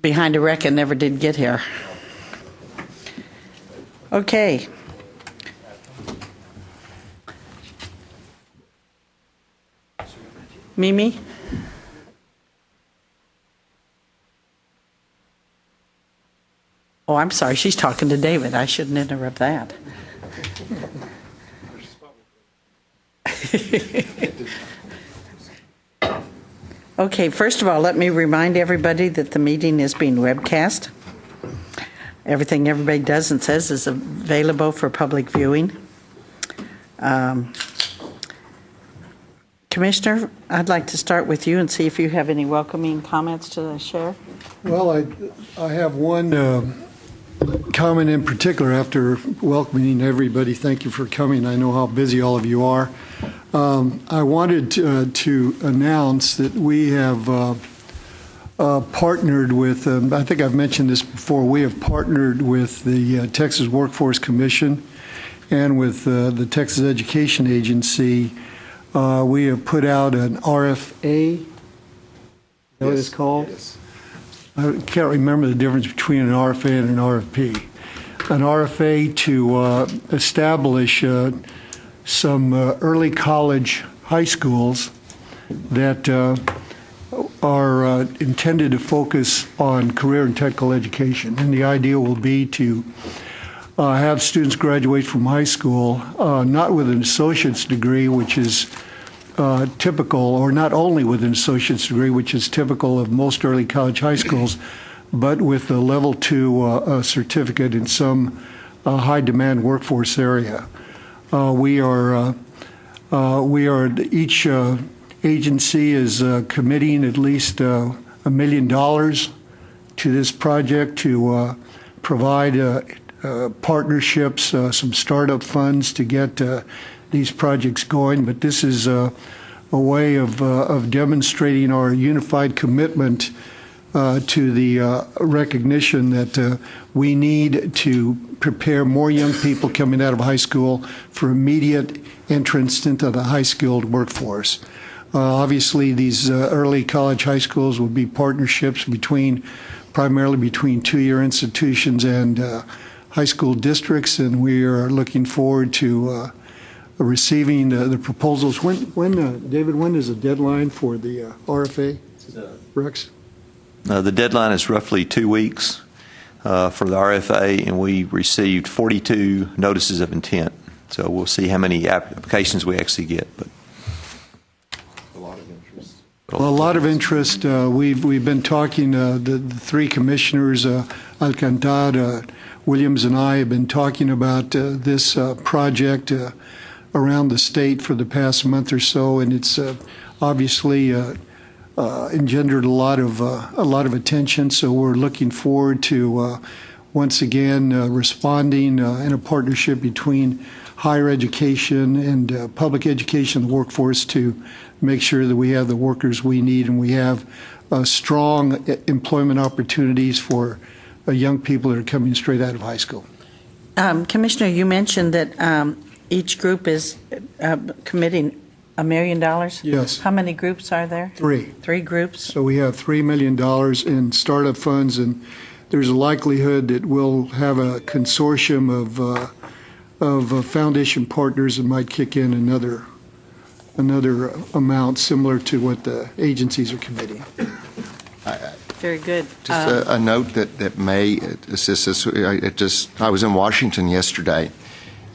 behind a wreck and never did get here. Okay. Mimi? Oh, I'm sorry. She's talking to David. I shouldn't interrupt that. Okay, first of all, let me remind everybody that the meeting is being webcast. Everything everybody does and says is available for public viewing. Commissioner, I'd like to start with you and see if you have any welcoming comments to share. Well, I have one comment in particular after welcoming everybody. Thank you for coming. I know how busy all of you are. I wanted to announce that we have partnered with, I think I've mentioned this before, we have partnered with the Texas Workforce Commission and with the Texas Education Agency. We have put out an RFA. Is that what it's called? Yes. I can't remember the difference between an RFA and an RFP. An RFA to establish some early college high schools that are intended to focus on career and technical education. And the idea will be to have students graduate from high school not with an associate's degree, which is typical, or not only with an associate's degree, which is typical of most early college high schools, but with a level 2 certificate in some high demand workforce area. Each agency is committing at least $1 million to this project to provide partnerships, some startup funds to get these projects going. But this is a way of demonstrating our unified commitment to the recognition that we need to prepare more young people coming out of high school for immediate entrance into the high-skilled workforce. Obviously, these early college high schools will be partnerships primarily between two-year institutions and high school districts, and we are looking forward to receiving the proposals. David, when is the deadline for the RFA? Rex? The deadline is roughly 2 weeks for the RFA, and we received 42 notices of intent. So we'll see how many applications we actually get. But a lot of interest. Well, a lot of interest. We've been talking. The three commissioners, Alcantara, Williams, and I have been talking about this project around the state for the past month or so, and it's obviously engendered a lot of attention. So we're looking forward to once again responding in a partnership between higher education and public education, the workforce, to make sure that we have the workers we need and we have strong employment opportunities for young people that are coming straight out of high school. Commissioner, you mentioned that each group is committing $1 million? Yes. How many groups are there? 3. 3 groups? So we have $3 million in startup funds, and there's a likelihood that we'll have a consortium of foundation partners that might kick in another amount similar to what the agencies are committing. Very good. Just a note that may assist us. I was in Washington yesterday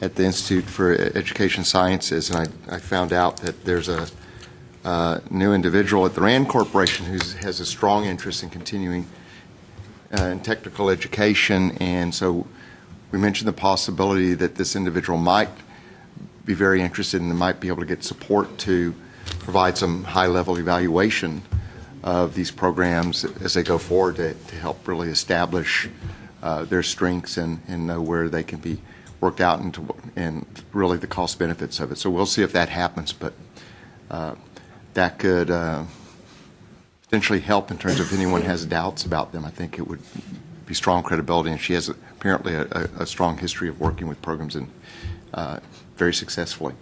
at the Institute for Education Sciences, and I found out that there's a new individual at the RAND Corporation who has a strong interest in continuing in technical education, and so we mentioned the possibility that this individual might be very interested and might be able to get support to provide some high-level evaluation of these programs as they go forward to help really establish their strengths and know where they can be worked out and really the cost benefits of it. So we'll see if that happens, but that could potentially help in terms of if anyone has doubts about them. I think it would be strong credibility, and she has apparently a strong history of working with programs and very successfully.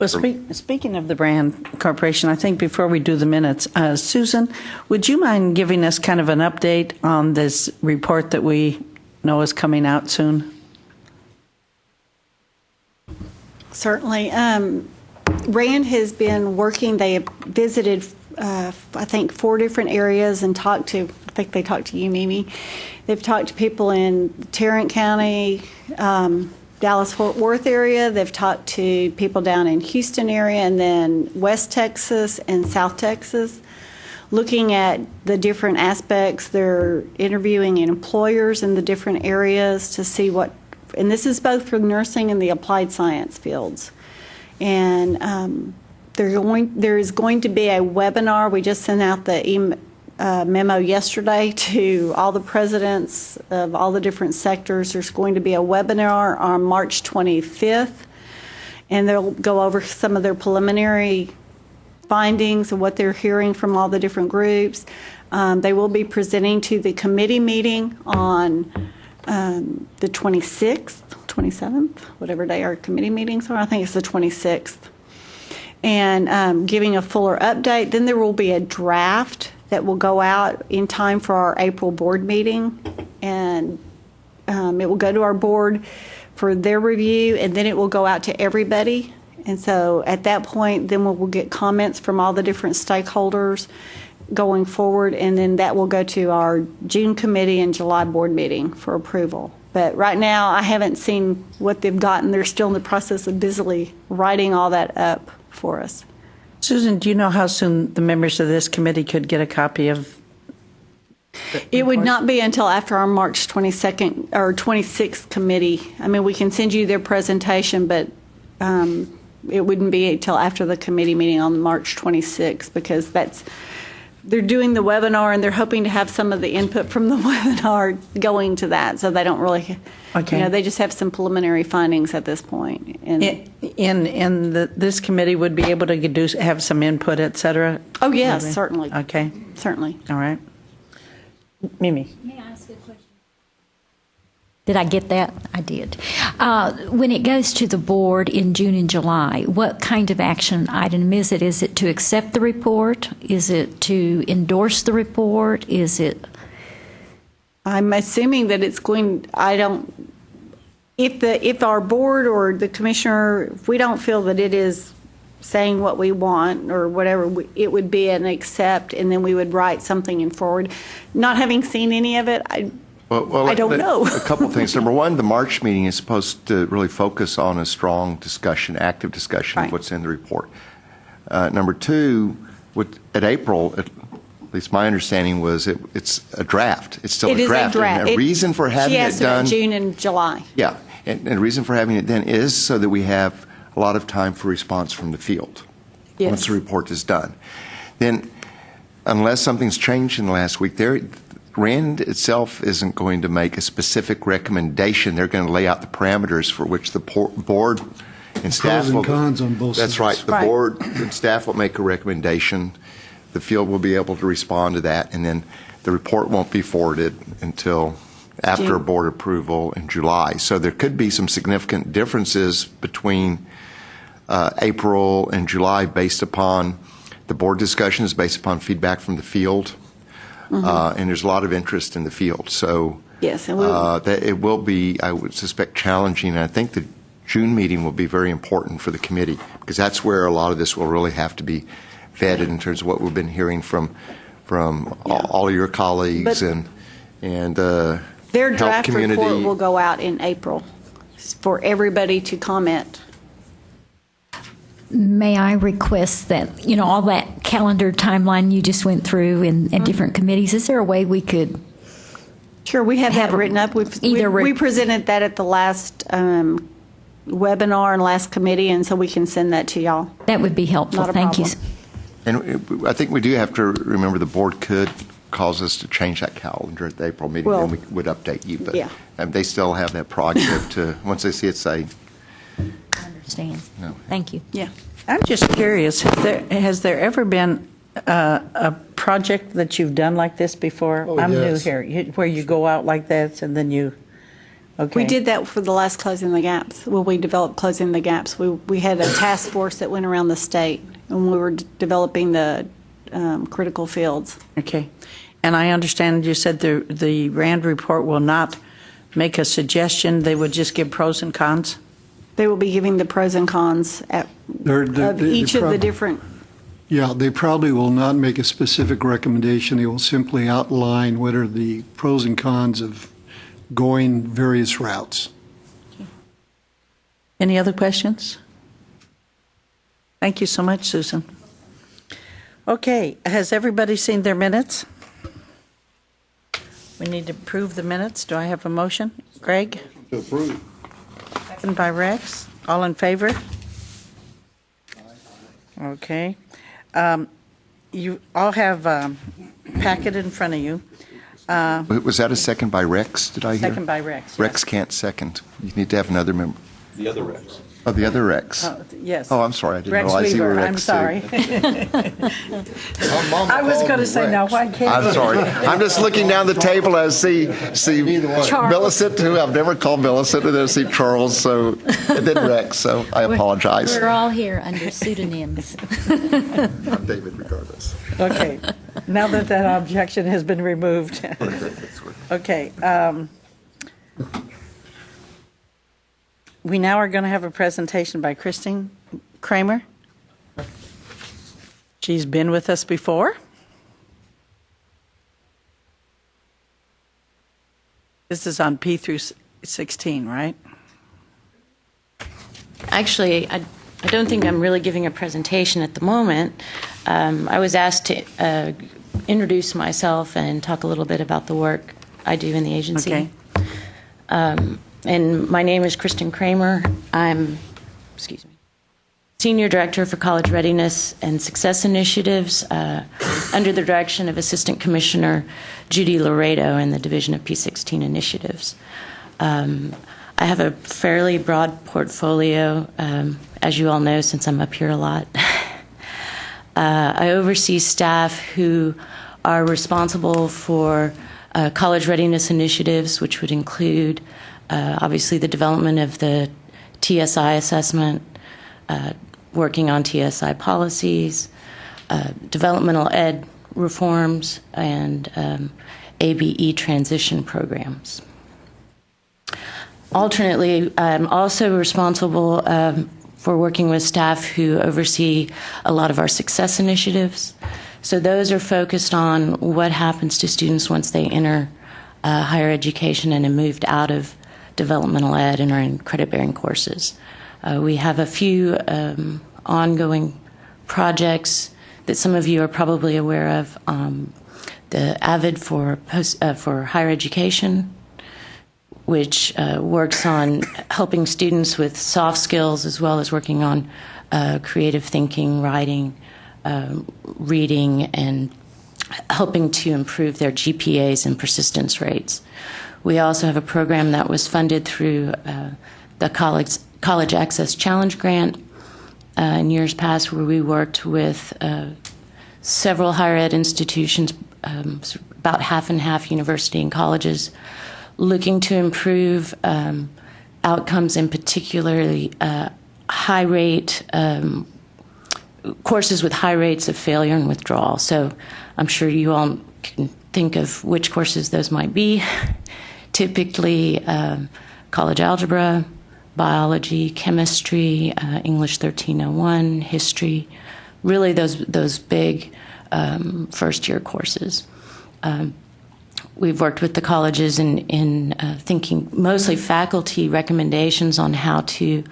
Well, speaking of the Brand Corporation, I think before we do the minutes, Susan, would you mind giving us kind of an update on this report that we know is coming out soon? Certainly. Rand has been working. They have visited, I think, 4 different areas and talked to, I think they talked to you, Mimi. They've talked to people in Tarrant County, Dallas-Fort Worth area. They've talked to people down in Houston area, and then West Texas and South Texas. Looking at the different aspects, they're interviewing employers in the different areas to see what, and this is both for nursing and the applied science fields. And there is going to be a webinar. We just sent out the memo yesterday to all the presidents of all the different sectors. There's going to be a webinar on March 25th, and they'll go over some of their preliminary findings and what they're hearing from all the different groups. They will be presenting to the committee meeting on the 26th, 27th, whatever day our committee meetings are. I think it's the 26th. And giving a fuller update. Then there will be a draft that will go out in time for our April board meeting. And it will go to our board for their review, and then it will go out to everybody. And so at that point, then we'll get comments from all the different stakeholders going forward, and then that will go to our June committee and July board meeting for approval. But right now, I haven't seen what they've gotten. They're still in the process of busily writing all that up for us. Susan, do you know how soon the members of this committee could get a copy of It would not be until after our March 22nd or 26th committee. I mean, we can send you their presentation, but it wouldn't be until after the committee meeting on March 26th, because they're doing the webinar, and they're hoping to have some of the input from the webinar going to that, so they don't really, they just have some preliminary findings at this point. And this committee would be able to have some input, et cetera? Oh, yes, certainly. Okay. Certainly. All right. Mimi. May I ask a question? Did I get that? I did. When it goes to the board in June and July, what kind of action item is it? Is it to accept the report? Is it to endorse the report? Is it? I'm assuming that it's going, if our board or the commissioner, if we don't feel that it is saying what we want or whatever, it would be an accept, and then we would write something in forward. Not having seen any of it, I don't know. A couple of things. Number one, the March meeting is supposed to really focus on a strong discussion, active discussion of what's in the report. Number two, at April, at least my understanding was it's a draft. It's still a draft. And the reason for having it done, June and July. Yeah, and the reason for having it done is so that we have a lot of time for response from the field once the report is done. Then, unless something's changed in the last week, RAND itself isn't going to make a specific recommendation. They're going to lay out the parameters for which the board and staff Pros and cons on both That's sides. right. The board and staff will make a recommendation. The field will be able to respond to that, and then the report won't be forwarded until after board approval in July. So there could be some significant differences between April and July based upon the board discussions, based upon feedback from the field. And there's a lot of interest in the field. So yes, and it will be, I would suspect, challenging. And I think the June meeting will be very important for the committee, because that's where a lot of this will really have to be vetted in terms of what we've been hearing from all of your colleagues and their health draft community. report will go out in April for everybody to comment. May I request that, all that calendar timeline you just went through and different committees, is there a way we could? Sure, we have that written up. We presented that at the last webinar and last committee, and so we can send that to y'all. That would be helpful. Not a Thank you. problem. And I think we do have to remember the board could cause us to change that calendar at the April meeting, and we would update you. But they still have that prerogative to, once they see it, say, I understand. No. Thank you. Yeah. I'm just curious, has there ever been a project that you've done like this before? Oh, I'm yes. new here, where you go out like that and then you, Okay. We did that for the last Closing the Gaps. Well, we developed Closing the Gaps. We had a task force that went around the state, and we were developing the critical fields. Okay. And I understand you said the RAND report will not make a suggestion, they would just give pros and cons? They will be giving the pros and cons of each of the different. Yeah, they probably will not make a specific recommendation. They will simply outline what are the pros and cons of going various routes. Any other questions? Thank you so much, Susan. Okay, has everybody seen their minutes? We need to approve the minutes. Do I have a motion? Greg? To approve. Second by Rex. All in favor? Okay. You all have packet in front of you. Was that a second by Rex, did I hear? Second by Rex. Yes. Rex can't second. You need to have another member. The other Rex. Oh, the other Rex. Yes. Oh, I'm sorry, I didn't Rex realize you were Weaver, Rex, I'm too. sorry. I was going to say, now why can't I'm you? sorry. I'm just looking down the table and I see Millicent, who I've never called Millicent, and then I see Charles, and then Rex, so I apologize. We're all here under pseudonyms. I'm David regardless. Okay. Now that objection has been removed. Okay. We now are going to have a presentation by Christine Kramer. She's been with us before. This is on P through 16, right? Actually, I don't think I'm really giving a presentation at the moment. I was asked to introduce myself and talk a little bit about the work I do in the agency. Okay. And my name is Kristen Kramer. I'm, Senior Director for College Readiness and Success Initiatives under the direction of Assistant Commissioner Judy Laredo in the Division of P16 Initiatives. I have a fairly broad portfolio, as you all know, since I'm up here a lot. I oversee staff who are responsible for college readiness initiatives, which would include obviously the development of the TSI assessment, working on TSI policies, developmental ed reforms, and ABE transition programs. Alternately, I'm also responsible for working with staff who oversee a lot of our success initiatives. So those are focused on what happens to students once they enter higher education and have moved out of developmental ed and are in credit-bearing courses. We have a few ongoing projects that some of you are probably aware of. The AVID for higher education, which works on helping students with soft skills as well as working on creative thinking, writing, reading, and helping to improve their GPAs and persistence rates. We also have a program that was funded through the College Access Challenge Grant in years past, where we worked with several higher ed institutions, about half and half university and colleges, looking to improve outcomes, in particularly high rate courses with high rates of failure and withdrawal. So I'm sure you all can think of which courses those might be. Typically, college algebra, biology, chemistry, English 1301, history, really those big first-year courses. We've worked with the colleges in thinking mostly faculty recommendations on how to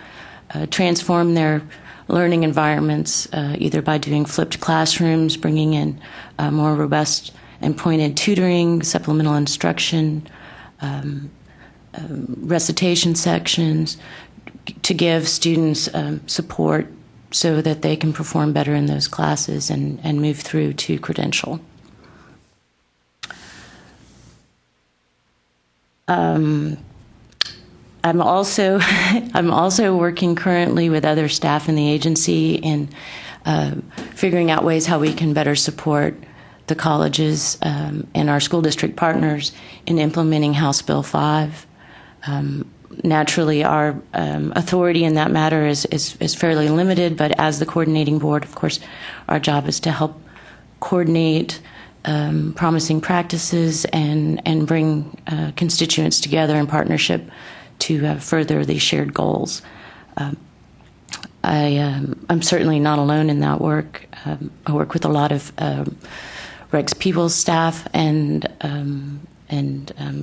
transform their learning environments, either by doing flipped classrooms, bringing in more robust and pointed tutoring, supplemental instruction, recitation sections, to give students support so that they can perform better in those classes and move through to credential. I'm also working currently with other staff in the agency in figuring out ways how we can better support the colleges and our school district partners in implementing House Bill 5. Naturally, our authority in that matter is fairly limited, but as the coordinating board, of course, our job is to help coordinate promising practices and bring constituents together in partnership to further these shared goals. I'm certainly not alone in that work. I work with a lot of Rex Peoples staff and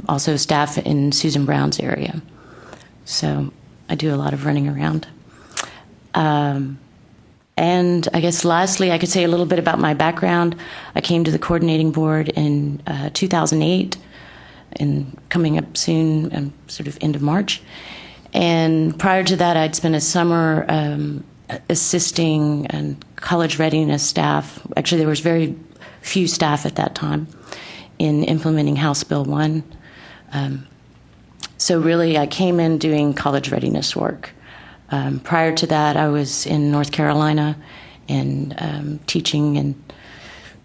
also staff in Susan Brown's area. So I do a lot of running around. And I guess lastly, I could say a little bit about my background. I came to the coordinating board in 2008, and coming up soon, sort of end of March. And prior to that, I'd spent a summer assisting college readiness staff. Actually, there was very few staff at that time in implementing House Bill 1. So really, I came in doing college readiness work. Prior to that, I was in North Carolina and teaching in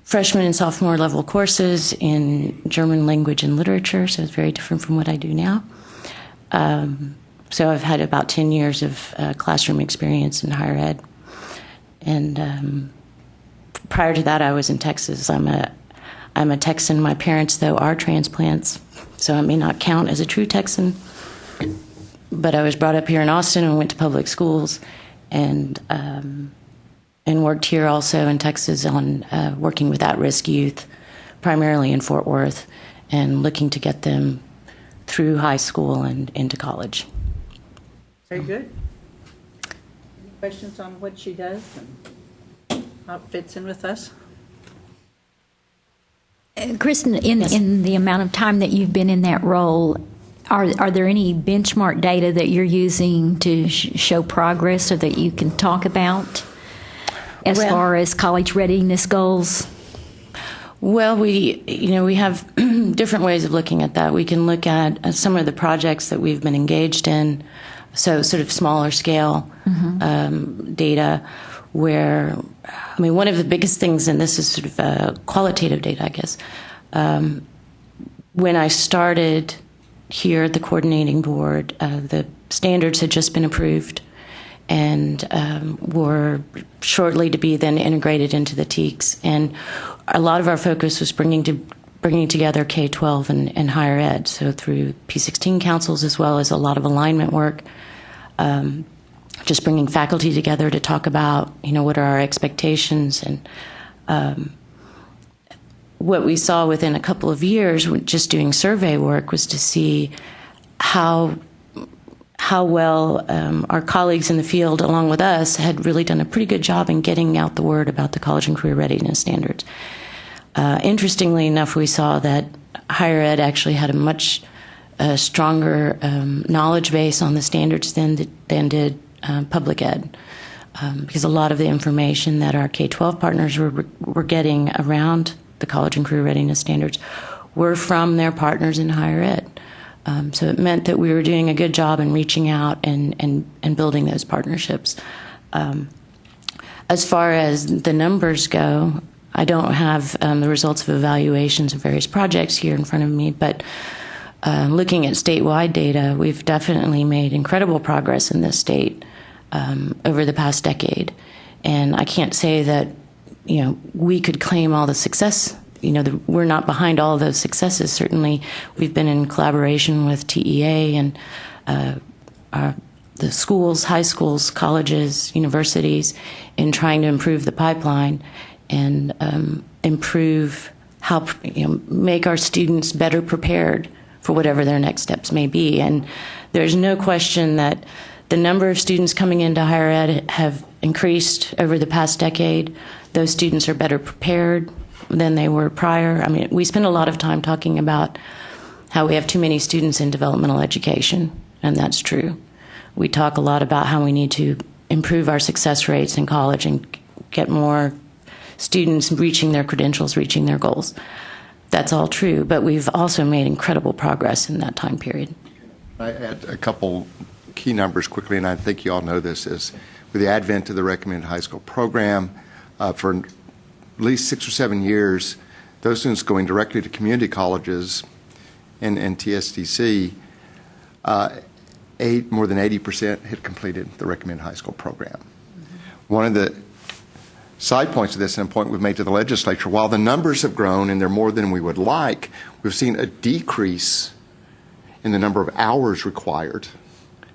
freshman and sophomore level courses in German language and literature, so it's very different from what I do now. So I've had about 10 years of classroom experience in higher ed. And prior to that, I was in Texas. I'm a Texan. My parents, though, are transplants, so I may not count as a true Texan. But I was brought up here in Austin and went to public schools, and worked here also in Texas on working with at-risk youth, primarily in Fort Worth, and looking to get them through high school and into college. Very good. Any questions on what she does and how it fits in with us? Kristen, Yes. in the amount of time that you've been in that role, are there any benchmark data that you're using to show progress or that you can talk about as Well- far as college readiness goals? Well, we have different ways of looking at that. We can look at some of the projects that we've been engaged in, so sort of smaller scale data, where, I mean, one of the biggest things, and this is sort of qualitative data, I guess, when I started here at the coordinating board, the standards had just been approved and were shortly to be then integrated into the TEKS. And a lot of our focus was bringing together K-12 and higher ed, so through P16 councils as well as a lot of alignment work, just bringing faculty together to talk about, what are our expectations. And what we saw within a couple of years, just doing survey work, was to see how well our colleagues in the field, along with us, had really done a pretty good job in getting out the word about the college and career readiness standards. Interestingly enough, we saw that higher ed actually had a much stronger knowledge base on the standards than did public ed, because a lot of the information that our K-12 partners were getting around the college and career readiness standards were from their partners in higher ed. So it meant that we were doing a good job in reaching out and building those partnerships. As far as the numbers go, I don't have the results of evaluations of various projects here in front of me, but looking at statewide data, we've definitely made incredible progress in this state over the past decade. And I can't say that, we could claim all the success. We're not behind all of those successes. Certainly, we've been in collaboration with TEA and the schools, high schools, colleges, universities, in trying to improve the pipeline and improve how, make our students better prepared for whatever their next steps may be. And there's no question that the number of students coming into higher ed have increased over the past decade. Those students are better prepared than they were prior. I mean, we spend a lot of time talking about how we have too many students in developmental education, and that's true. We talk a lot about how we need to improve our success rates in college and get more students reaching their credentials, reaching their goals. That's all true, but we've also made incredible progress in that time period. I add a couple key numbers quickly, and I think you all know this, is with the advent of the Recommended High School program, for at least 6 or 7 years, those students going directly to community colleges and TSDC more than 80% had completed the recommended high school program. One of the side points of this, and a point we've made to the legislature, while the numbers have grown and they're more than we would like, we've seen a decrease in the number of hours required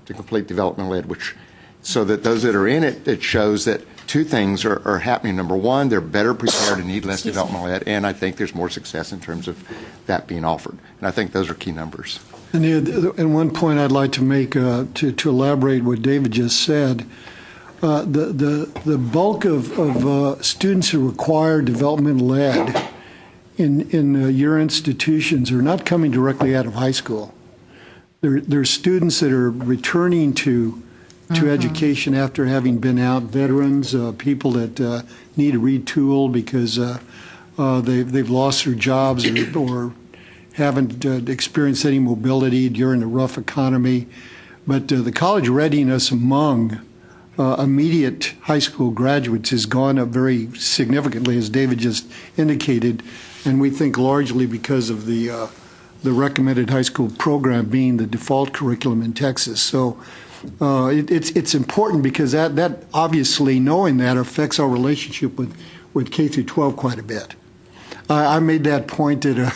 to complete developmental ed, which, so that those that are in it, it shows that two things are happening. Number one, they're better prepared and need less developmental ed, and I think there's more success in terms of that being offered. And I think those are key numbers. And one point I'd like to make to elaborate what David just said, the bulk of students who require developmental ed in your institutions are not coming directly out of high school. They're students that are returning to education after having been out, veterans, people that need to retool because they've lost their jobs or haven't experienced any mobility during a rough economy. But the college readiness among immediate high school graduates has gone up very significantly, as David just indicated, and we think largely because of the recommended high school program being the default curriculum in Texas. So it's important because that obviously, knowing that, affects our relationship with K through 12 quite a bit. I made that point at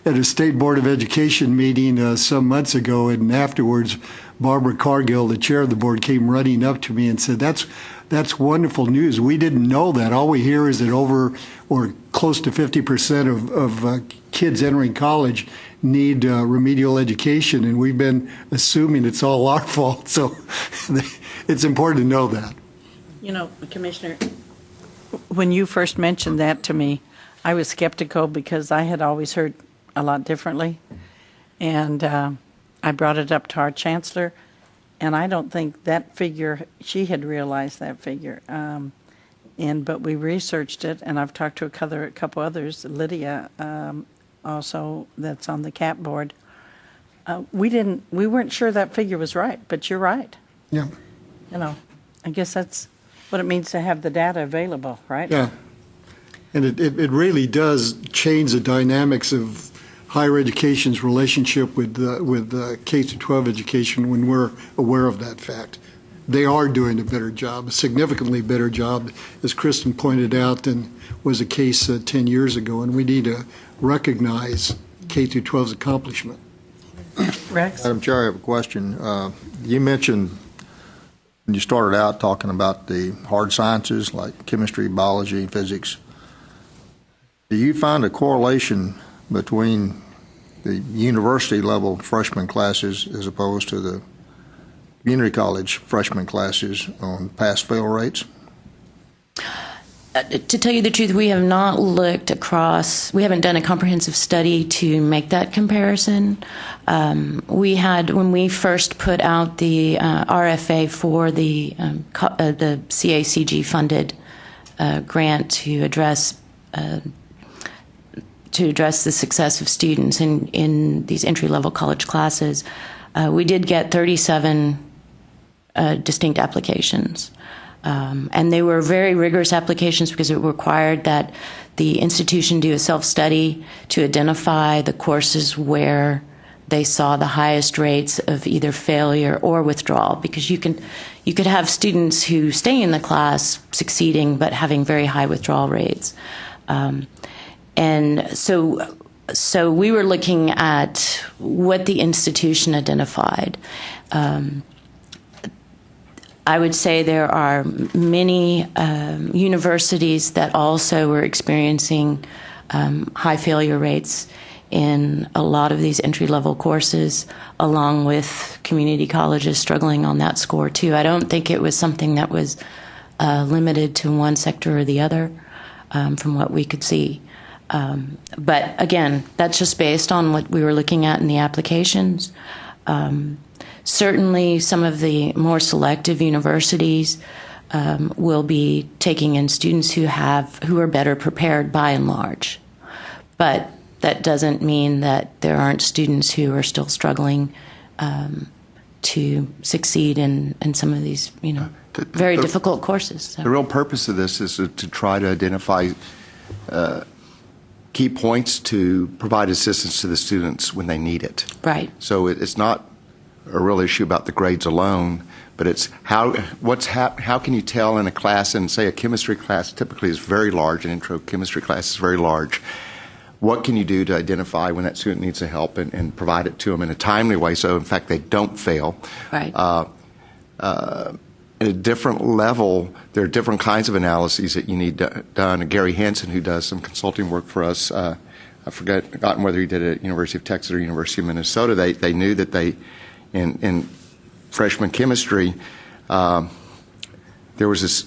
a State Board of Education meeting some months ago, and afterwards, Barbara Cargill, the chair of the board, came running up to me and said, "That's wonderful news. We didn't know that. All we hear is that over or close to 50% of kids entering college need remedial education, and we've been assuming it's all our fault." So it's important to know that. You know, Commissioner, when you first mentioned that to me, I was skeptical because I had always heard a lot differently. And I brought it up to our chancellor, and I don't think that figure, she had realized that figure. But we researched it, and I've talked to a couple others, Lydia also, that's on the CAP board. We weren't sure that figure was right, but you're right. Yeah. You know, I guess that's what it means to have the data available, right? Yeah. And it really does change the dynamics of higher education's relationship with K through 12 education when we're aware of that fact. They are doing a better job, a significantly better job, as Kristen pointed out, than was the case 10 years ago, and we need to recognize K through 12's accomplishment. Rex? Madam Chair, I have a question. You mentioned when you started out talking about the hard sciences like chemistry, biology, physics. Do you find a correlation between the university level freshman classes as opposed to the community college freshman classes on pass-fail rates? To tell you the truth, we have not looked across, we haven't done a comprehensive study to make that comparison. When we first put out the RFA for the CACG funded grant to address the success of students in these entry-level college classes, we did get 37 distinct applications. And they were very rigorous applications because it required that the institution do a self-study to identify the courses where they saw the highest rates of either failure or withdrawal, because you could have students who stay in the class succeeding but having very high withdrawal rates. And so we were looking at what the institution identified. I would say there are many universities that also were experiencing high failure rates in a lot of these entry-level courses, along with community colleges struggling on that score too. I don't think it was something that was limited to one sector or the other, from what we could see. But again, that's just based on what we were looking at in the applications. Certainly, some of the more selective universities will be taking in students who are better prepared by and large. But that doesn't mean that there aren't students who are still struggling to succeed in some of these, very difficult courses. So. The real purpose of this is to try to identify key points to provide assistance to the students when they need it. Right. So it's not a real issue about the grades alone, but it's how can you tell in a class, and say a chemistry class typically is very large, an intro chemistry class is very large. What can you do to identify when that student needs the help and provide it to them in a timely way so, in fact, they don't fail? Right. At a different level, there are different kinds of analyses that you need done. Gary Hansen, who does some consulting work for us, I've forgotten whether he did it at University of Texas or University of Minnesota, they knew that in freshman chemistry, there was this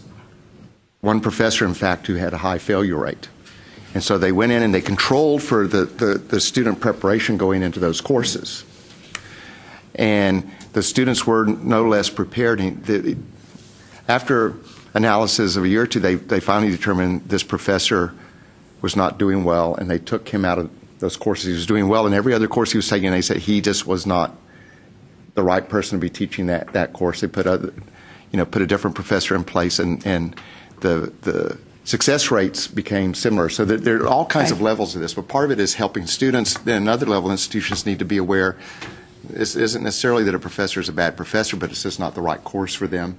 one professor, in fact, who had a high failure rate. And so they went in and they controlled for the student preparation going into those courses. And the students were no less prepared. After analysis of a year or two, they finally determined this professor was not doing well, and they took him out of those courses. He was doing well in every other course he was taking, and they said he just was not the right person to be teaching that course. They put a different professor in place, and the success rates became similar. So there are all kinds of levels of this, but part of it is helping students. Then another level, institutions need to be aware. This isn't necessarily that a professor is a bad professor, but it's just not the right course for them.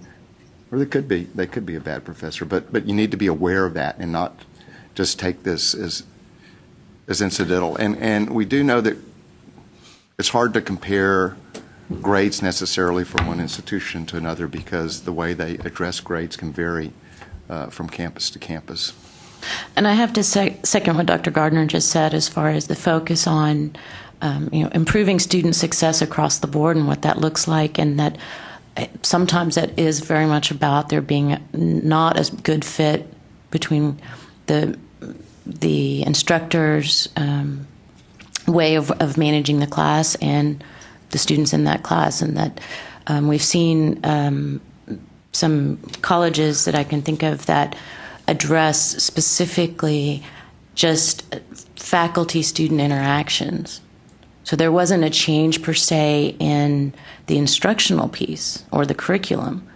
Or they could be a bad professor, but you need to be aware of that and not just take this as incidental. And we do know that it's hard to compare grades necessarily from one institution to another because the way they address grades can vary from campus to campus. And I have to second what Dr. Gardner just said as far as the focus on improving student success across the board and what that looks like, and that sometimes that is very much about there being not a good fit between the instructor's way of managing the class and the students in that class, and that we've seen some colleges that I can think of that address specifically just faculty-student interactions. So there wasn't a change per se in the instructional piece or the curriculum,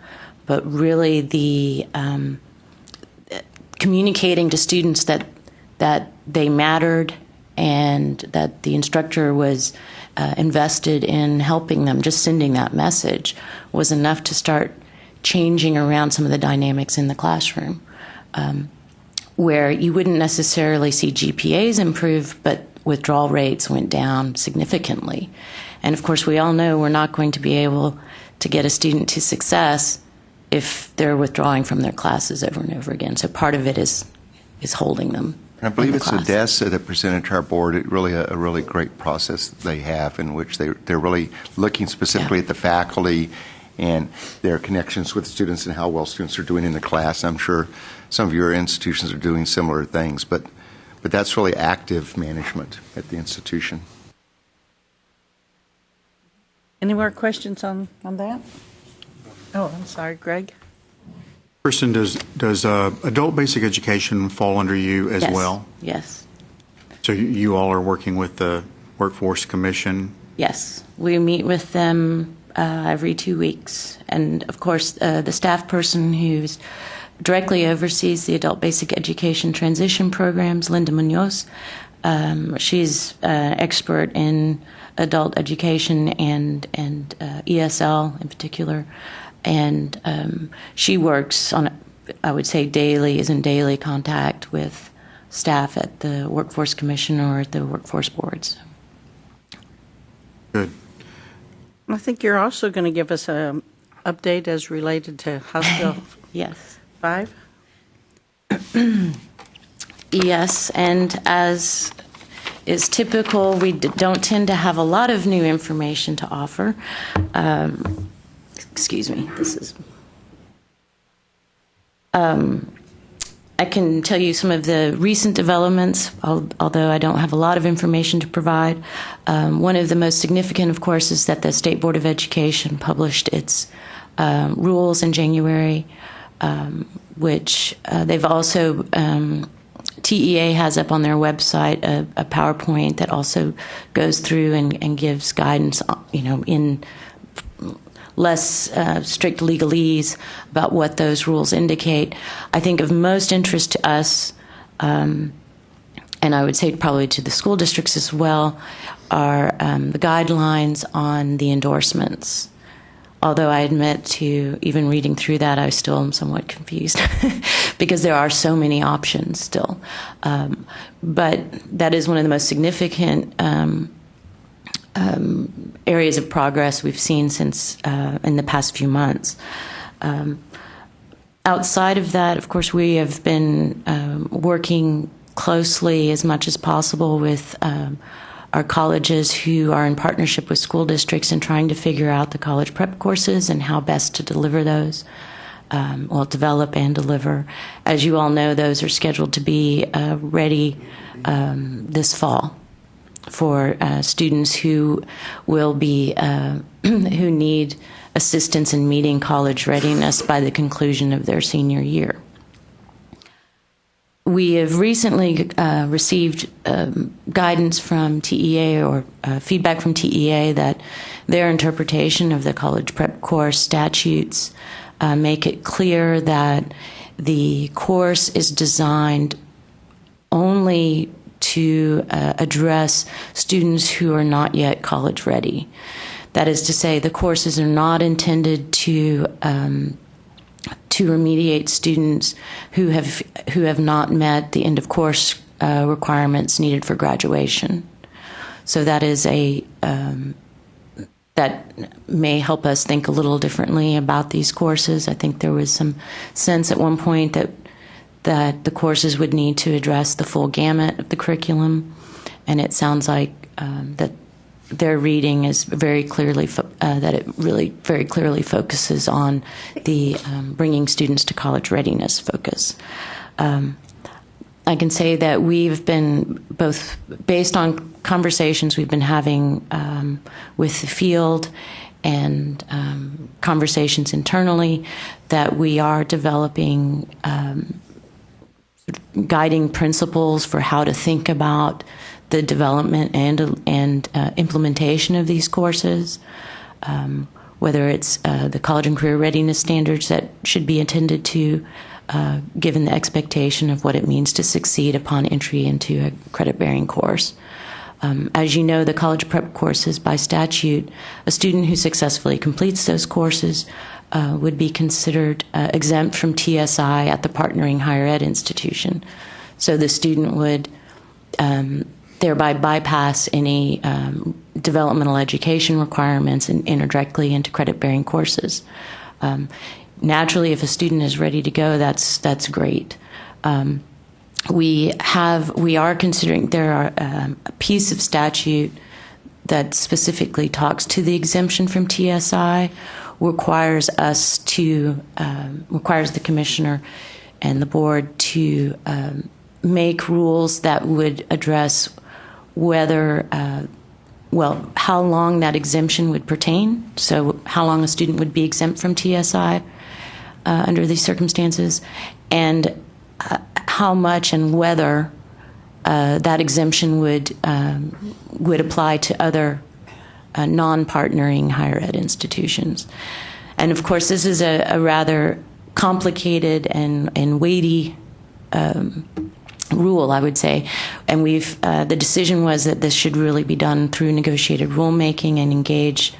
but really the communicating to students that they mattered and that the instructor was invested in helping them. Just sending that message was enough to start changing around some of the dynamics in the classroom, where you wouldn't necessarily see GPAs improve, but withdrawal rates went down significantly. And of course, we all know we're not going to be able to get a student to success if they're withdrawing from their classes over and over again. So part of it is holding them. I believe it's Odessa that presented to our board a really great process they have in which they're really looking specifically at the faculty and their connections with students and how well students are doing in the class. I'm sure some of your institutions are doing similar things, but that's really active management at the institution. Any more questions on that? Oh, I'm sorry, Greg. Kristen, does adult basic education fall under you as well? Yes. So you all are working with the Workforce Commission? Yes. We meet with them every 2 weeks. And, of course, the staff person who's directly oversees the adult basic education transition programs, Linda Munoz. She's an expert in adult education and ESL in particular. And she works on, I would say is in daily contact with staff at the Workforce Commission or at the workforce boards. Good. I think you're also going to give us an update as related to House Bill Yes. 5? Yes, and as is typical, we don't tend to have a lot of new information to offer. Excuse me, this is... I can tell you some of the recent developments, although I don't have a lot of information to provide. One of the most significant, of course, is that the State Board of Education published its rules in January, which they've also, TEA has up on their website a PowerPoint that also goes through and gives guidance, in less strict legalese about what those rules indicate. I think of most interest to us and I would say probably to the school districts as well, are the guidelines on the endorsements. Although I admit to even reading through that, I still am somewhat confused because there are so many options still. But that is one of the most significant areas of progress we've seen since in the past few months. Outside of that, of course, we have been working closely as much as possible with our colleges who are in partnership with school districts and trying to figure out the college prep courses and how best to deliver those, develop and deliver. As you all know, those are scheduled to be ready this fall for students who will be, who need assistance in meeting college readiness by the conclusion of their senior year. We have recently received guidance from TEA or feedback from TEA that their interpretation of the college prep course statutes make it clear that the course is designed only to address students who are not yet college ready. That is to say, the courses are not intended to remediate students who have not met the end of course requirements needed for graduation. So that is that may help us think a little differently about these courses. I think there was some sense at one point that the courses would need to address the full gamut of the curriculum, and it sounds like that their reading is very clearly that it really very clearly focuses on the bringing students to college readiness focus. I can say that we've been both based on conversations we've been having with the field and conversations internally, that we are developing guiding principles for how to think about the development and implementation of these courses, whether it's the college and career readiness standards that should be attended to, given the expectation of what it means to succeed upon entry into a credit-bearing course. As you know, the college prep courses, by statute, a student who successfully completes those courses would be considered exempt from TSI at the partnering higher ed institution. So the student would thereby bypass any developmental education requirements and enter directly into credit-bearing courses. Naturally, if a student is ready to go, that's great. We are considering there are a piece of statute that specifically talks to the exemption from TSI, requires the commissioner and the board to make rules that would address whether, how long that exemption would pertain, so how long a student would be exempt from TSI under these circumstances, and how much and whether that exemption would apply to other non-partnering higher ed institutions. And of course, this is a rather complicated and weighty rule, I would say, and the decision was that this should really be done through negotiated rulemaking and engage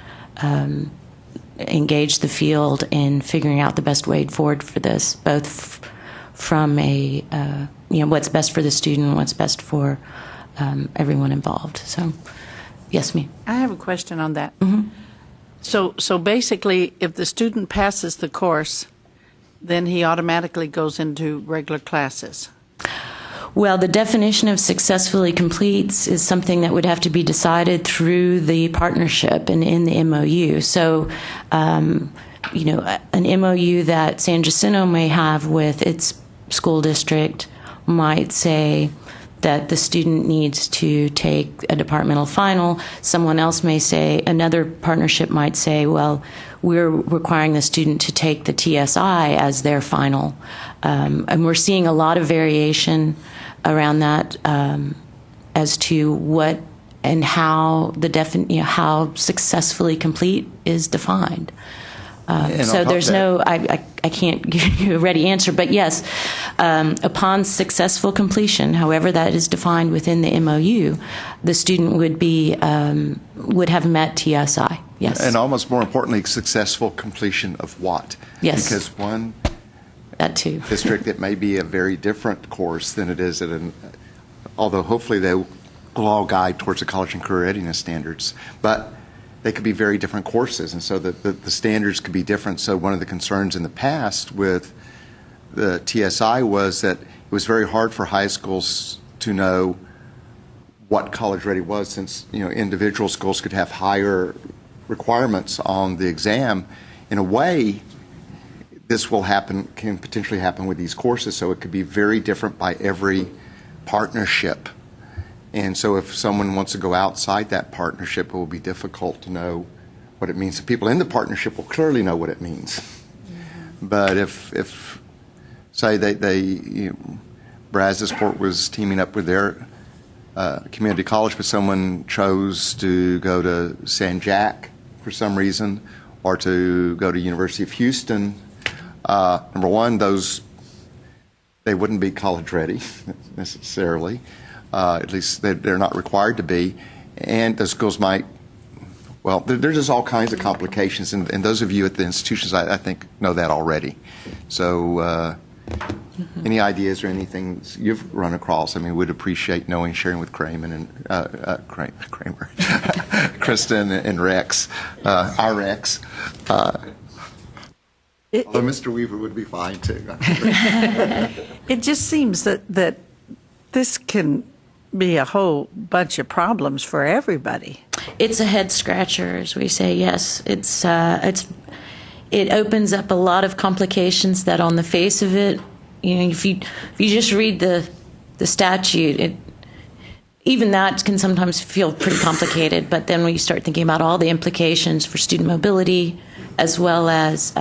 the field in figuring out the best way forward for this, both from what's best for the student, what's best for everyone involved. So, yes, ma'am. I have a question on that. Mm-hmm. So basically, if the student passes the course, then he automatically goes into regular classes. Well, the definition of successfully completes is something that would have to be decided through the partnership and in the MOU. So, an MOU that San Jacinto may have with its school district might say that the student needs to take a departmental final. Someone else may say, another partnership might say, well, we're requiring the student to take the TSI as their final. And we're seeing a lot of variation around that as to what and how how successfully complete is defined. And So on top there's of no, I can't give you a ready answer, but yes, upon successful completion, however that is defined within the MOU, the student would have met TSI. Yes. And almost more importantly, successful completion of what? Yes. Because one That too. district, it may be a very different course than it is although hopefully they will all guide towards the college and career readiness standards. But they could be very different courses, and so the standards could be different. So one of the concerns in the past with the TSI was that it was very hard for high schools to know what college ready was, since individual schools could have higher requirements on the exam. In a way, this can potentially happen with these courses, so it could be very different by every partnership. And so if someone wants to go outside that partnership, it will be difficult to know what it means. The people in the partnership will clearly know what it means. But if say Brazosport was teaming up with their community college, but someone chose to go to San Jac for some reason, or to go to University of Houston, number one, they wouldn't be college ready necessarily. At least they're not required to be. And those schools might, well, there's just all kinds of complications. And those of you at the institutions, I think, know that already. So any ideas or anything you've run across, I mean, we'd appreciate sharing with Kramer and Kristen and Rex, our Rex. Although Mr. Weaver would be fine, too. It just seems that this can be a whole bunch of problems for everybody. It's a head scratcher, as we say. Yes, it opens up a lot of complications that, on the face of it, if you just read the statute, even that can sometimes feel pretty complicated. But then when you start thinking about all the implications for student mobility, as well as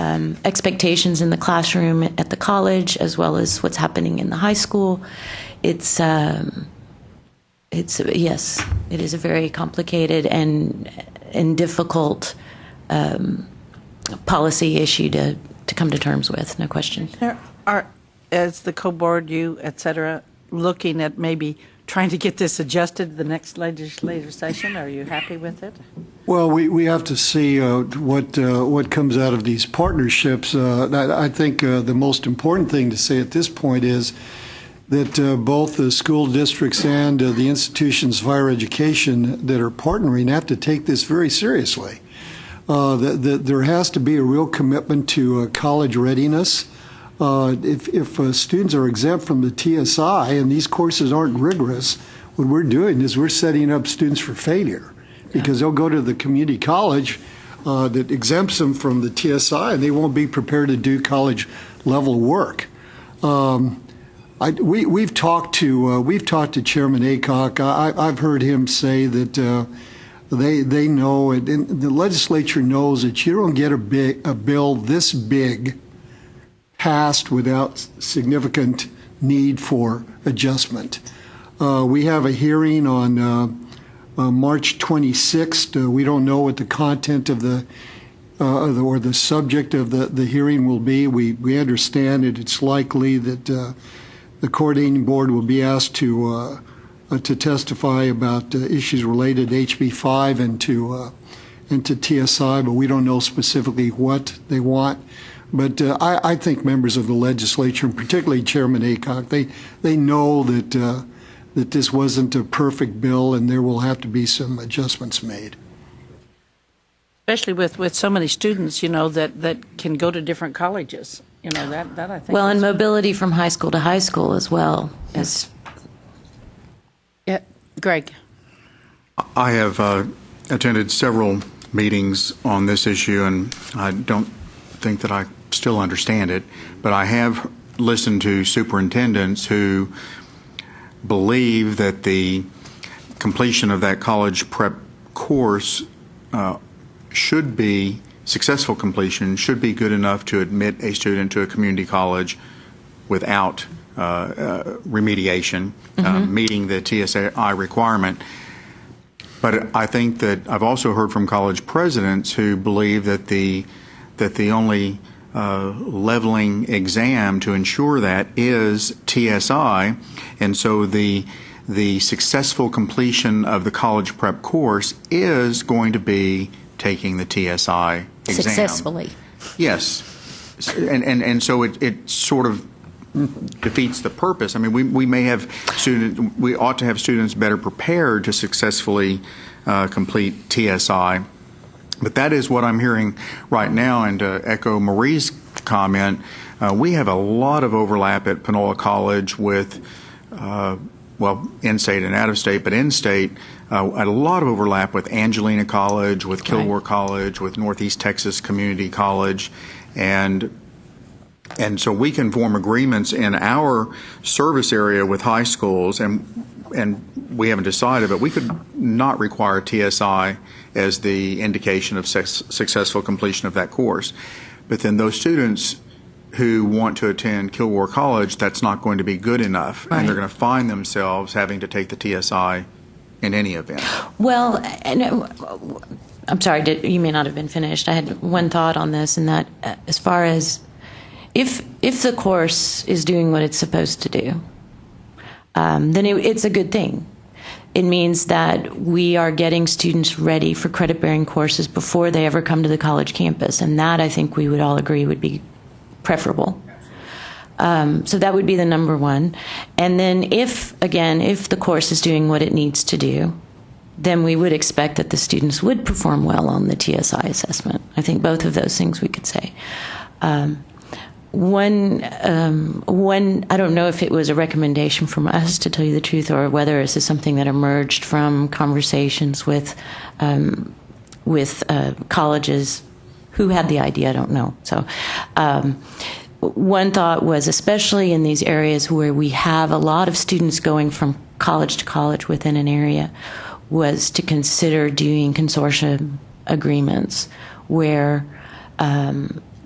expectations in the classroom at the college, as well as what's happening in the high school, yes, it is a very complicated and difficult policy issue to come to terms with. No question. There are, as the co-board, you, et cetera, looking at maybe trying to get this adjusted the next legislative session. Are you happy with it? Well, we have to see what comes out of these partnerships. I think the most important thing to say at this point is that both the school districts and the institutions of higher education that are partnering have to take this very seriously. There has to be a real commitment to college readiness. If students are exempt from the TSI and these courses aren't rigorous, what we're doing is we're setting up students for failure, because they'll go to the community college that exempts them from the TSI, and they won't be prepared to do college level work. We've talked to Chairman Aycock. I've heard him say that they know, and the legislature knows, that you don't get a bill this big passed without significant need for adjustment. We have a hearing on March 26th. We don't know what the content of or the subject of the hearing will be. We understand that it's likely that the coordinating board will be asked to testify about issues related to HB 5 and to TSI, but we don't know specifically what they want. But I think members of the legislature, and particularly Chairman Aycock, they know that this wasn't a perfect bill, and there will have to be some adjustments made. Especially with so many students, that can go to different colleges. That I think. Well, and mobility from high school to high school as well. Yeah, Greg. I have attended several meetings on this issue, and I don't think that I still understand it, but I have listened to superintendents who believe that the completion of that college prep course should be successful completion, should be good enough to admit a student to a community college without remediation, meeting the TSI requirement. But I think that I've also heard from college presidents who believe that the that the only leveling exam to ensure that is TSI, and so the successful completion of the college prep course is going to be taking the TSI exam. Successfully. Yes. And so it sort of defeats the purpose. I mean, we may have we ought to have students better prepared to successfully complete TSI. But that is what I'm hearing right now, and to echo Marie's comment, we have a lot of overlap at Panola College with, in-state and out-of-state, but in-state, a lot of overlap with Angelina College, with Kilgore College, with Northeast Texas Community College, and so we can form agreements in our service area with high schools, and we haven't decided, but we could not require TSI as the indication of successful completion of that course. But then those students who want to attend Kilgore College, that's not going to be good enough, and they're going to find themselves having to take the TSI in any event. Well, I'm sorry, you may not have been finished. I had one thought on this, and that as far as if the course is doing what it's supposed to do, then it's a good thing. It means that we are getting students ready for credit-bearing courses before they ever come to the college campus, and that I think we would all agree would be preferable. So that would be the number one. And then if the course is doing what it needs to do, then we would expect that the students would perform well on the TSI assessment. I think both of those things we could say. One, I don't know if it was a recommendation from us, to tell you the truth, or whether this is something that emerged from conversations with colleges who had the idea. I don't know. So one thought was, especially in these areas where we have a lot of students going from college to college within an area, was to consider doing consortium agreements where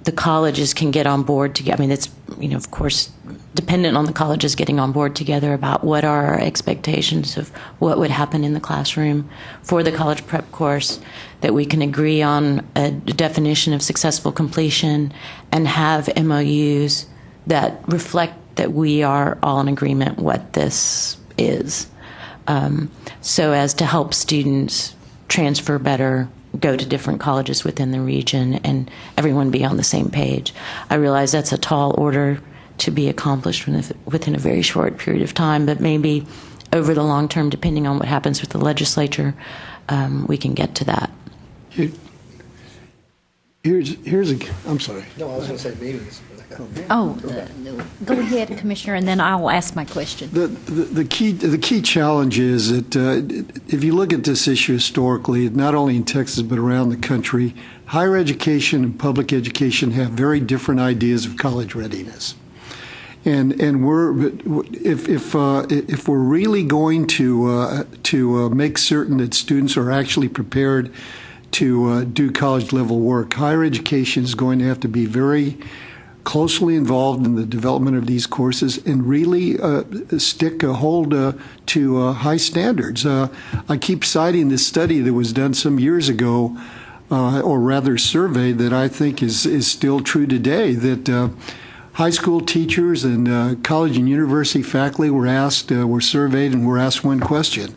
the colleges can get on board together. I mean, it's, of course, dependent on the colleges getting on board together about what are our expectations of what would happen in the classroom for the college prep course, that we can agree on a definition of successful completion and have MOUs that reflect that we are all in agreement what this is, so as to help students transfer better, go to different colleges within the region, and everyone be on the same page. I realize that's a tall order to be accomplished within a very short period of time, but maybe over the long term, depending on what happens with the legislature, we can get to that. I'm sorry. No, I was going to say meetings. Oh, go ahead, Commissioner, and then I'll ask my question. The key challenge is that if you look at this issue historically, not only in Texas but around the country, higher education and public education have very different ideas of college readiness. And if we're really going to make certain that students are actually prepared to do college level work, higher education is going to have to be very closely involved in the development of these courses and really stick a hold to high standards. I keep citing this study that was done some years ago, or rather survey that I think is still true today, that high school teachers and college and university faculty were surveyed and were asked one question: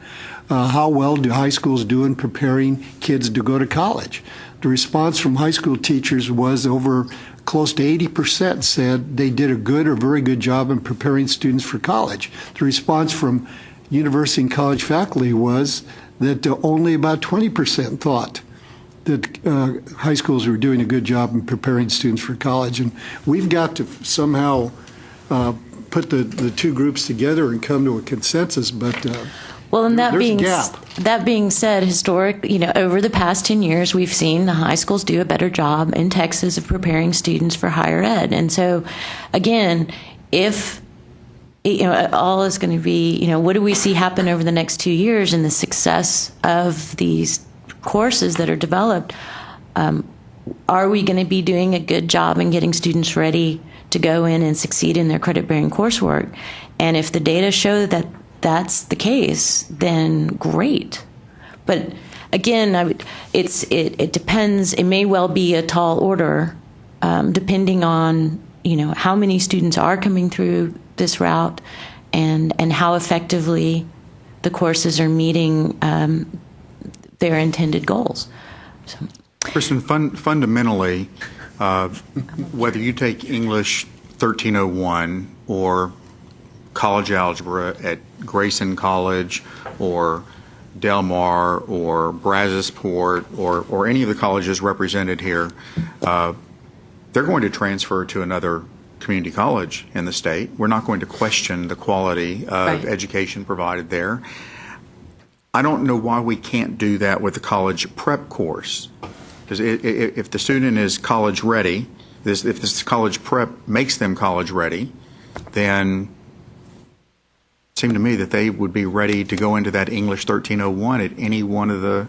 how well do high schools do in preparing kids to go to college? The response from high school teachers was over close to 80% said they did a good or very good job in preparing students for college. The response from university and college faculty was that only about 20% thought that high schools were doing a good job in preparing students for college. And we've got to somehow put the two groups together and come to a consensus, but well, and there's a gap. That being said, over the past 10 years, we've seen the high schools do a better job in Texas of preparing students for higher ed. And so, again, if all is going to be, what do we see happen over the next 2 years in the success of these courses that are developed? Are we going to be doing a good job in getting students ready to go in and succeed in their credit-bearing coursework? And if the data show that that's the case, then great. But again, it depends. It may well be a tall order depending on, how many students are coming through this route and how effectively the courses are meeting their intended goals. So. Kristen, fundamentally, whether you take English 1301 or college algebra at Grayson College or Del Mar or Brazosport or any of the colleges represented here, they're going to transfer to another community college in the state. We're not going to question the quality of education provided there. I don't know why we can't do that with the college prep course. Because if the student is college ready, if this college prep makes them college ready, then it seemed to me that they would be ready to go into that English 1301 at any one of the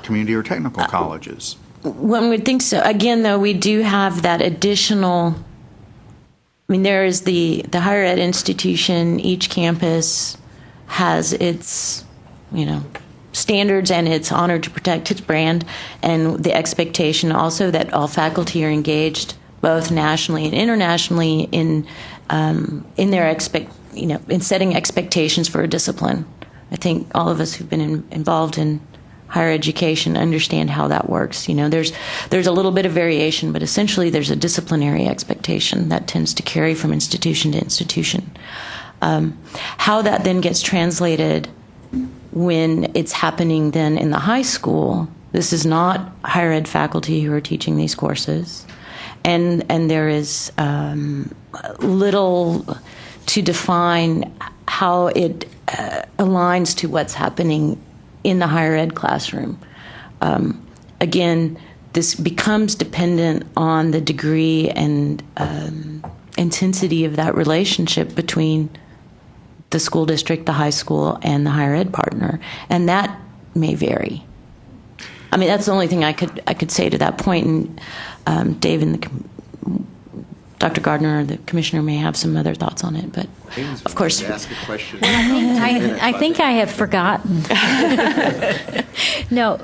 community or technical colleges. One would think so. Again, though, we do have that additional. There is the higher ed institution. Each campus has its, standards, and it's honored to protect its brand, and the expectation also that all faculty are engaged, both nationally and internationally, in their in setting expectations for a discipline. I think all of us who've been involved in higher education understand how that works. There's a little bit of variation, but essentially there's a disciplinary expectation that tends to carry from institution to institution. How that then gets translated when it's happening then in the high school, this is not higher ed faculty who are teaching these courses, and there is little to define how it aligns to what's happening in the higher ed classroom. Again, this becomes dependent on the degree and intensity of that relationship between the school district, the high school, and the higher ed partner, and that may vary. That's the only thing I could say to that point. And Dave and Dr. Gardner or the commissioner may have some other thoughts on it, but of course. Ask a question. I think I have forgotten. No,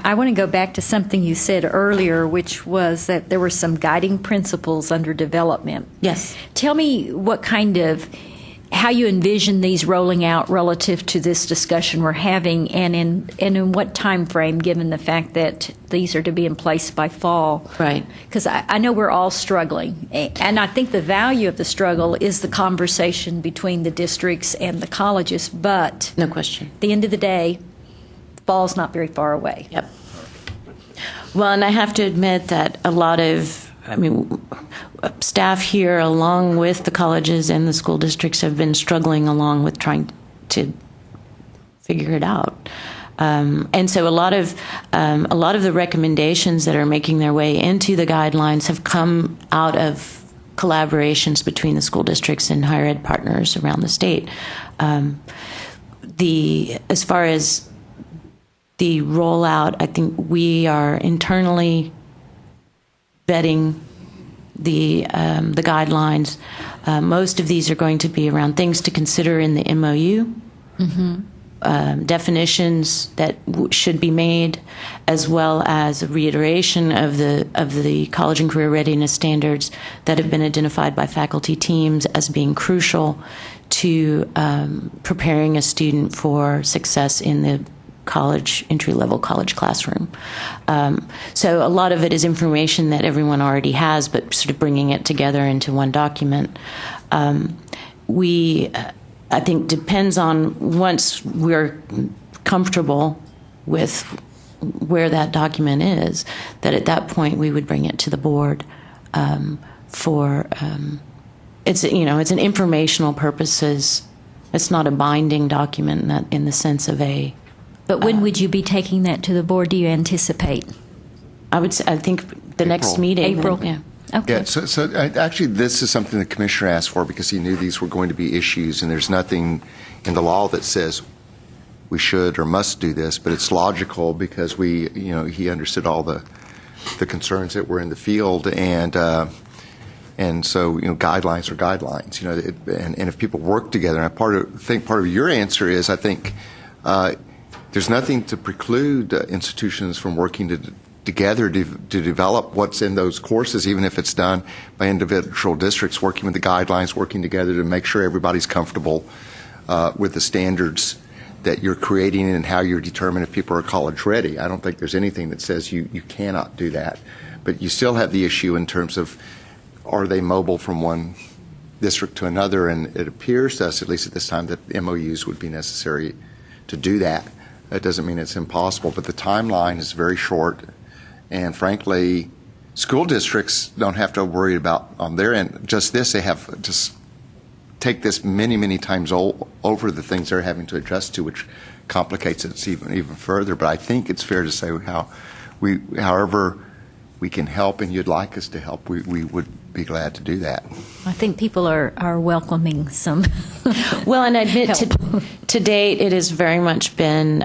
I want to go back to something you said earlier, which was that there were some guiding principles under development. Yes. Tell me how you envision these rolling out relative to this discussion we're having, and in what time frame, given the fact that these are to be in place by fall. Right. Because I know we're all struggling, and I think the value of the struggle is the conversation between the districts and the colleges, but no question. At the end of the day, fall's not very far away. Yep. Well, and I have to admit that a lot of staff here, along with the colleges and the school districts, have been struggling along with trying to figure it out. And so a lot of the recommendations that are making their way into the guidelines have come out of collaborations between the school districts and higher ed partners around the state. As far as the rollout, I think we are internally vetting the guidelines. Most of these are going to be around things to consider in the MOU, definitions that should be made, as well as a reiteration of the college and career readiness standards that have been identified by faculty teams as being crucial to preparing a student for success in the entry-level college classroom. So a lot of it is information that everyone already has, but sort of bringing it together into one document. I think, depends on once we're comfortable with where that document is, that at that point we would bring it to the board for, it's an informational purposes. It's not a binding document in the sense of a. But when would you be taking that to the board, do you anticipate? I think the next meeting. April. Yeah. Okay. Yeah, so actually this is something the commissioner asked for because he knew these were going to be issues, and there's nothing in the law that says we should or must do this, but it's logical because he understood all the concerns that were in the field, and so guidelines are guidelines, and if people work together, and I think part of your answer is I think there's nothing to preclude institutions from working to together to develop what's in those courses, even if it's done by individual districts, working with the guidelines, working together to make sure everybody's comfortable with the standards that you're creating and how you're determining if people are college ready. I don't think there's anything that says you cannot do that. But you still have the issue in terms of, are they mobile from one district to another? And it appears to us, at least at this time, that MOUs would be necessary to do that. That doesn't mean it's impossible, but the timeline is very short. And frankly, school districts don't have to worry about on their end just this. They have just take this many, many times over the things they're having to adjust to, which complicates it even further. But I think it's fair to say however we can help and you'd like us to help, we would be glad to do that. I think people are welcoming some. Well, and I admit to date, it has very much been,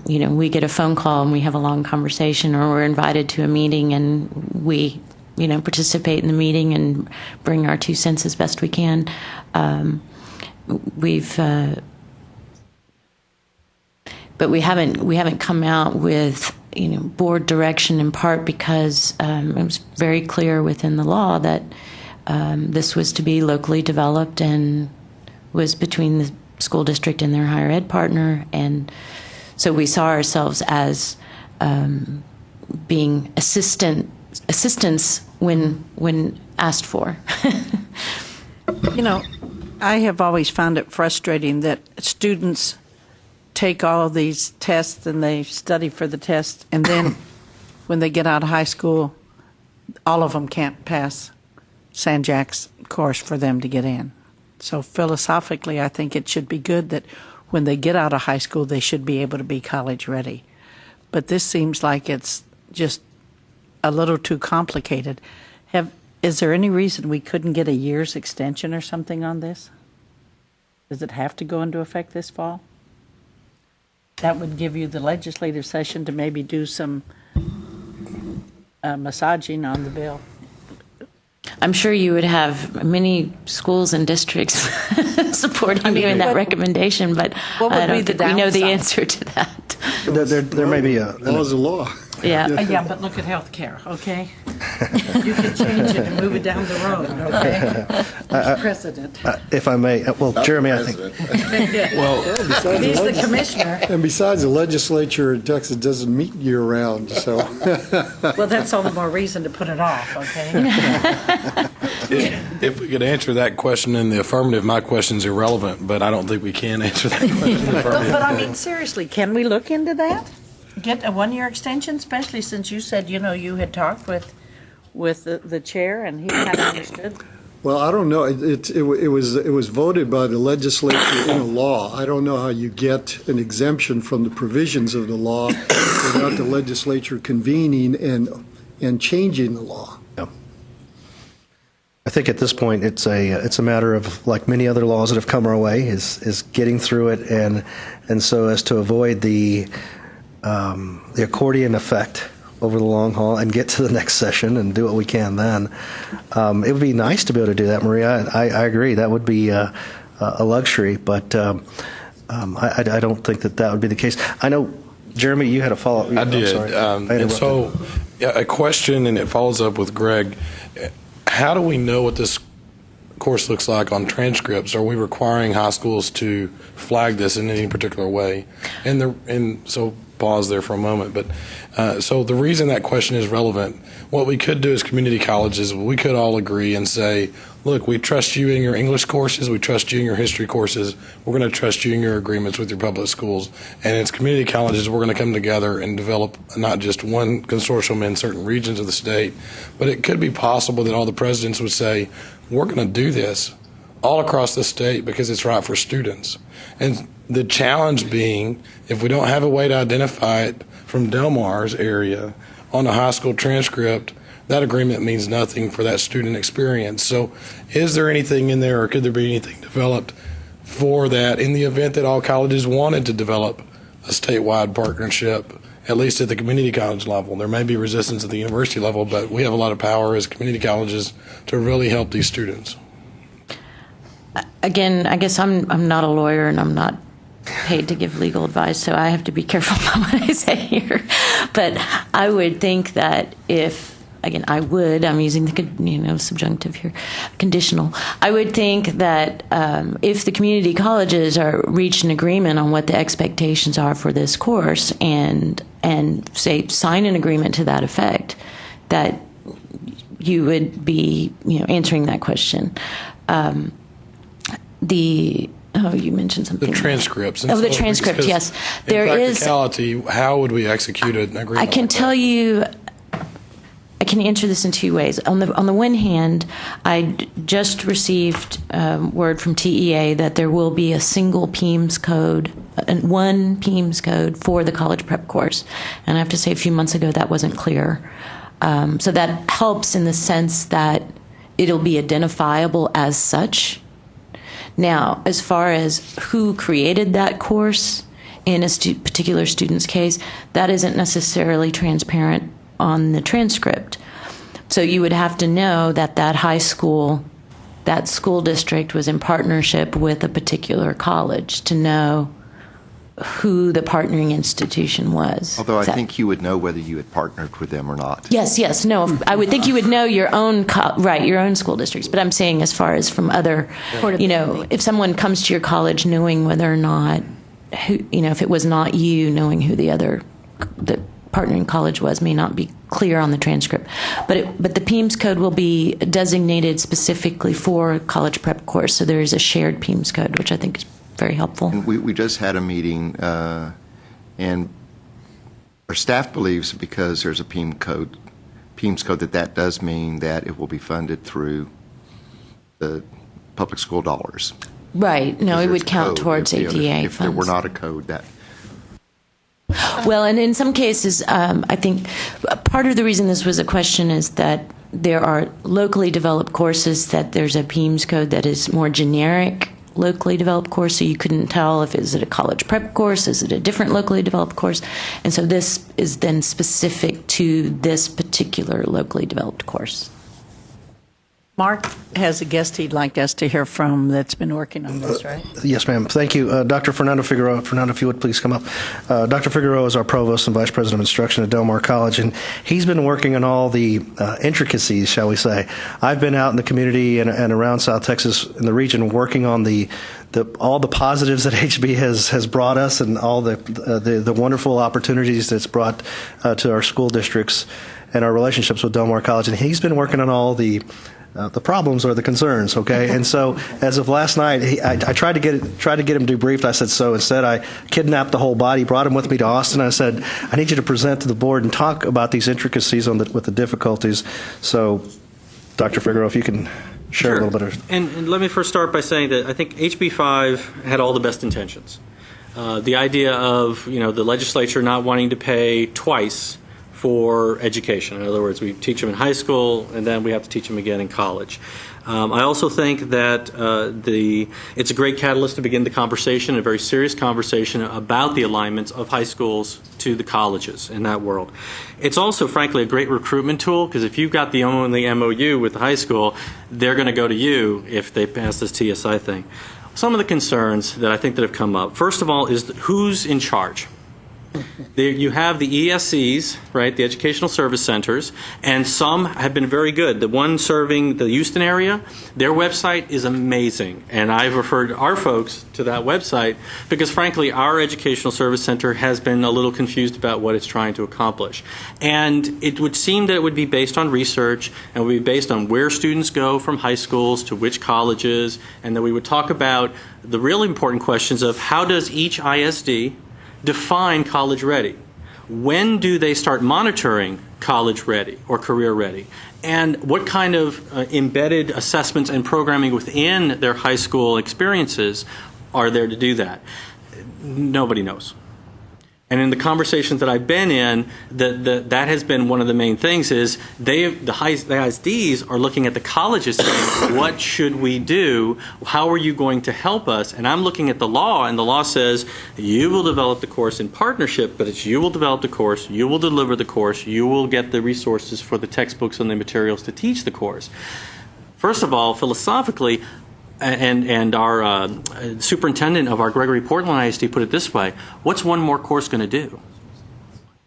we get a phone call and we have a long conversation, or we're invited to a meeting and we, participate in the meeting and bring our 2 cents as best we can. But we haven't come out with board direction, in part because it was very clear within the law that this was to be locally developed and was between the school district and their higher ed partner, and so we saw ourselves as being assistance when asked for. I have always found it frustrating that students take all of these tests and they study for the test, and then when they get out of high school, all of them can't pass San Jack's course for them to get in. So philosophically, I think it should be good that when they get out of high school, they should be able to be college ready. But this seems like it's just a little too complicated. Is there any reason we couldn't get a year's extension or something on this? Does it have to go into effect this fall? That would give you the legislative session to maybe do some massaging on the bill. I'm sure you would have many schools and districts supporting you in that recommendation, but I don't think we know the answer to that. There may be Law's a law. Yeah. Yeah, but look at health care, okay? You can change it and move it down the road, okay? There's precedent. if I may, Jeremy, I think. He's the commissioner. And besides, the legislature in Texas doesn't meet year-round, so. Well, that's all the more reason to put it off, okay? If we could answer that question in the affirmative, my question's irrelevant, but I don't think we can answer that question in the affirmative. But I mean, seriously, can we look into that? Get a one-year extension, especially since you said, you had talked with the chair and he kind of understood. Well, I don't know. It was voted by the legislature in a law. I don't know how you get an exemption from the provisions of the law without the legislature convening and changing the law. I think at this point it's a matter of, like many other laws that have come our way, is getting through it and so as to avoid the accordion effect over the long haul and get to the next session and do what we can then. It would be nice to be able to do that, Maria. I agree. That would be a luxury, but I don't think that would be the case. I know, Jeremy, you had a follow-up. I did. And so, a question, and it follows up with Greg. How do we know what this course looks like on transcripts? Are we requiring high schools to flag this in any particular way? And so pause there for a moment. But so the reason that question is relevant, what we could do as community colleges, we could all agree and say, look, we trust you in your English courses, we trust you in your history courses, we're going to trust you in your agreements with your public schools. And as community colleges, we're going to come together and develop not just one consortium in certain regions of the state, but it could be possible that all the presidents would say, we're going to do this all across the state because it's right for students. And the challenge being, if we don't have a way to identify it from Del Mar's area on a high school transcript, that agreement means nothing for that student experience. So is there anything in there, or could there be anything developed for that in the event that all colleges wanted to develop a statewide partnership, at least at the community college level? There may be resistance at the university level, but we have a lot of power as community colleges to really help these students. Again, I guess I'm not a lawyer and I'm not paid to give legal advice, so I have to be careful about what I say here. But I would think that I'm using the subjunctive here, conditional. I would think that if the community colleges are reach an agreement on what the expectations are for this course and say sign an agreement to that effect, that you would be answering that question. You mentioned something. The transcripts. The transcript, yes. In practicality, how would we execute an agreement? I can tell you, I can answer this in two ways. On the one hand, I just received word from TEA that there will be a single PEIMS code, one PEIMS code for the college prep course. And I have to say, a few months ago, that wasn't clear. So that helps in the sense that it'll be identifiable as such. Now, as far as who created that course in a particular student's case, that isn't necessarily transparent on the transcript. So you would have to know that high school, that school district was in partnership with a particular college to know who the partnering institution was. Although I think you would know whether you had partnered with them or not. Yes, no. I would think you would know your own, your own school districts. But I'm saying as far as from other, if someone comes to your college knowing whether or not, if it was not you, knowing who the partnering college was may not be clear on the transcript. But the PEIMS code will be designated specifically for college prep course. So there is a shared PEIMS code, which I think is very helpful. And we just had a meeting, and our staff believes because there's a PEIMS code that does mean that it will be funded through the public school dollars. Right. No, it would count towards ADA funds. If there were not a code, that. Well, and in some cases, I think part of the reason this was a question is that there are locally developed courses that there's a PEIMS code that is more generic locally developed course, so you couldn't tell if is it a college prep course, is it a different locally developed course, and so this is then specific to this particular locally developed course. Mark has a guest he'd like us to hear from that's been working on this, right? Yes, ma'am. Thank you. Dr. Fernando Figueroa. Fernando, if you would please come up. Dr. Figueroa is our provost and vice president of instruction at Del Mar College, and he's been working on all the intricacies, shall we say. I've been out in the community and around South Texas in the region working on all the positives that HB has brought us and all the wonderful opportunities that's brought to our school districts and our relationships with Del Mar College. And he's been working on all the problems or the concerns, okay? And so, as of last night, I tried to get him debriefed. I said, so instead I kidnapped the whole body, brought him with me to Austin. I said, I need you to present to the board and talk about these intricacies with the difficulties. So, Dr. Figueroa, if you can share a little bit of... And let me first start by saying that I think HB 5 had all the best intentions. The idea of, the legislature not wanting to pay twice for education. In other words, we teach them in high school, and then we have to teach them again in college. I also think that it's a great catalyst to begin the conversation, a very serious conversation about the alignments of high schools to the colleges in that world. It's also, frankly, a great recruitment tool, because if you've got the only MOU with the high school, they're going to go to you if they pass this TSI thing. Some of the concerns that I think that have come up, first of all, is who's in charge. You have the ESCs, right, the Educational Service Centers, and some have been very good. The one serving the Houston area, their website is amazing, and I've referred our folks to that website because, frankly, our Educational Service Center has been a little confused about what it's trying to accomplish. And it would seem that it would be based on research and would be based on where students go from high schools to which colleges, and that we would talk about the really important questions of how does each ISD define college ready? When do they start monitoring college ready or career ready? And what kind of embedded assessments and programming within their high school experiences are there to do that? Nobody knows. And in the conversations that I've been in, that has been one of the main things is the ISDs are looking at the colleges saying, what should we do? How are you going to help us? And I'm looking at the law, and the law says you will develop the course in partnership, but it's you will develop the course, you will deliver the course, you will get the resources for the textbooks and the materials to teach the course. First of all, philosophically, and our superintendent of our Gregory Portland ISD put it this way: what's one more course going to do?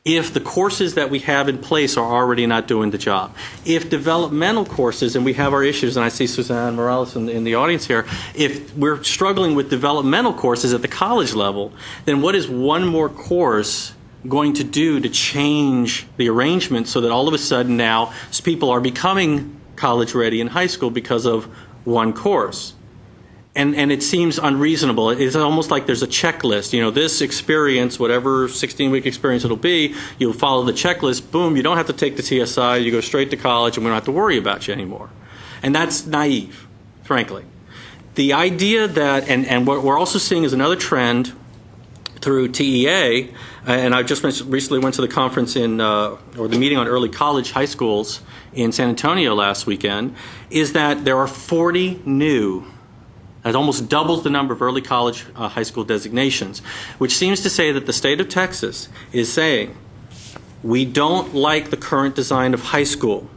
If the courses that we have in place are already not doing the job, if developmental courses, and we have our issues, and I see Suzanne Morales in the audience here, if we're struggling with developmental courses at the college level, then what is one more course going to do to change the arrangement so that all of a sudden now people are becoming college ready in high school because of one course? And it seems unreasonable. It's almost like there's a checklist. This experience, whatever 16-week experience it'll be, you'll follow the checklist, boom, you don't have to take the TSI, you go straight to college, and we don't have to worry about you anymore. And that's naive, frankly. The idea that, and what we're also seeing is another trend through TEA, and I just recently went to the conference or the meeting on early college high schools in San Antonio last weekend, is that there are 40 new. That almost doubles the number of early college high school designations, which seems to say that the state of Texas is saying, we don't like the current design of high school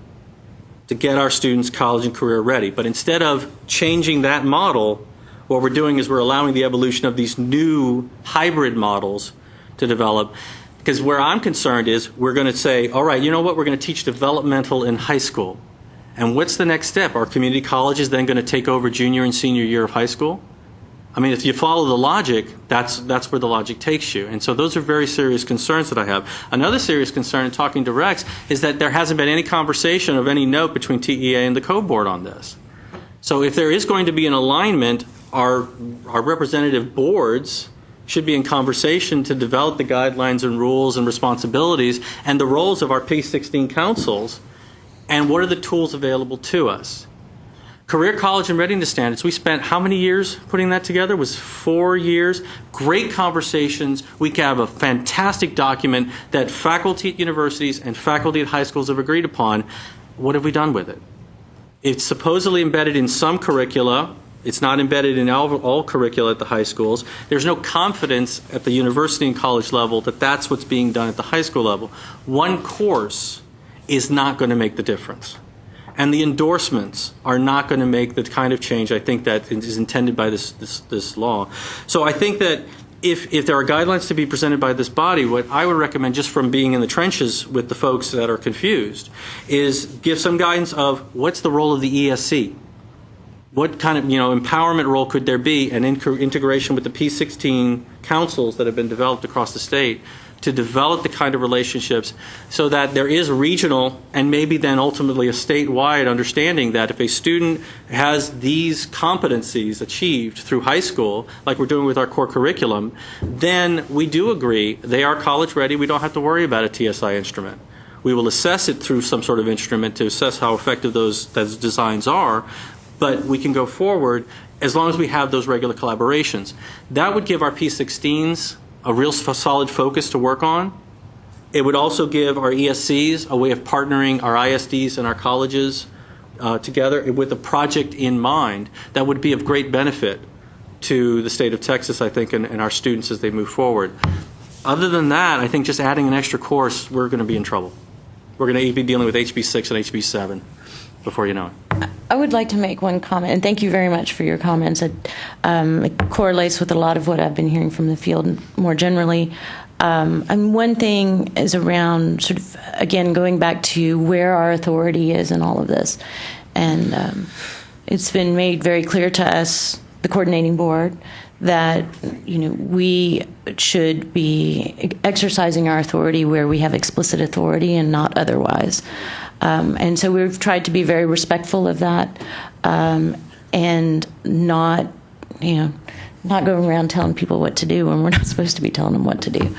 to get our students college and career ready. But instead of changing that model, what we're doing is we're allowing the evolution of these new hybrid models to develop. Because where I'm concerned is we're going to say, all right, you know what, we're going to teach developmental in high school. And what's the next step? Are community colleges then going to take over junior and senior year of high school? I mean, if you follow the logic, that's where the logic takes you. And so those are very serious concerns that I have. Another serious concern in talking to Rex is that there hasn't been any conversation of any note between TEA and the co-board on this. So if there is going to be an alignment, our representative boards should be in conversation to develop the guidelines and rules and responsibilities and the roles of our P16 councils. And what are the tools available to us? Career college and readiness standards, we spent how many years putting that together? It was 4 years. Great conversations. We have a fantastic document that faculty at universities and faculty at high schools have agreed upon. What have we done with it? It's supposedly embedded in some curricula. It's not embedded in all curricula at the high schools. There's no confidence at the university and college level that that's what's being done at the high school level. One course is not going to make the difference. And the endorsements are not going to make the kind of change I think that is intended by this law. So I think that if there are guidelines to be presented by this body, what I would recommend, just from being in the trenches with the folks that are confused, is give some guidance of what's the role of the ESC. What kind of empowerment role could there be, and integration with the P16 councils that have been developed across the state to develop the kind of relationships so that there is regional and maybe then ultimately a statewide understanding that if a student has these competencies achieved through high school, like we're doing with our core curriculum, then we do agree they are college ready. We don't have to worry about a TSI instrument. We will assess it through some sort of instrument to assess how effective those designs are, but we can go forward as long as we have those regular collaborations. That would give our P16s a real solid focus to work on. It would also give our ESCs a way of partnering our ISDs and our colleges together with a project in mind that would be of great benefit to the state of Texas, I think, and our students as they move forward. Other than that, I think just adding an extra course, we're going to be in trouble. We're going to be dealing with HB 6 and HB 7 before you know it. I would like to make one comment, and thank you very much for your comments. It correlates with a lot of what I've been hearing from the field more generally. And one thing is around sort of, again, going back to where our authority is in all of this. And it's been made very clear to us, the coordinating board, that we should be exercising our authority where we have explicit authority and not otherwise. And so we've tried to be very respectful of that, and not going around telling people what to do when we're not supposed to be telling them what to do.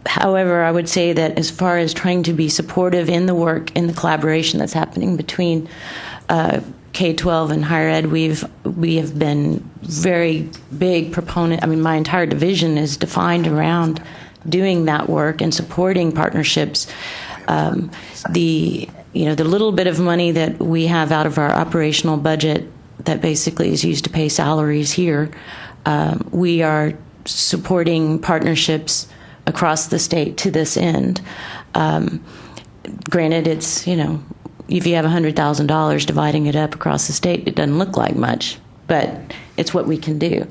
However, I would say that as far as trying to be supportive in the work, in the collaboration that's happening between K-12 and higher ed, we have been very big proponent. I mean, my entire division is defined around doing that work and supporting partnerships. The little bit of money that we have out of our operational budget that basically is used to pay salaries here, we are supporting partnerships across the state to this end. Granted, it's, if you have $100,000 dividing it up across the state, it doesn't look like much, but it's what we can do.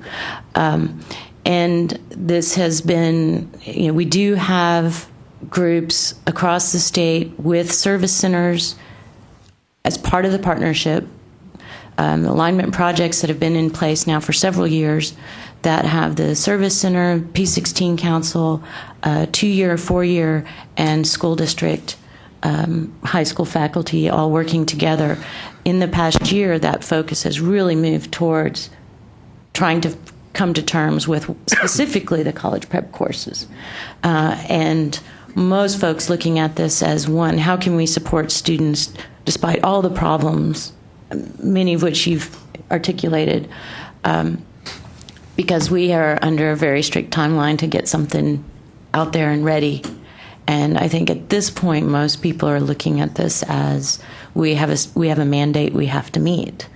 And this has been, we do have groups across the state with service centers as part of the partnership, alignment projects that have been in place now for several years that have the service center, P16 council, 2-year, 4-year, and school district, high school faculty all working together. In the past year, that focus has really moved towards trying to come to terms with specifically the college prep courses. And most folks looking at this as one, how can we support students despite all the problems, many of which you've articulated, because we are under a very strict timeline to get something out there and ready. And I think at this point, most people are looking at this as we have a mandate we have to meet.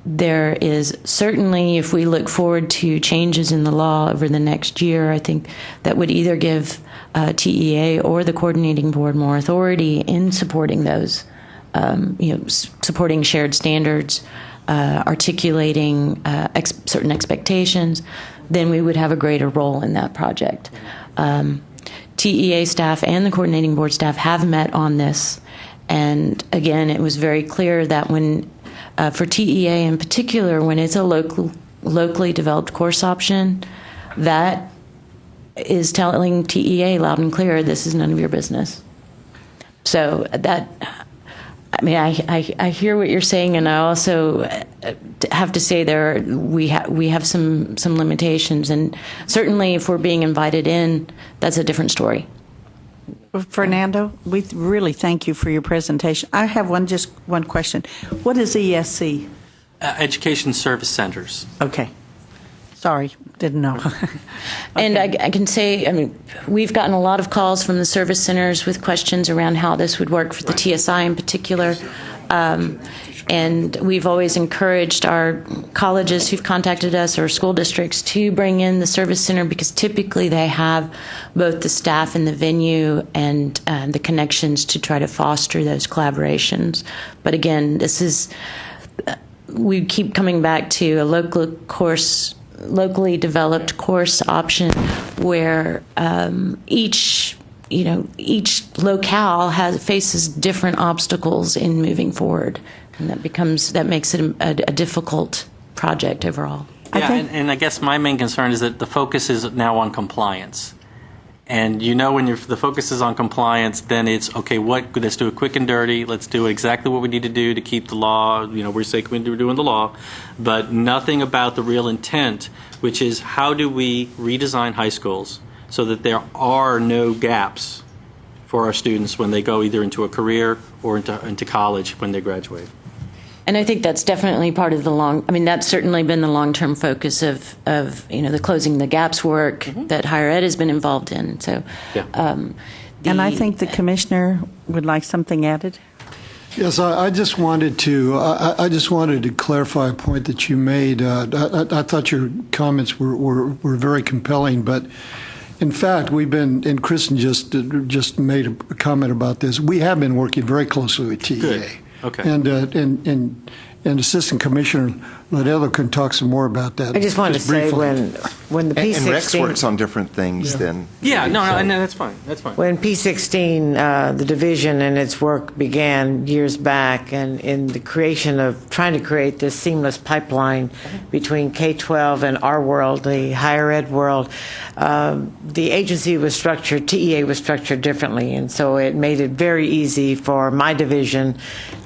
There is certainly, if we look forward to changes in the law over the next year, I think that would either give TEA or the coordinating board more authority in supporting those, supporting shared standards, articulating certain expectations, then we would have a greater role in that project. TEA staff and the coordinating board staff have met on this, and again, it was very clear that when for TEA in particular, when it's a locally developed course option, that is telling TEA loud and clear, this is none of your business. So that, I mean, I hear what you're saying, and I also have to say we have some limitations, and certainly if we're being invited in, that's a different story. Fernando, we really thank you for your presentation. I have just one question. What is ESC? Education Service Centers. Okay. Sorry, didn't know. Okay. And I can say, I mean, we've gotten a lot of calls from the service centers with questions around how this would work for the TSI in particular. And we've always encouraged our colleges who've contacted us or school districts to bring in the service center, because typically they have both the staff and the venue and the connections to try to foster those collaborations. But again, we keep coming back to a locally developed course option where each locale faces different obstacles in moving forward. And that makes it a difficult project overall. Yeah, and I guess my main concern is that the focus is now on compliance. And when the focus is on compliance, then it's, okay, let's do it quick and dirty. Let's do exactly what we need to do to keep the law. We're saying we're doing the law, but nothing about the real intent, which is how do we redesign high schools so that there are no gaps for our students when they go either into a career or into college when they graduate. And I think that's definitely part of that's certainly been the long-term focus of the closing the gaps work that higher ed has been involved in. So, and I think the commissioner would like something added. Yes, I just wanted to clarify a point that you made. I thought your comments were very compelling, but in fact, and Kristen just made a comment about this. We have been working very closely with TEA. Good. Okay. And Assistant Commissioner Ledelo can talk some more about that. I just wanted to say when the P16 and Rex works on different things than no, that's fine. That's fine. When P16 the division and its work began years back, and in the creation of trying to create this seamless pipeline between K-12 and our world, the higher ed world, the agency was structured, TEA was structured differently, and so it made it very easy for my division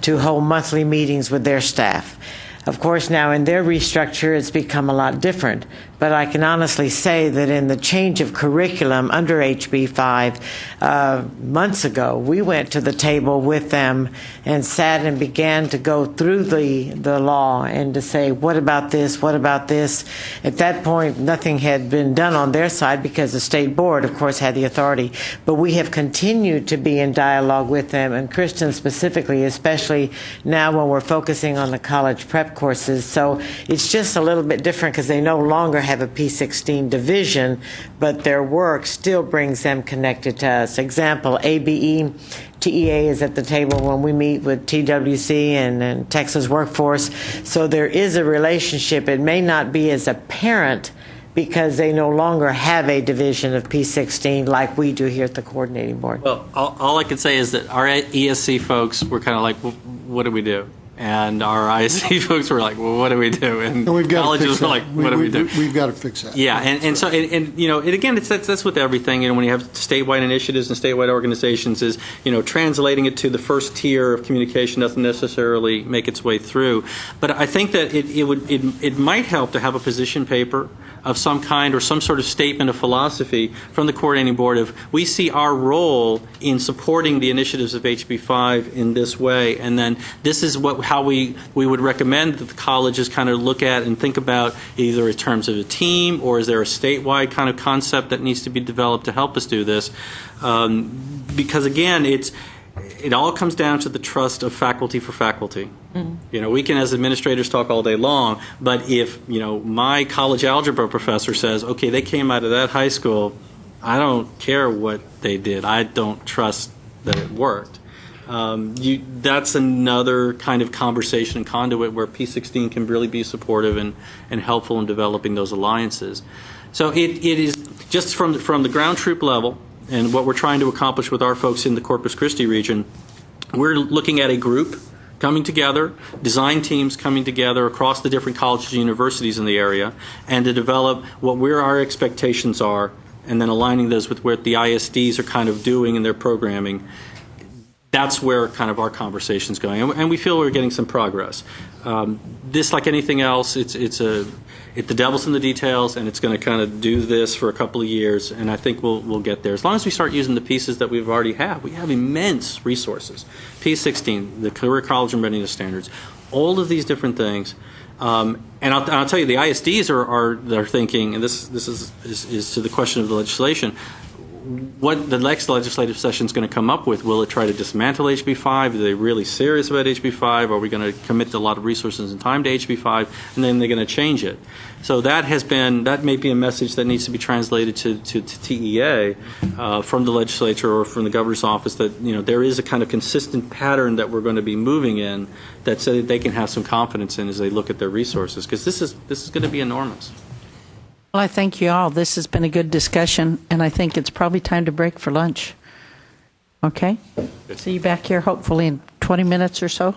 to hold monthly meetings with their staff. Of course, now in their restructure, it's become a lot different. But I can honestly say that in the change of curriculum under HB 5 months ago, we went to the table with them and sat and began to go through the law and to say, what about this? What about this? At that point, nothing had been done on their side because the state board, of course, had the authority. But we have continued to be in dialogue with them, and Kristen specifically, especially now when we're focusing on the college prep courses. So it's just a little bit different because they no longer have a P16 division, but their work still brings them connected to us. Example, ABE, TEA is at the table when we meet with TWC and Texas Workforce. So there is a relationship. It may not be as apparent because they no longer have a division of P16 like we do here at the coordinating board. Well, all I can say is that our ESC folks were kind of like, well, what do we do? And our ISC folks were like, well, what do we do? And we've got to colleges fix were that. like, what do we do? We've got to fix that. Yeah, and so you know, and again, that's with everything. You know, when you have statewide initiatives and statewide organizations, is translating it to the first tier of communication doesn't necessarily make its way through. But I think that it might help to have a position paper of some kind or some sort of statement of philosophy from the coordinating board of we see our role in supporting the initiatives of HB5 in this way, and then this is how we would recommend that the colleges kind of look at and think about either in terms of a team or is there a statewide kind of concept that needs to be developed to help us do this, because again it all comes down to the trust of faculty for faculty. Mm-hmm. We can as administrators talk all day long, but if my college algebra professor says, okay, they came out of that high school, I don't care what they did, I don't trust that it worked. That's another kind of conversation and conduit where P16 can really be supportive and helpful in developing those alliances. So it is just from the ground troop level. And what we're trying to accomplish with our folks in the Corpus Christi region, we're looking at a group coming together, design teams coming together across the different colleges and universities in the area, and to develop where our expectations are, and then aligning those with what the ISDs are kind of doing in their programming. That's where kind of our conversation's going, and we feel we're getting some progress. This, like anything else, the devil's in the details, and it's going to kind of do this for a couple of years, and I think we'll get there. As long as we start using the pieces that we've already have. We have immense resources. P16, the Career College and Readiness Standards, all of these different things. And I'll tell you, the ISDs are thinking, and this is to the question of the legislation, what the next legislative session is going to come up with. Will it try to dismantle HB5? Are they really serious about HB5? Are we going to commit a lot of resources and time to HB5? And then they're going to change it. So that may be a message that needs to be translated to TEA from the legislature or from the governor's office, that there is a kind of consistent pattern that we're going to be moving in, that so that they can have some confidence in as they look at their resources, because this is going to be enormous. Well, I thank you all. This has been a good discussion, and I think it's probably time to break for lunch. Okay? See you back here hopefully in 20 minutes or so.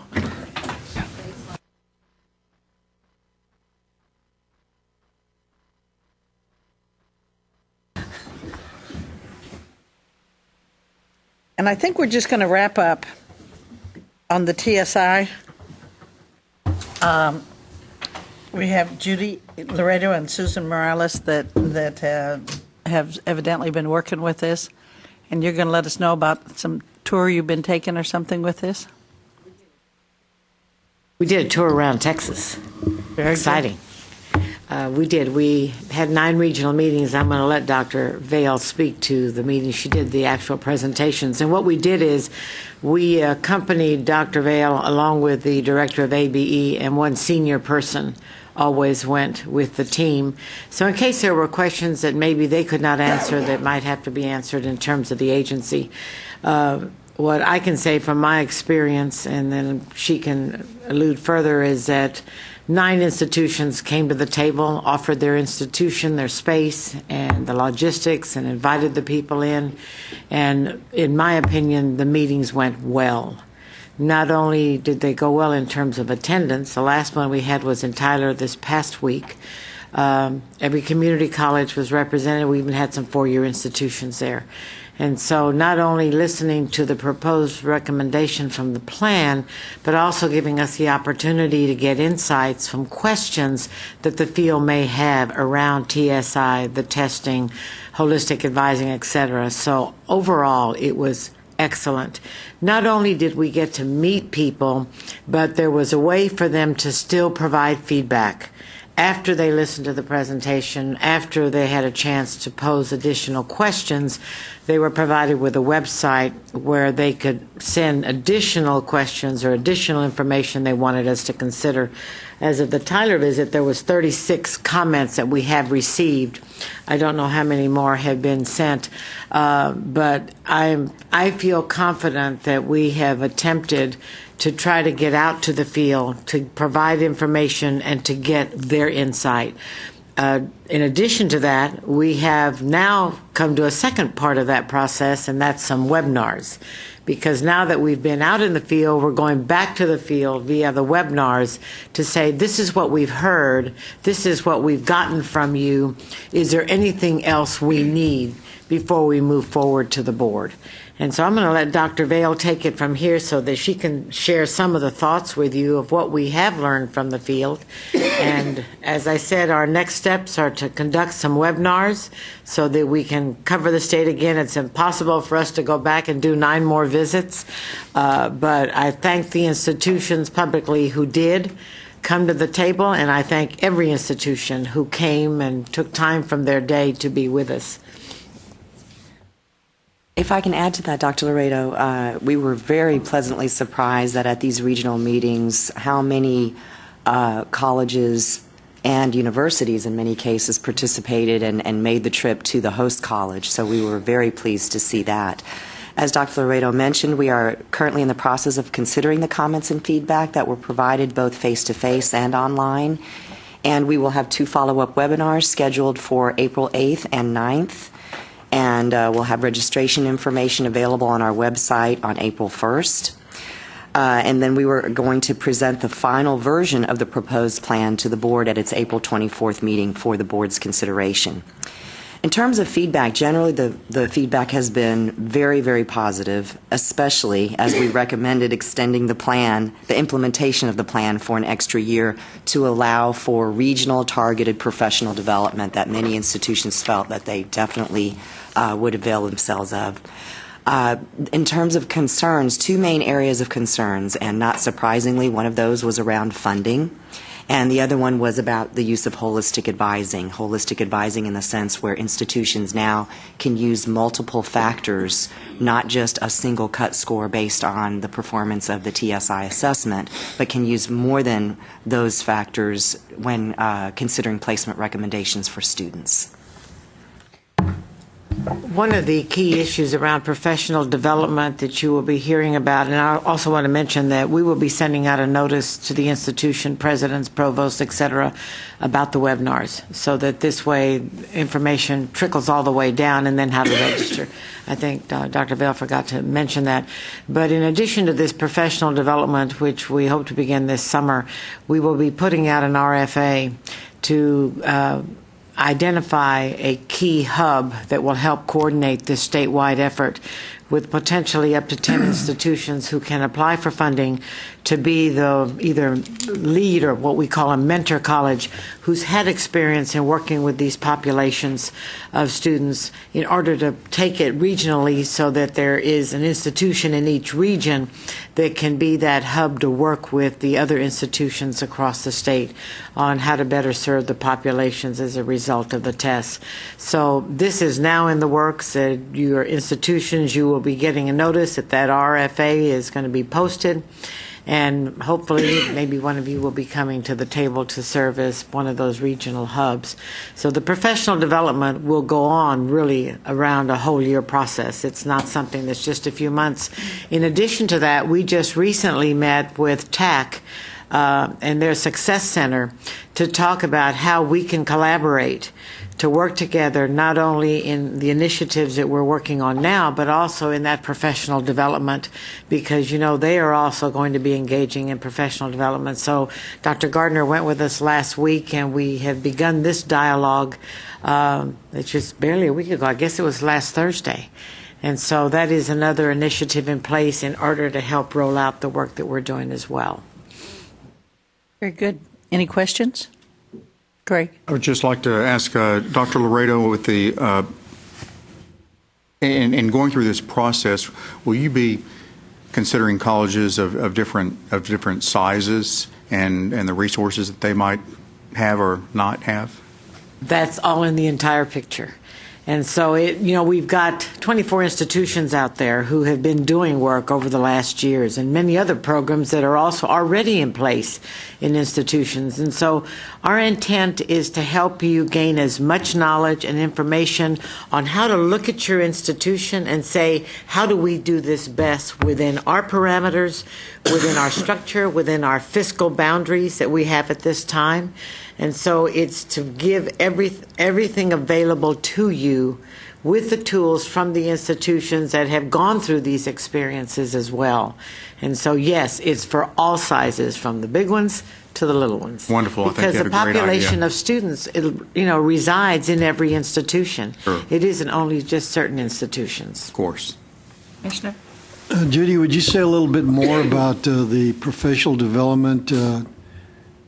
And I think we're just going to wrap up on the TSI. We have Judy Loreto and Susan Morales that have evidently been working with this, and you're going to let us know about some tour you've been taking or something with this? We did a tour around Texas. Very exciting. We did. We had 9 regional meetings. I'm going to let Dr. Vail speak to the meetings. She did the actual presentations. And what we did is we accompanied Dr. Vail along with the director of ABE, and one senior person always went with the team. So in case there were questions that maybe they could not answer that might have to be answered in terms of the agency, what I can say from my experience, and then she can allude further, is that 9 institutions came to the table, offered their institution, their space, and the logistics, and invited the people in. And in my opinion, the meetings went well. Not only did they go well in terms of attendance, the last one we had was in Tyler this past week. Every community college was represented. We even had some 4-year institutions there. And so not only listening to the proposed recommendation from the plan, but also giving us the opportunity to get insights from questions that the field may have around TSI, the testing, holistic advising, etc. So overall, it was excellent. Not only did we get to meet people, but there was a way for them to still provide feedback. after they listened to the presentation, after they had a chance to pose additional questions, they were provided with a website where they could send additional questions or additional information they wanted us to consider. As of the Tyler visit, there was 36 comments that we have received. I don't know how many more have been sent, but I feel confident that we have attempted to try to get out to the field, to provide information, and to get their insight. In addition to that, we have now come to a second part of that process, and that's some webinars. Because now that we've been out in the field, we're going back to the field via the webinars to say, this is what we've heard, this is what we've gotten from you, is there anything else we need before we move forward to the board? And so I'm going to let Dr. Vail take it from here so that she can share some of the thoughts with you of what we have learned from the field. And as I said, our next steps are to conduct some webinars so that we can cover the state again. It's impossible for us to go back and do 9 more visits, but I thank the institutions publicly who did come to the table, and I thank every institution who came and took time from their day to be with us. If I can add to that, Dr. Laredo, we were very pleasantly surprised that at these regional meetings, how many colleges and universities, in many cases, participated and made the trip to the host college. So we were very pleased to see that. As Dr. Laredo mentioned, we are currently in the process of considering the comments and feedback that were provided both face-to-face and online. And we will have 2 follow-up webinars scheduled for April 8th and 9th. And we'll have registration information available on our website on April 1st. And then we were going to present the final version of the proposed plan to the board at its April 24th meeting for the board's consideration. In terms of feedback, generally the feedback has been very, very positive, especially as we recommended extending the plan, the implementation of the plan for an extra year to allow for regional targeted professional development that many institutions felt that they definitely would avail themselves of. In terms of concerns, 2 main areas of concerns, and not surprisingly, one of those was around funding. And the other one was about the use of holistic advising in the sense where institutions now can use multiple factors, not just a single cut score based on the performance of the TSI assessment, but can use more than those factors when considering placement recommendations for students. One of the key issues around professional development that you will be hearing about, and I also want to mention that we will be sending out a notice to the institution, presidents, provosts, et cetera, about the webinars, so that this way information trickles all the way down, and then how to register. I think Dr. Vail forgot to mention that. But in addition to this professional development, which we hope to begin this summer, we will be putting out an RFA to identify a key hub that will help coordinate this statewide effort with potentially up to 10 institutions who can apply for funding to be the either lead or what we call a mentor college who's had experience in working with these populations of students in order to take it regionally so that there is an institution in each region that can be that hub to work with the other institutions across the state on how to better serve the populations as a result of the tests. So this is now in the works. Your institutions, you will be getting a notice that RFA is going to be posted. And hopefully, maybe one of you will be coming to the table to serve as one of those regional hubs. So the professional development will go on really around a whole year process. It's not something that's just a few months. In addition to that, we just recently met with TAC and their Success Center to talk about how we can collaborate to work together not only in the initiatives that we're working on now, but also in that professional development, because, you know, they are also going to be engaging in professional development. So Dr. Gardner went with us last week, and we have begun this dialogue. It's just barely a week ago. I guess it was last Thursday. And so that is another initiative in place in order to help roll out the work that we're doing as well. Very good. Any questions? Greg? I would just like to ask Dr. Laredo, with the in going through this process, will you be considering colleges of different sizes and the resources that they might have or not have? That's all in the entire picture. And so, we've got 24 institutions out there who have been doing work over the last years, and many other programs that are also already in place in institutions. And so our intent is to help you gain as much knowledge and information on how to look at your institution and say, how do we do this best within our parameters, within our structure, within our fiscal boundaries that we have at this time. And so it's to give everything available to you with the tools from the institutions that have gone through these experiences as well. And so, yes, it's for all sizes, from the big ones to the little ones. Wonderful. I think because you the have a great population idea. of students, resides in every institution. Sure. It isn't only just certain institutions. Of course. Commissioner? Judy, would you say a little bit more about the professional development?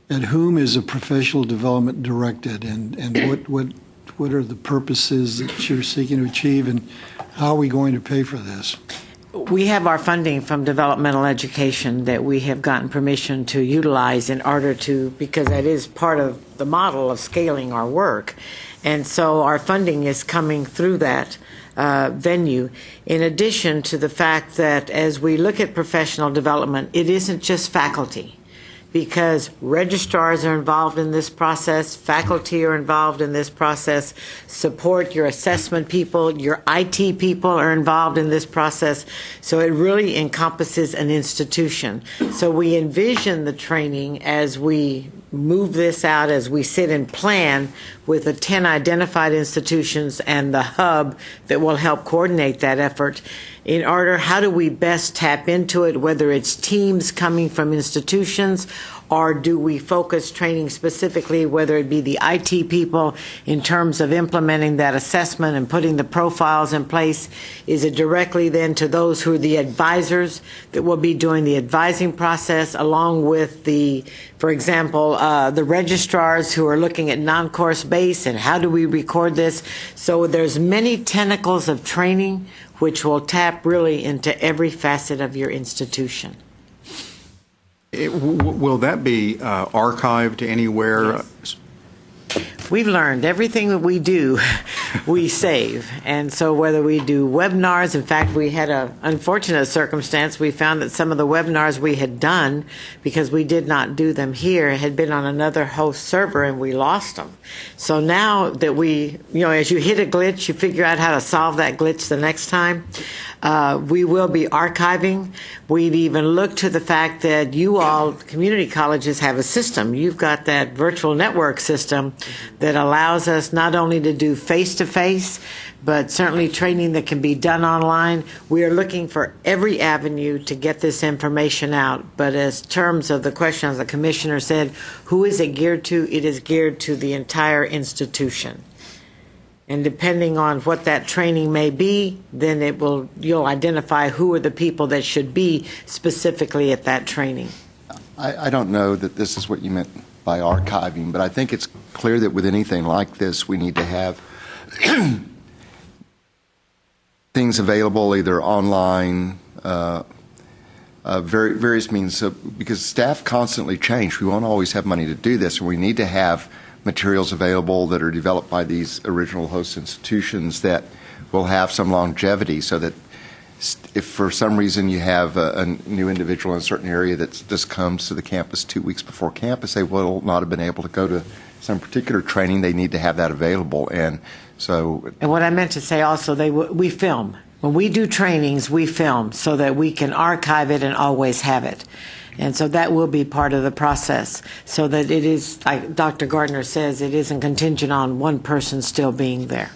At whom is a professional development directed, and what are the purposes that you're seeking to achieve, and how are we going to pay for this? We have our funding from developmental education that we have gotten permission to utilize in order to, because that is part of the model of scaling our work. And so our funding is coming through that venue, in addition to the fact that as we look at professional development, it isn't just faculty. Because registrars are involved in this process, faculty are involved in this process, support, your assessment people, your IT people are involved in this process. So it really encompasses an institution. So we envision the training as we move this out, as we sit and plan with the 10 identified institutions and the hub that will help coordinate that effort. In order, how do we best tap into it, whether it's teams coming from institutions, or do we focus training specifically, whether it be the IT people in terms of implementing that assessment and putting the profiles in place? Is it directly then to those who are the advisors that will be doing the advising process, along with the, for example, the registrars who are looking at non-course base and how do we record this? So there's many tentacles of training which will tap really into every facet of your institution. Will that be archived anywhere? Yes. We've learned everything that we do, we save. And so whether we do webinars, in fact, we had an unfortunate circumstance. We found that some of the webinars we had done, because we did not do them here, had been on another host server and we lost them. So now that we, as you hit a glitch, you figure out how to solve that glitch the next time. We will be archiving. We've even looked to the fact that you all, community colleges, have a system. You've got that virtual network system that allows us not only to do face-to-face, but certainly training that can be done online. We are looking for every avenue to get this information out. But as terms of the question, as the commissioner said, who is it geared to? It is geared to the entire institution. And depending on what that training may be, then you'll identify who are the people that should be specifically at that training. I don't know that this is what you meant by archiving, but I think it's clear that with anything like this, we need to have things available either online, various means, because staff constantly change. We won't always have money to do this, and we need to have materials available that are developed by these original host institutions that will have some longevity, so that if for some reason you have a new individual in a certain area that just comes to the campus 2 weeks before campus, they will not have been able to go to some particular training. They need to have that available. And what I meant to say also, we film. When we do trainings, we film so that we can archive it and always have it. And so that will be part of the process, so that it is, like Dr. Gardner says, it isn't contingent on one person still being there.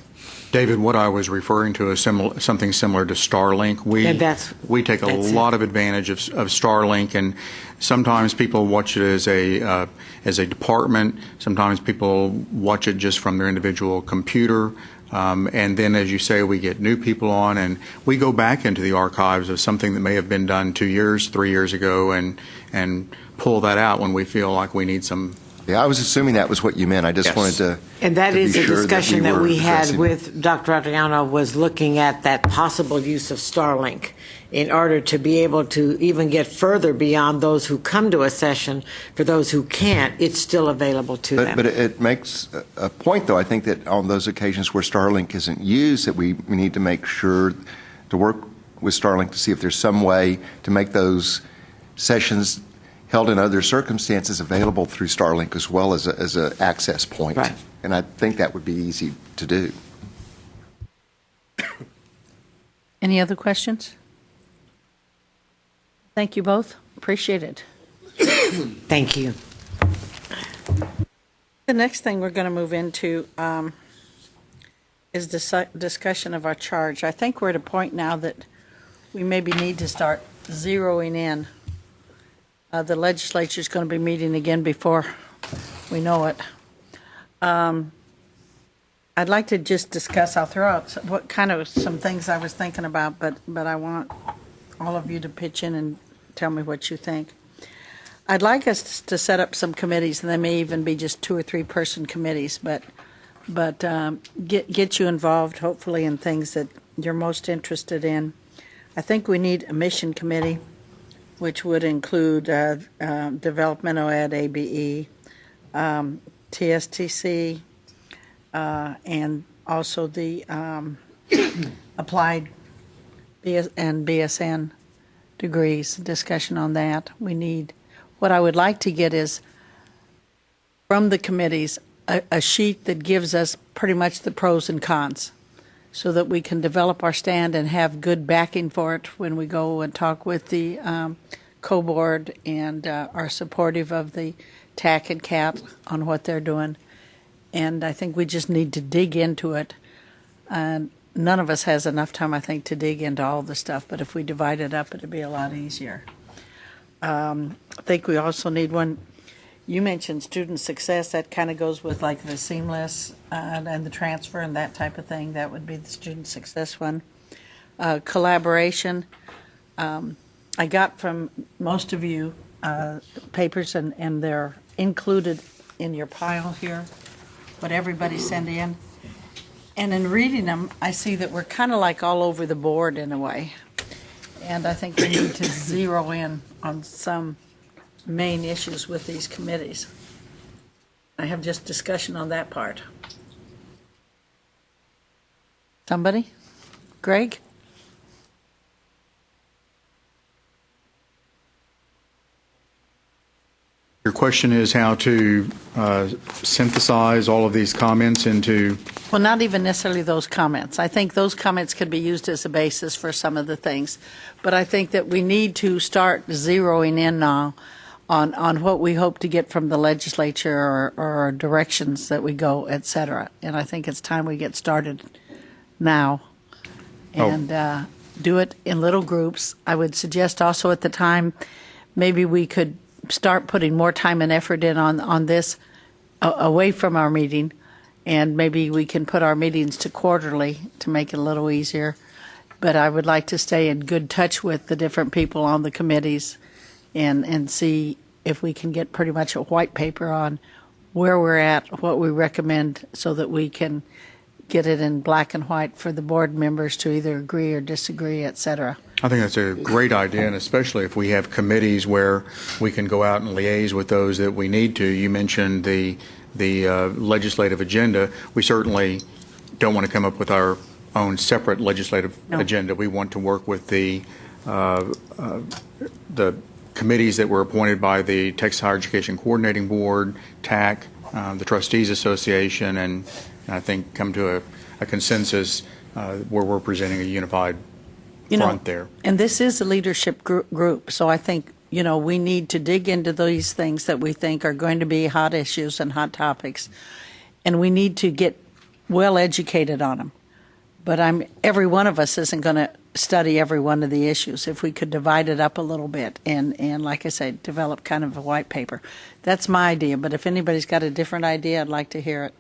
David, what I was referring to is something similar to Starlink. We take a lot of advantage of Starlink, and sometimes people watch it as a department. Sometimes people watch it just from their individual computer. And then, as you say, we get new people on, and we go back into the archives of something that may have been done 2 years, 3 years ago, and pull that out when we feel like we need some Yeah, I was assuming that was what you meant. I just Yes. wanted to. And that to be is a sure discussion that were we had addressing it. with Dr. Adriano, was looking at that possible use of Starlink in order to be able to even get further beyond those who come to a session. For those who can't, it's still available to them. But it makes a point, though, I think that on those occasions where Starlink isn't used, that we need to make sure to work with Starlink to see if there's some way to make those sessions held in other circumstances available through Starlink as well as an access point. Right. And I think that would be easy to do. Any other questions? Thank you both. Appreciate it. Thank you. The next thing we're going to move into is discussion of our charge. I think we're at a point now that we maybe need to start zeroing in. The legislature is going to be meeting again before we know it. I'd like to just discuss, I'll throw out what kind of some things I was thinking about, but I want all of you to pitch in and tell me what you think. I'd like us to set up some committees, and they may even be just 2 or 3 person committees, but get you involved, hopefully, in things that you're most interested in. I think we need a mission committee, which would include developmental ed, ABE, TSTC, and also the applied and BSN degrees, discussion on that. We need, what I would like to get is from the committees a sheet that gives us pretty much the pros and cons so that we can develop our stand and have good backing for it when we go and talk with the co-board and are supportive of the TAC and CAT on what they're doing. And I think we just need to dig into it. None of us has enough time, I think, to dig into all the stuff, but if we divide it up, it'd be a lot easier. I think we also need one. You mentioned student success. That kind of goes with like the seamless and the transfer and that type of thing. That would be the student success one. Collaboration. I got from most of you papers, and they're included in your pile here, what everybody sent in. And in reading them, I see that we're kind of like all over the board in a way. And I think we need to zero in on some main issues with these committees. I have just discussion on that part. Somebody? Greg? Your question is how to synthesize all of these comments into. Well, not even necessarily those comments. I think those comments could be used as a basis for some of the things. But I think that we need to start zeroing in now on what we hope to get from the legislature or directions that we go, et cetera. And I think it's time we get started now and do it in little groups. I would suggest also at the time maybe we could start putting more time and effort in on this away from our meeting, and maybe we can put our meetings to quarterly to make it a little easier. But I would like to stay in good touch with the different people on the committees and see if we can get pretty much a white paper on where we're at, what we recommend, so that we can get it in black and white for the board members to either agree or disagree, et cetera. I think that's a great idea, and especially if we have committees where we can go out and liaise with those that we need to. You mentioned the legislative agenda. We certainly don't want to come up with our own separate legislative agenda. We want to work with the committees that were appointed by the Texas Higher Education Coordinating Board, TAC, the Trustees Association, and I think come to a consensus where we're presenting a unified front there. And this is a leadership group, so I think, we need to dig into these things that we think are going to be hot issues and hot topics, and we need to get well educated on them. But every one of us isn't going to study every one of the issues. If we could divide it up a little bit and like I said, develop kind of a white paper. That's my idea, but if anybody's got a different idea, I'd like to hear it.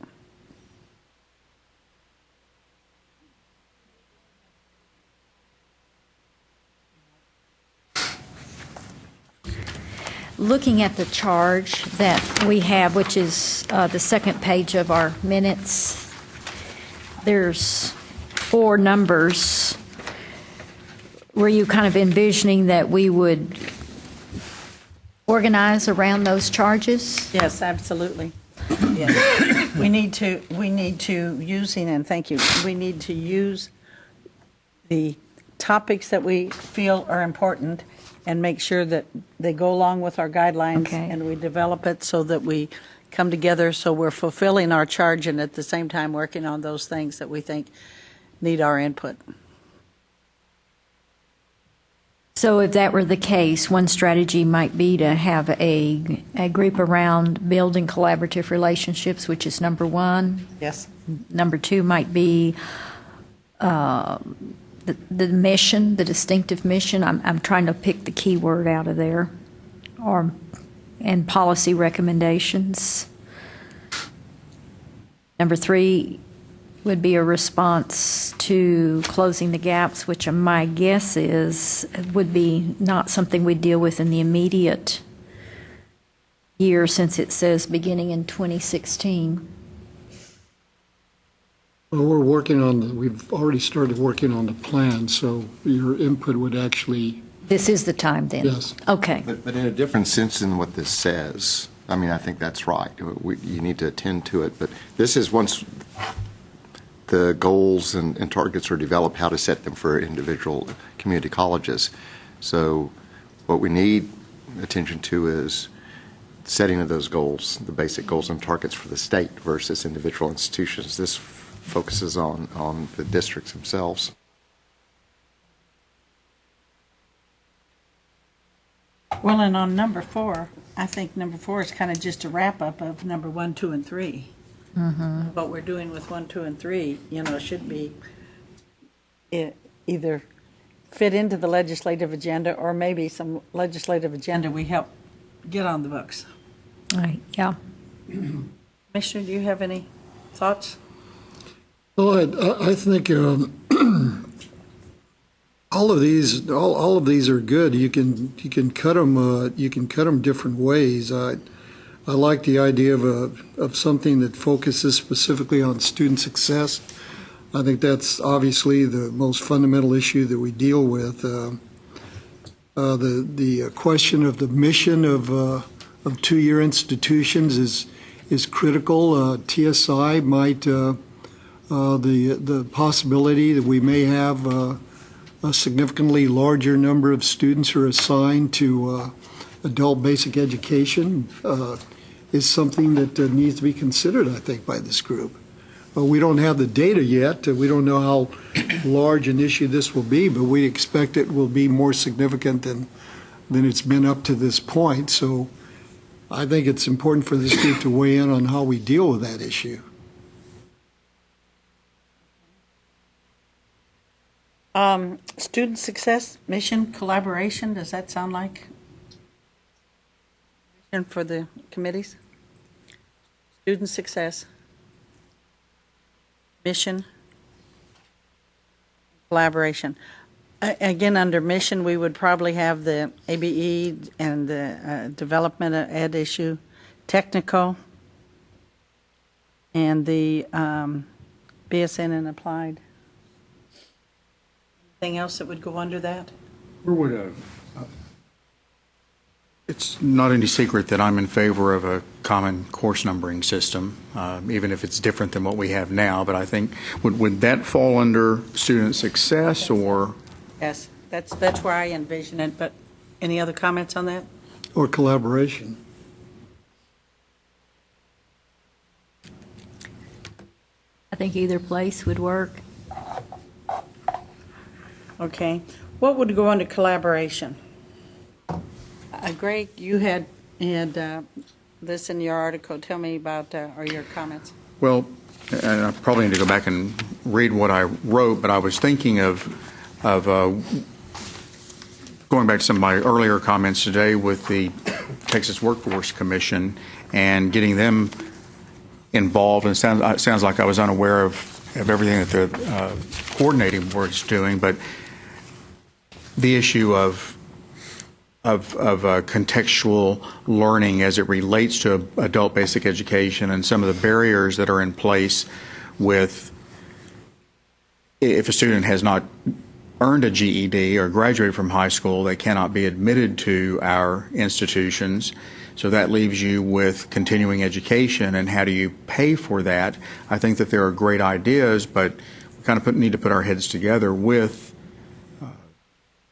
looking at the charge that we have, which is the second page of our minutes, there's 4 numbers. Were you kind of envisioning that we would organize around those charges? Yes, absolutely. Yes. We need to use the topics that we feel are important and make sure that they go along with our guidelines. Okay. And we develop it so that we come together so we're fulfilling our charge and at the same time working on those things that we think need our input. So if that were the case, one strategy might be to have a group around building collaborative relationships, which is number 1. Yes. Number 2 might be the mission, the distinctive mission. I'm trying to pick the key word out of there, and policy recommendations. Number 3 would be a response to closing the gaps, which my guess is would be not something we deal with in the immediate year, since it says beginning in 2016. Well, we've already started working on the plan, so your input would actually. This is the time then? Yes. Okay. But in a different sense than what this says. I mean, I think that's right. You need to attend to it. But this is once the goals and targets are developed, how to set them for individual community colleges. So what we need attention to is setting of those goals, the basic goals and targets for the state versus individual institutions. This focuses on the districts themselves. Well, and on number 4, I think number 4 is kind of just a wrap-up of number 1, 2, and 3. Mm-hmm. What we're doing with 1, 2, and 3, should be either fit into the legislative agenda or maybe some legislative agenda we help get on the books. Right, yeah. Commissioner, do you have any thoughts? Well, I think all of these are good. You can cut them different ways. I like the idea of something that focuses specifically on student success. I think that's obviously the most fundamental issue that we deal with. The question of the mission of two-year institutions is critical. TSI might the possibility that we may have a significantly larger number of students who are assigned to adult basic education is something that needs to be considered, I think, by this group. We don't have the data yet. We don't know how large an issue this will be, but we expect it will be more significant than it's been up to this point. So I think it's important for this group to weigh in on how we deal with that issue. Student success, mission, collaboration, does that sound like mission for the committees? Student success, mission, collaboration. Again, under mission, we would probably have the ABE and the development ed issue, technical, and the BSN and applied. Anything else that would go under that? It's not any secret that I'm in favor of a common course numbering system, even if it's different than what we have now. But I think, would that fall under student success or? Yes, that's where I envision it, but any other comments on that? Or collaboration. I think either place would work. Okay. What would go under collaboration? Greg, you had this in your article. Tell me about or your comments. Well, and I probably need to go back and read what I wrote, but I was thinking of going back to some of my earlier comments today with the Texas Workforce Commission and getting them involved. And it sounds like I was unaware of everything that the coordinating board is doing, but the issue of contextual learning as it relates to adult basic education and some of the barriers that are in place with if a student has not earned a GED or graduated from high school, they cannot be admitted to our institutions. So that leaves you with continuing education, and how do you pay for that? I think that there are great ideas, but we kind of need to put our heads together with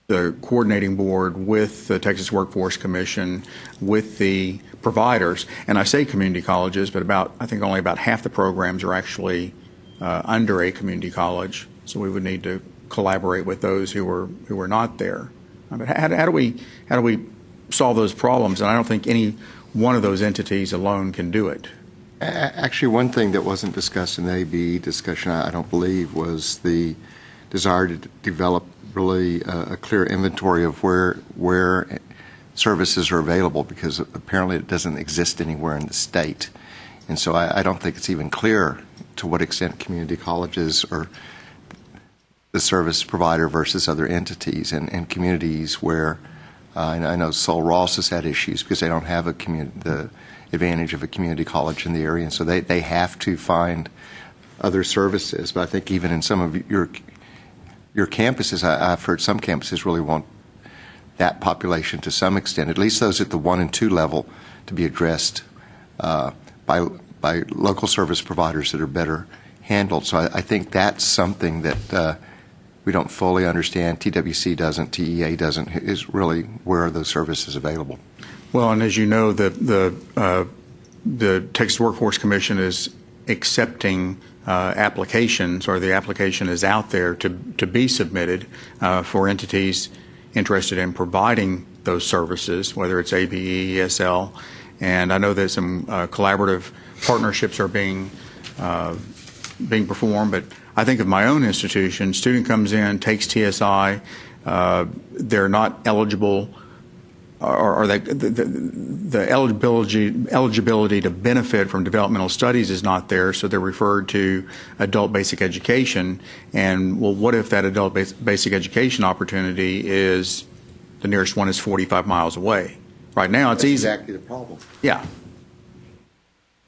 the coordinating board, with the Texas Workforce Commission, with the providers. And I say community colleges, but I think only about half the programs are actually under a community college. So we would need to collaborate with those who are not there. But how do we solve those problems? And I don't think any one of those entities alone can do it. Actually, one thing that wasn't discussed in the ABE discussion, I don't believe, was the desire to develop really a clear inventory of where services are available, because apparently it doesn't exist anywhere in the state. And so I don't think it's even clear to what extent community colleges are the service provider versus other entities, and communities where I know Sol Ross has had issues because they don't have the advantage of a community college in the area, and so they have to find other services. But I think even in some of your campuses, I've heard some campuses really want that population to some extent, at least those at the 1 and 2 level, to be addressed by local service providers that are better handled. So I think that's something that we don't fully understand. TWC doesn't, TEA doesn't, is really where are those services available. Well, and as you know, the Texas Workforce Commission is accepting applications, or the application is out there to be submitted for entities interested in providing those services, whether it's ABE, ESL, and I know that some collaborative partnerships are being performed. But I think of my own institution, student comes in, takes TSI, they're not eligible, or the eligibility to benefit from developmental studies is not there, so they're referred to adult basic education. And well, what if that adult basic education opportunity is the nearest one is 45 miles away? Right now, it's easy. That's exactly the problem. Yeah.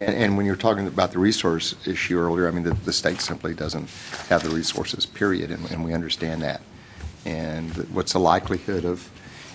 And when you were talking about the resource issue earlier, I mean, the state simply doesn't have the resources, period, and we understand that. And what's the likelihood of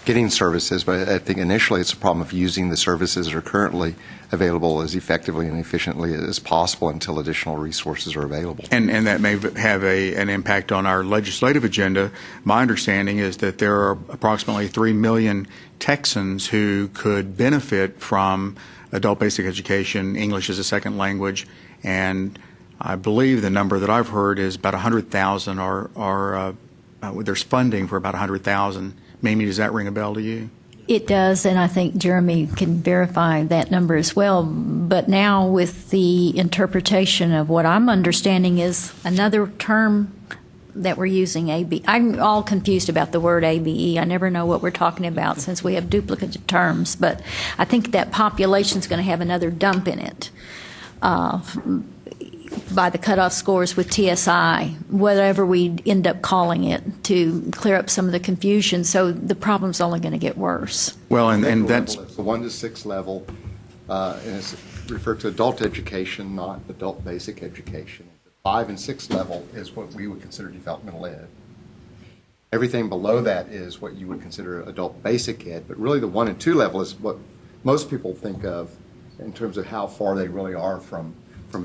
getting services? But I think initially it's a problem of using the services that are currently available as effectively and efficiently as possible until additional resources are available. And that may have an impact on our legislative agenda. My understanding is that there are approximately 3 million Texans who could benefit from adult basic education, English as a second language, and I believe the number that I've heard is about 100,000 there's funding for about 100,000. Mamie, does that ring a bell to you? It does, and I think Jeremy can verify that number as well. But now with the interpretation of what I'm understanding is another term that we're using, ABE. I'm all confused about the word ABE. I never know what we're talking about since we have duplicate terms. But I think that population's going to have another dump in it by the cutoff scores with TSI, whatever we end up calling it, to clear up some of the confusion. So the problem's only going to get worse. Well, and that's the 1 to 6 level, and it's referred to adult education, not adult basic education. 5 and 6 level is what we would consider developmental ed. Everything below that is what you would consider adult basic ed, but really the 1 and 2 level is what most people think of in terms of how far they really are from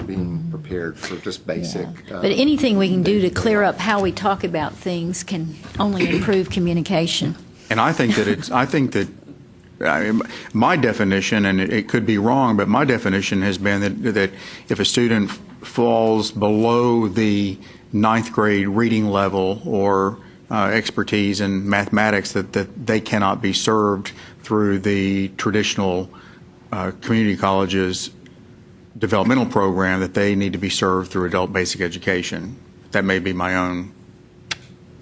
being prepared for just basic. Yeah. But anything we can do to clear up how we talk about things can only improve communication. And I think that my definition, and it could be wrong, but my definition has been that if a student falls below the 9th grade reading level or expertise in mathematics, that they cannot be served through the traditional community colleges developmental program, that they need to be served through adult basic education. That may be my own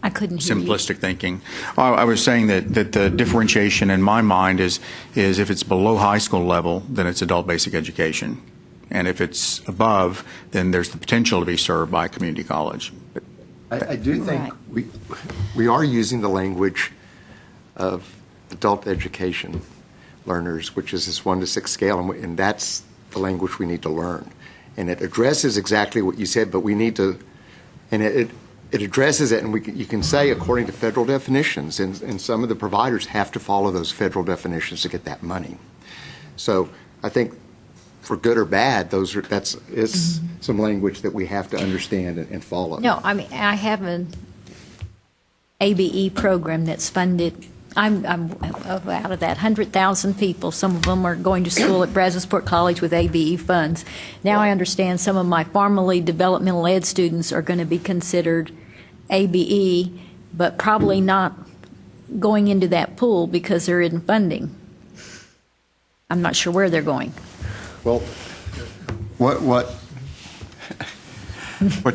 I couldn't hear simplistic thinking. I was saying that the differentiation in my mind is if it's below high school level, then it's adult basic education. And if it's above, then there's the potential to be served by a community college. I do think we are using the language of adult education learners, which is this 1 to 6 scale, and that's the language we need to learn. And it addresses exactly what you said, but we need to, and it addresses it, and you can say according to federal definitions, and some of the providers have to follow those federal definitions to get that money. So I think, for good or bad, it's some language that we have to understand and follow. No, I mean, I have an ABE program that's funded. I'm out of that 100,000 people. Some of them are going to school at Brazosport College with ABE funds. Now I understand some of my formerly developmental ed students are going to be considered ABE, but probably not going into that pool because they're in funding. I'm not sure where they're going. Well, what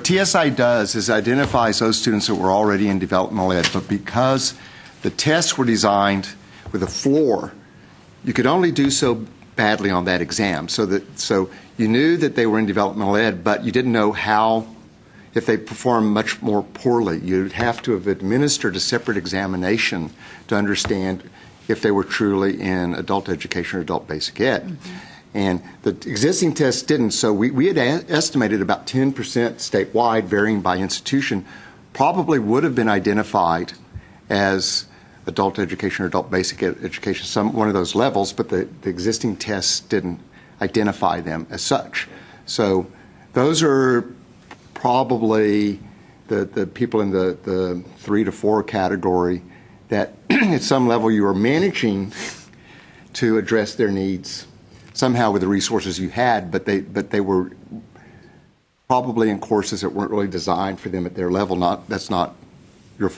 TSI does is identifies those students that were already in developmental ed, but because the tests were designed with a floor, you could only do so badly on that exam. So you knew that they were in developmental ed, but you didn't know how, if they performed much more poorly. You'd have to have administered a separate examination to understand if they were truly in adult education or adult basic ed. Mm-hmm. And the existing tests didn't, so we had estimated about 10% statewide, varying by institution, probably would have been identified as adult education or adult basic education, one of those levels, but the existing tests didn't identify them as such. So those are probably the people in the 3 to 4 category that at some level you are managing to address their needs somehow with the resources you had, but they were probably in courses that weren't really designed for them at their level. That's not your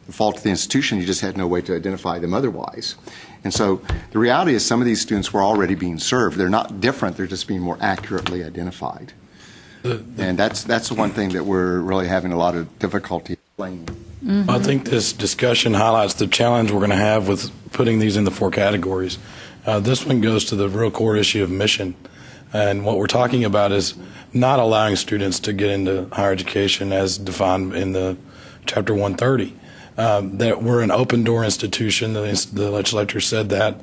the fault of the institution. You just had no way to identify them otherwise. And so the reality is some of these students were already being served. They're not different. They're just being more accurately identified. And that's the one thing that we're really having a lot of difficulty explaining. Mm-hmm. I think this discussion highlights the challenge we're going to have with putting these in the 4 categories. This one goes to the real core issue of mission. And what we're talking about is not allowing students to get into higher education as defined in the Chapter 130. That we're an open-door institution. The legislature said that.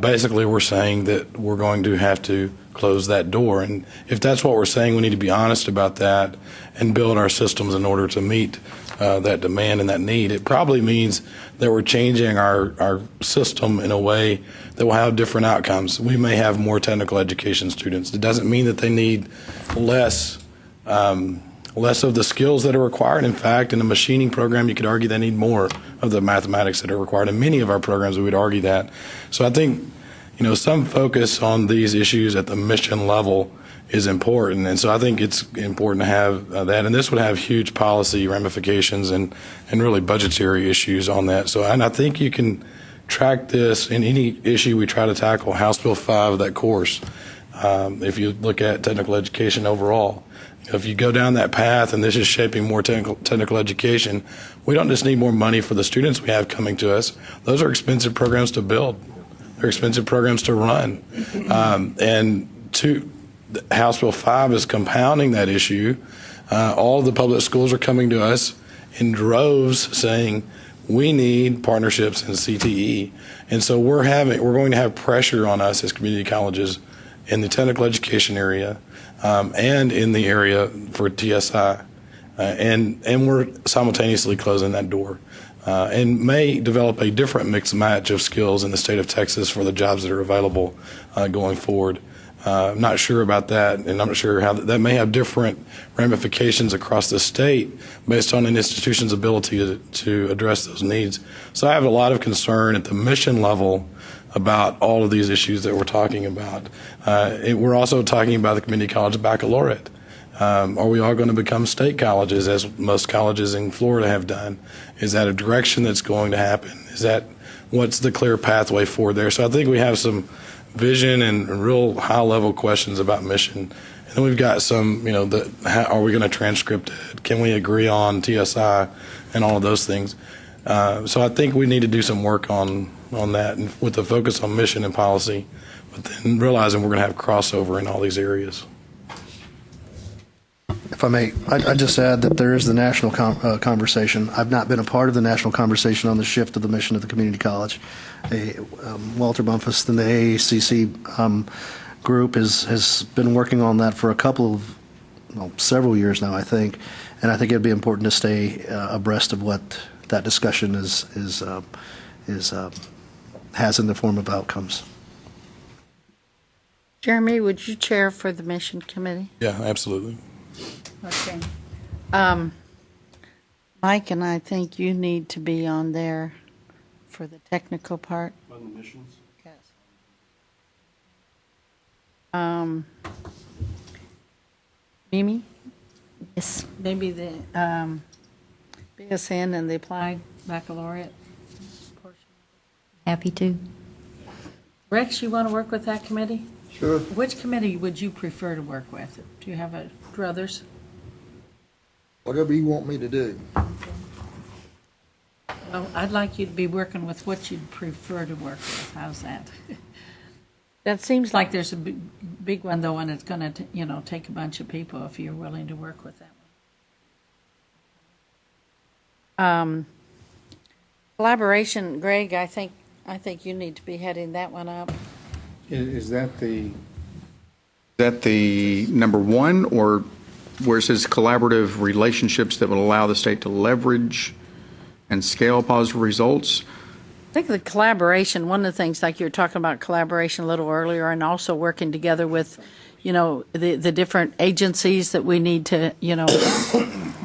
Basically, we're saying that we're going to have to close that door. And if that's what we're saying, we need to be honest about that and build our systems in order to meet that demand and that need. It probably means that we're changing our system in a way that will have different outcomes. We may have more technical education students. It doesn't mean that they need less of the skills that are required. In fact, in a machining program, you could argue they need more of the mathematics that are required. In many of our programs, we would argue that. So I think, some focus on these issues at the mission level is important. And so I think it's important to have that. And this would have huge policy ramifications and really budgetary issues on that. So, and I think you can track this in any issue we try to tackle. House Bill 5 of that course, if you look at technical education overall. If you go down that path, and this is shaping more technical education, we don't just need more money for the students we have coming to us. Those are expensive programs to build. They're expensive programs to run. House Bill 5 is compounding that issue. All of the public schools are coming to us in droves saying, we need partnerships in CTE. And so we're going to have pressure on us as community colleges in the technical education area and in the area for TSI. And we're simultaneously closing that door and may develop a different mix match of skills in the state of Texas for the jobs that are available going forward. I'm not sure about that, and I'm not sure how that may have different ramifications across the state based on an institution's ability to address those needs. So I have a lot of concern at the mission level about all of these issues that we're talking about. We're also talking about the community college baccalaureate. Are we all going to become state colleges, as most colleges in Florida have done? Is that a direction that's going to happen? What's the clear pathway forward there? So I think we have some vision and real high-level questions about mission. And then we've got some, are we going to transcript it? Can we agree on TSI and all of those things? So I think we need to do some work on that, and with the focus on mission and policy, but then realizing we're going to have crossover in all these areas. If I may, I just add that there is the national conversation. I've not been a part of the national conversation on the shift of the mission of the community college. Walter Bumpus and the AACC group has been working on that for several years now, I think, and I think it'd be important to stay abreast of what that discussion has in the form of outcomes. Jeremy, would you chair for the mission committee? Yeah, absolutely. Okay. Mike and I think you need to be on there for the technical part. On the missions? Yes. Mimi? Yes. Maybe the BSN and the applied baccalaureate portion. Happy to. Rex, you want to work with that committee? Sure. Which committee would you prefer to work with? Do you have a druthers? Whatever you want me to do. Well, I'd like you to be working with what you'd prefer to work with. How's that? That seems like there's a big one, though, and it's going to, take a bunch of people if you're willing to work with that one. Collaboration, Greg, I think you need to be heading that one up. Is that the number one, or where it says collaborative relationships that will allow the state to leverage and scale positive results? I think the collaboration, one of the things, like you were talking about collaboration a little earlier, and also working together with, the different agencies that we need to,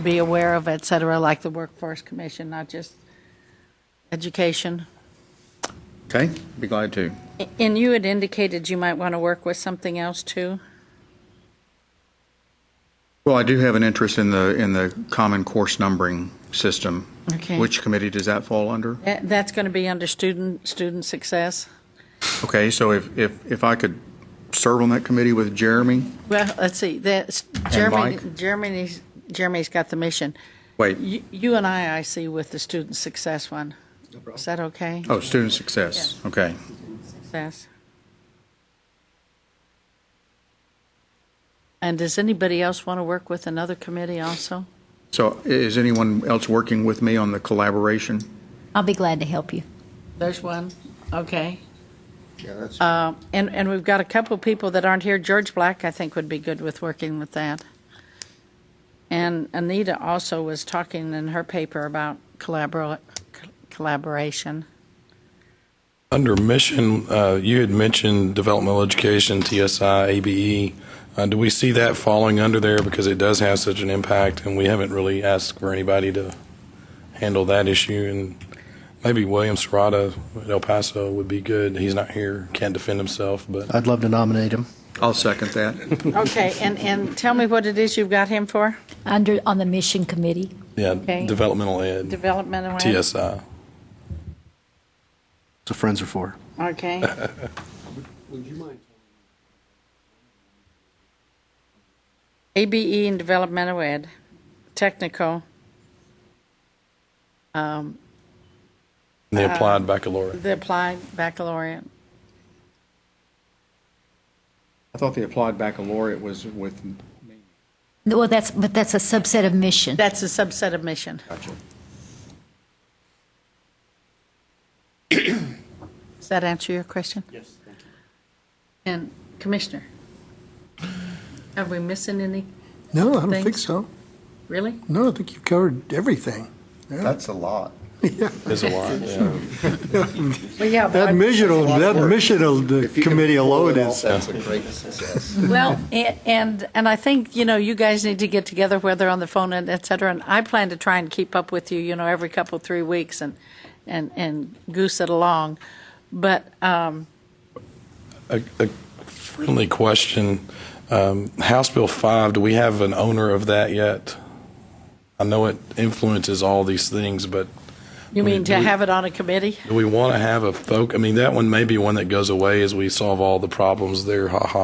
be aware of, et cetera, like the Workforce Commission, not just education. Okay, be glad to. And you had indicated you might want to work with something else too? Well, I do have an interest in the common course numbering system. Okay. Which committee does that fall under? That's going to be under student success. Okay, so if I could serve on that committee with Jeremy? Well, let's see. Jeremy's got the mission. Wait. You and I see with the student success one. Is that okay? Oh, student success. Yeah. Okay. Success. And does anybody else want to work with another committee also? So is anyone else working with me on the collaboration? I'll be glad to help you. There's one. Okay. Yeah, that's. And we've got a couple people that aren't here. George Black, I think, would be good with working with that. And Anita also was talking in her paper about collaboration. Under mission, you had mentioned developmental education, TSI, ABE. Do we see that falling under there because it does have such an impact, and we haven't really asked for anybody to handle that issue? And maybe William Serrata at El Paso would be good. He's not here, can't defend himself, but I'd love to nominate him. I'll second that. Okay, and tell me what it is you've got him for? On the mission committee. yeah, Okay. developmental ed, Developmental ed? TSI. So friends are for. Okay. Would you mind? ABE and developmental ed, technical. And the applied baccalaureate. The applied baccalaureate. I thought the applied baccalaureate was with me. Well, that's a subset of mission. That's a subset of mission. Gotcha. Does that answer your question? Yes, thank you. And Commissioner, are we missing any? No, I don't Things? think so. Really? No, I think you've covered everything. Yeah. That's a lot. There's a lot, yeah. Well, yeah. That mission committee alone is. That's a great success. Well, and I think, you guys need to get together, whether on the phone and et cetera, and I plan to try and keep up with you, every couple, 3 weeks and goose it along. But, A friendly question. House Bill 5, do we have an owner of that yet? I know it influences all these things, but you mean to have it on a committee? do we want to have a folk? I mean, that one may be one that goes away as we solve all the problems there. Ha ha.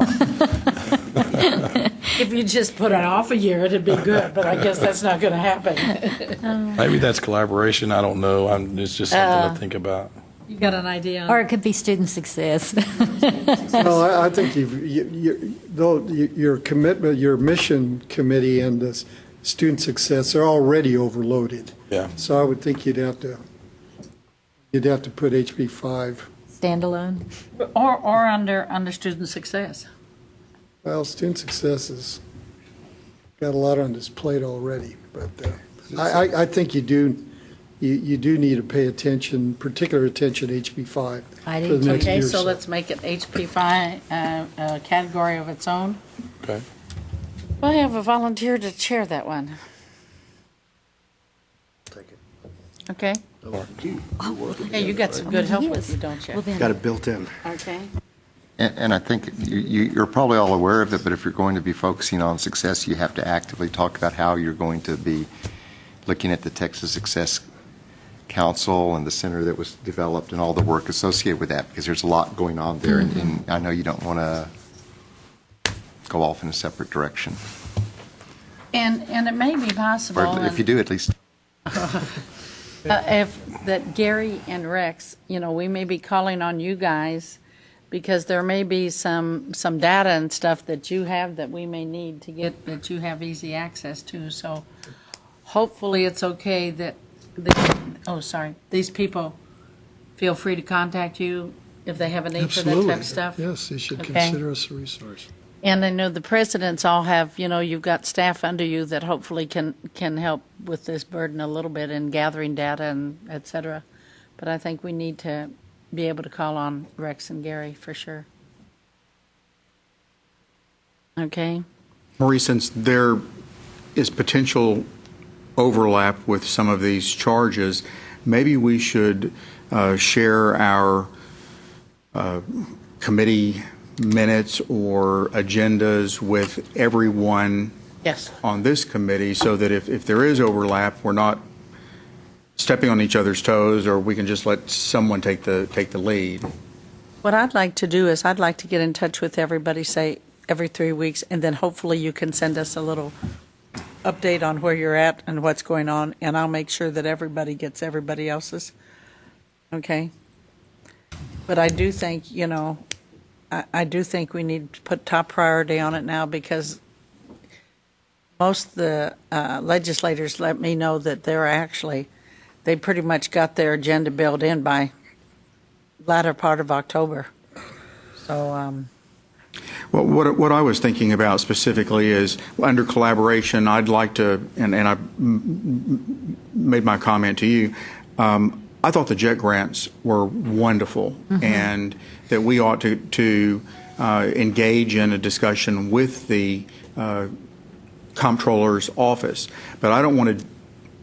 If you just put it off a year, it'd be good, but I guess that's not going to happen. Maybe that's collaboration. I don't know. It's just something to think about. You got an idea? Or it could be student success. No, I think your commitment, your mission committee and the student success are already overloaded. Yeah. So I would think you'd have to put HB 5. Standalone? Or under student success. Well, student success has got a lot on its plate already, but I think you do need to pay attention, particular attention to HB 5 I for do the too. next year Okay, or so let's make it HP 5 a category of its own. Okay. We'll have a volunteer to chair that one. Okay? Yeah, you got some good help with you, don't you? Got it built in. Okay. And I think you're probably all aware of it, but if you're going to be focusing on success, you have to actively talk about how you're going to be looking at the Texas Success Council and the center that was developed and all the work associated with that, because there's a lot going on there, and I know you don't want to go off in a separate direction. And it may be possible. Or if you do, at least. If that Gary and Rex, we may be calling on you guys because there may be some data and stuff that you have that we may need to get, that you have easy access to. So hopefully it's okay that these people feel free to contact you if they have a need for that type of stuff. Yes, they should Okay. consider us a resource. And I know the presidents all have, you've got staff under you that hopefully can help with this burden a little bit in gathering data and et cetera. But I think we need to be able to call on Rex and Gary for sure. Okay? Marie, since there is potential overlap with some of these charges, maybe we should share our committee minutes or agendas with everyone Yes. on this committee, so that if there is overlap, we're not stepping on each other's toes, or we can just let someone take the lead. What I'd like to do is I'd like to get in touch with everybody, say, every 3 weeks, and then hopefully you can send us a little update on where you're at and what's going on, and I'll make sure that everybody gets everybody else's. Okay? But I do think, I do think we need to put top priority on it now, because most of the legislators let me know that they pretty much got their agenda built in by latter part of October. So, Well, what I was thinking about specifically is, under collaboration, I'd like to, and I made my comment to you, I thought the JET grants were wonderful, and that we ought to engage in a discussion with the comptroller's office. But I don't want to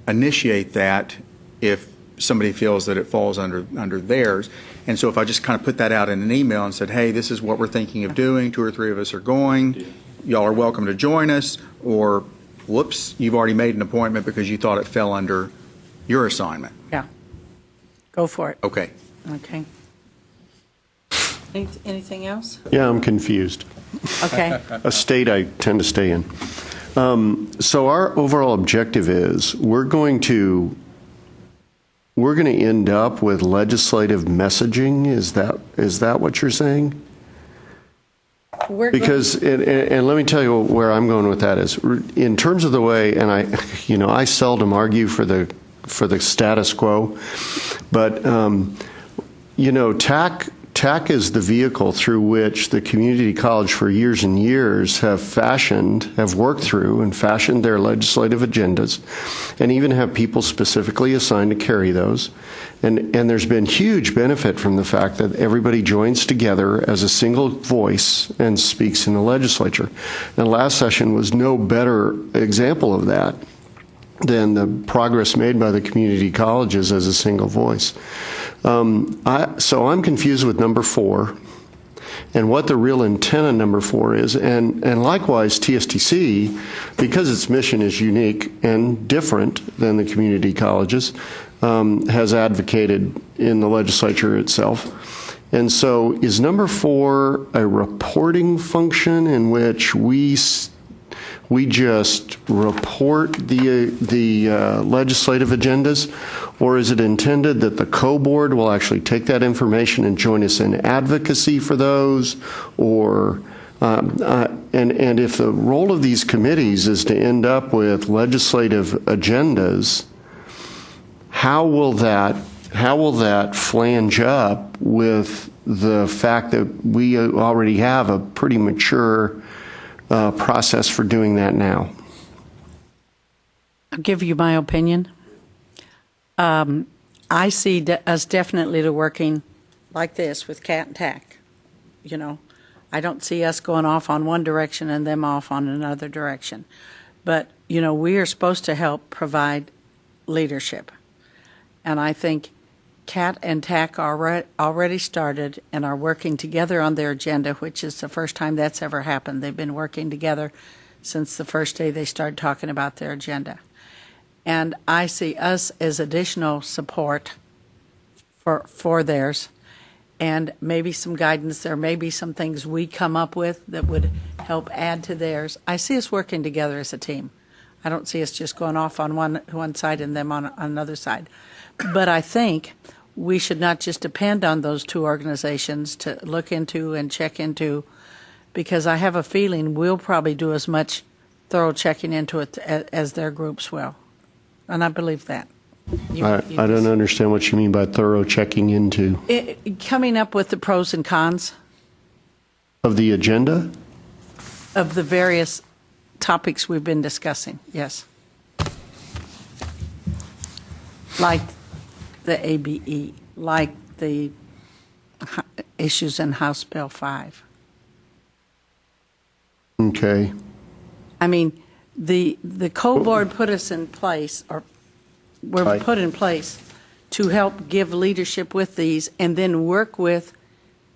initiate that if somebody feels that it falls under theirs. And so if I just kind of put that out in an email and said, hey, this is what we're thinking of doing, 2 or 3 of us are going, y'all are welcome to join us, or whoops, you've already made an appointment because you thought it fell under your assignment. yeah, go for it. Okay. Okay. Anything else? Yeah, I'm confused. Okay. A state I tend to stay in. So our overall objective is we're going to end up with legislative messaging. Is that what you're saying? Because, and let me tell you where I'm going with that is, in terms of the way, and I seldom argue for the status quo, but TAC is the vehicle through which the community college for years and years have worked through and fashioned their legislative agendas, and even have people specifically assigned to carry those. And there's been huge benefit from the fact that everybody joins together as a single voice and speaks in the legislature. And last session was no better example of that than the progress made by the community colleges as a single voice. So I'm confused with number 4 and what the real intent of number 4 is. And likewise, TSTC, because its mission is unique and different than the community colleges, has advocated in the legislature itself. And so is number 4 a reporting function in which we we just report the legislative agendas, or is it intended that the co-board will actually take that information and join us in advocacy for those, or and if the role of these committees is to end up with legislative agendas, how will that flange up with the fact that we already have a pretty mature process for doing that now? I'll give you my opinion. I see us definitely working like this with Cat and TAC. You know, I don't see us going off on one direction and them off on another direction. But, you know, we are supposed to help provide leadership. And I think Cat and TAC are already started and are working together on their agenda, which is the first time that's ever happened. They've been working together since the first day they started talking about their agenda. And I see us as additional support for theirs, and maybe some guidance. There may be some things we come up with that would help add to theirs. I see us working together as a team. I don't see us just going off on one side and them on another side. But I think we should not just depend on those two organizations to look into and check into, because I have a feeling we'll probably do as much thorough checking into it as their groups will. And I believe that. I don't understand what you mean by thorough checking into. Coming up with the pros and cons Of the agenda? of the various topics we've been discussing, yes. Like the ABE, like the issues in House Bill 5. Okay. I mean, the co-board put us in place, or were Right. put in place to help give leadership with these and then work with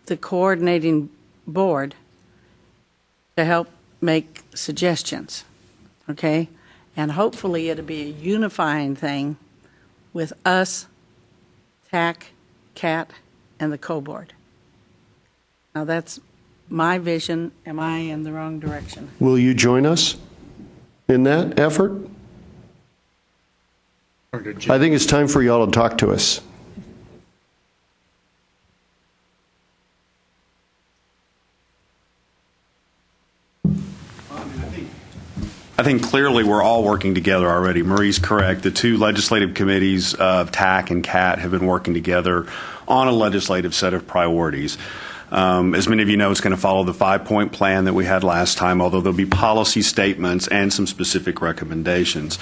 the coordinating board to help make suggestions, okay? And hopefully it'll be a unifying thing with us, TAC, CAT, and the co-board. Now that's my vision. Am I in the wrong direction? Will you join us in that effort? I think it's time for y'all to talk to us. I think clearly we're all working together already. Marie's correct. The two legislative committees of TAC and CAT have been working together on a legislative set of priorities. As many of you know, it's going to follow the 5-point plan that we had last time, although there'll be policy statements and some specific recommendations.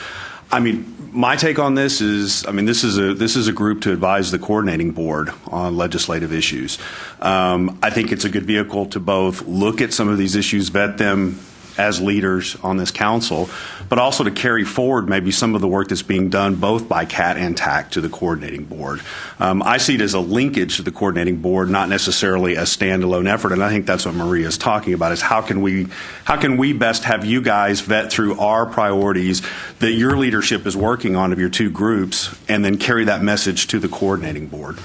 I mean, my take on this is, this is a group to advise the coordinating board on legislative issues. I think it's a good vehicle to both look at some of these issues, vet them as leaders on this council, but also to carry forward maybe some of the work that's being done both by CAT and TAC to the coordinating board. I see it as a linkage to the coordinating board, not necessarily a standalone effort, and I think that's what Maria is talking about, is how can we best have you guys vet through our priorities that your leadership is working on of your two groups, and then carry that message to the coordinating board.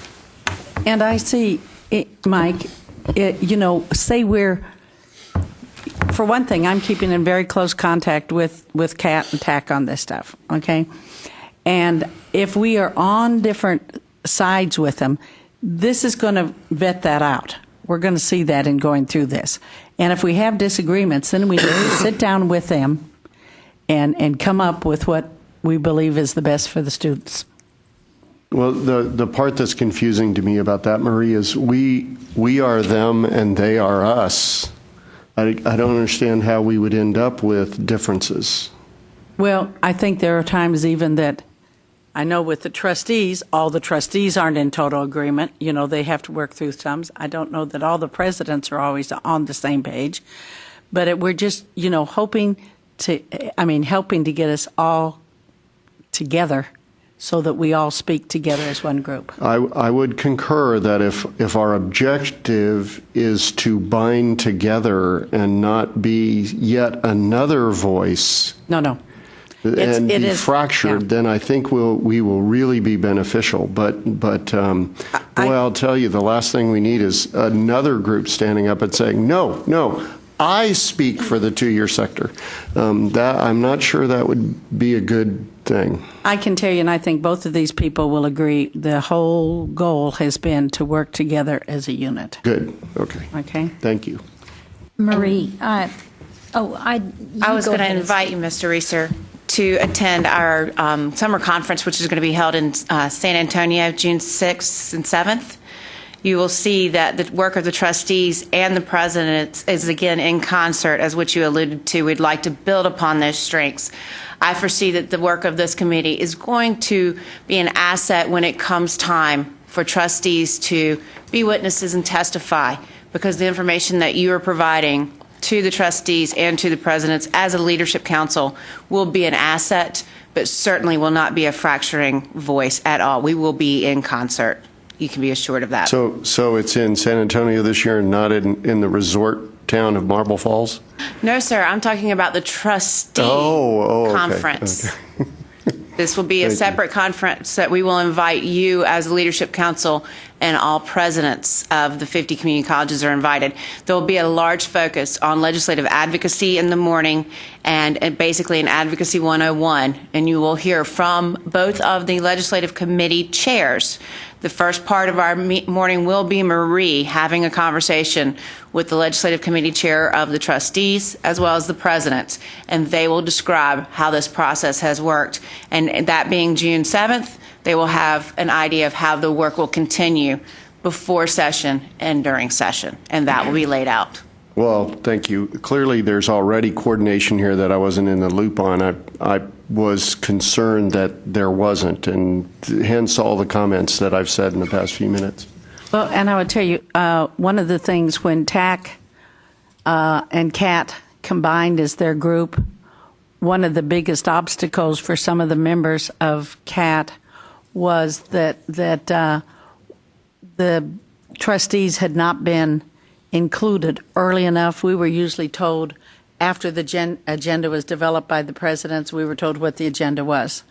And I see, Mike, say we're, for one thing, I'm keeping in very close contact with CAT and TAC on this stuff, okay? And if we are on different sides with them, this is going to vet that out. We're going to see that in going through this. And if we have disagreements, then we need to sit down with them and come up with what we believe is the best for the students. Well, the part that's confusing to me about that, Marie, is we are them and they are us. I don't understand how we would end up with differences. Well, I think there are times even that, I know with the trustees, all the trustees aren't in total agreement. They have to work through some. I don't know that all the presidents are always on the same page. But we're just, helping to get us all together so that we all speak together as one group. I would concur that if our objective is to bind together and not be yet another voice and be fractured, yeah. then I think we will really be beneficial. But I'll tell you, the last thing we need is another group standing up and saying, no, I speak for the two-year sector. That I'm not sure that would be a good thing. I can tell you, and I think both of these people will agree, the whole goal has been to work together as a unit. Good. Okay. Okay. Thank you. Marie, I was going to invite you, Mr. Reeser, to attend our summer conference, which is going to be held in San Antonio, June 6th and 7th. You will see that the work of the trustees and the president is again in concert, as which you alluded to. We'd like to build upon those strengths. I foresee that the work of this committee is going to be an asset when it comes time for trustees to be witnesses and testify, because the information that you are providing to the trustees and to the presidents as a leadership council will be an asset, but certainly will not be a fracturing voice at all. We will be in concert. You can be assured of that. So it's in San Antonio this year and not in the resort town of Marble Falls? No, sir. I'm talking about the trustee conference. Okay. This will be a separate conference that we will invite you as a leadership council, and all presidents of the 50 community colleges are invited. There will be a large focus on legislative advocacy in the morning and basically an advocacy 101, and you will hear from both of the legislative committee chairs. The first part of our morning will be Marie having a conversation with the legislative committee chair of the trustees as well as the president, and they will describe how this process has worked. And that being June 7th, they will have an idea of how the work will continue before session and during session, and that will be laid out. Well, thank you. Clearly, there's already coordination here that I wasn't in the loop on. I was concerned that there wasn't, and hence all the comments that I've said in the past few minutes. Well, and I would tell you, one of the things when TAC and CAT combined as their group, one of the biggest obstacles for some of the members of CAT was that the trustees had not been included early enough. We were usually told after the agenda was developed by the presidents, we were told what the agenda was.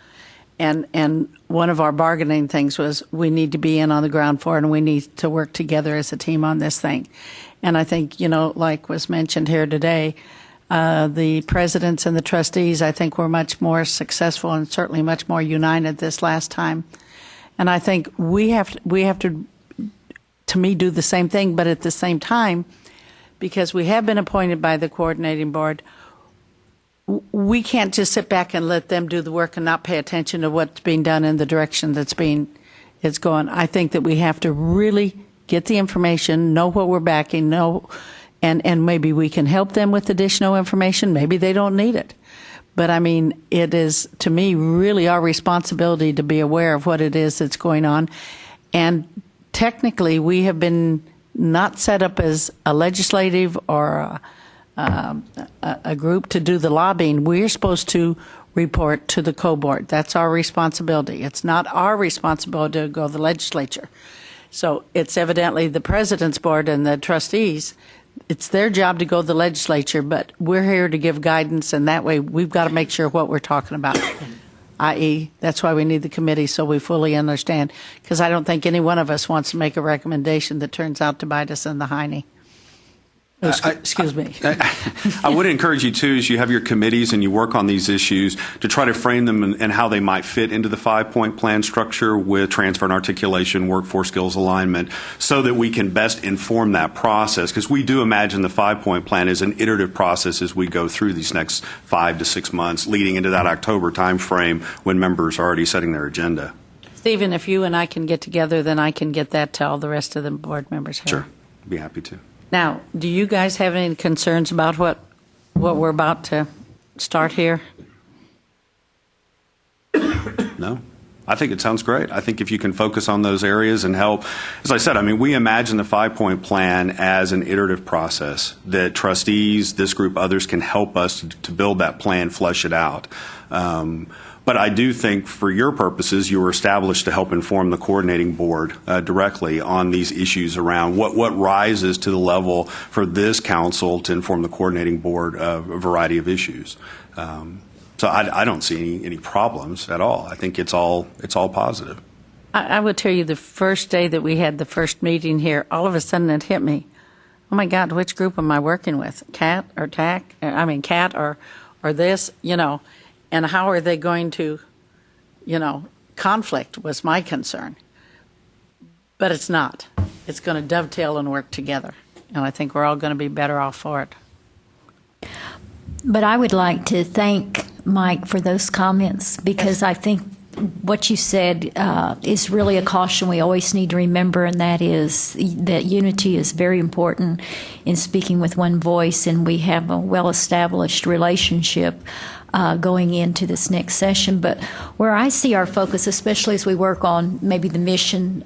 And one of our bargaining things was we need to be in on the ground floor and we need to work together as a team on this thing. And I think, like was mentioned here today, the presidents and the trustees, I think, were much more successful and certainly much more united this last time. And I think we have to me, do the same thing, but at the same time, because we have been appointed by the coordinating board, we can't just sit back and let them do the work and not pay attention to what's being done in the direction it's going. I think that we have to really get the information, know what we're backing, and maybe we can help them with additional information. Maybe they don't need it. But I mean, it is, to me, really our responsibility to be aware of what it is that's going on. And technically, we have been not set up as a legislative or a group to do the lobbying. We're supposed to report to the co-board. That's our responsibility. It's not our responsibility to go to the legislature. So it's evidently the president's board and the trustees. It's their job to go to the legislature, but we're here to give guidance, and that way we've got to make sure what we're talking about, i.e., that's why we need the committee so we fully understand, because I don't think any one of us wants to make a recommendation that turns out to bite us in the hiney. Excuse me. I would encourage you, too, as you have your committees and you work on these issues, to try to frame them and how they might fit into the 5-point plan structure with transfer and articulation, workforce skills alignment, so that we can best inform that process. Because we do imagine the 5-point plan is an iterative process as we go through these next 5 to 6 months, leading into that October time frame when members are already setting their agenda. Stephen, if you and I can get together, then I can get that to all the rest of the board members here. Sure. I'd be happy to. Now, do you guys have any concerns about what we're about to start here? No. I think it sounds great. I think if you can focus on those areas and help, as I said, I mean, we imagine the 5-point plan as an iterative process that trustees, this group, others can help us to build that plan, flesh it out. But I do think for your purposes, you were established to help inform the coordinating board directly on these issues around what rises to the level for this council to inform the coordinating board of a variety of issues. So I don't see any problems at all. I think it's all positive. I would tell you the first day that we had the first meeting here, all of a sudden it hit me. oh my God, which group am I working with? CAT or TAC? I mean, CAT or this, and how are they going to, conflict was my concern. But it's not. It's going to dovetail and work together. And I think we're all going to be better off for it. But I would like to thank Mike for those comments, because I think what you said is really a caution we always need to remember, and that is that unity is very important in speaking with one voice, and we have a well-established relationship going into this next session. But where I see our focus, especially as we work on maybe the mission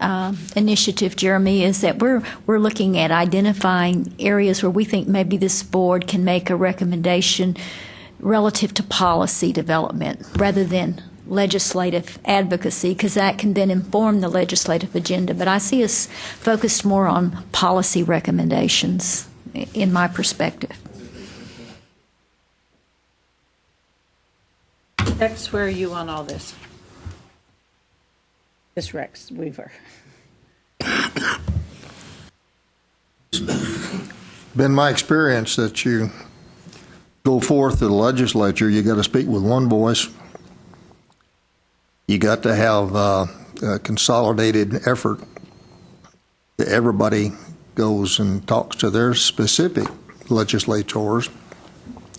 initiative, Jeremy, is that we're looking at identifying areas where we think maybe this board can make a recommendation relative to policy development rather than legislative advocacy, because that can then inform the legislative agenda. But I see us focused more on policy recommendations in my perspective. Rex, where are you on all this? This Rex Weaver. Been my experience that you go forth to the legislature, you got to speak with one voice. You got to have a consolidated effort. Everybody goes and talks to their specific legislators,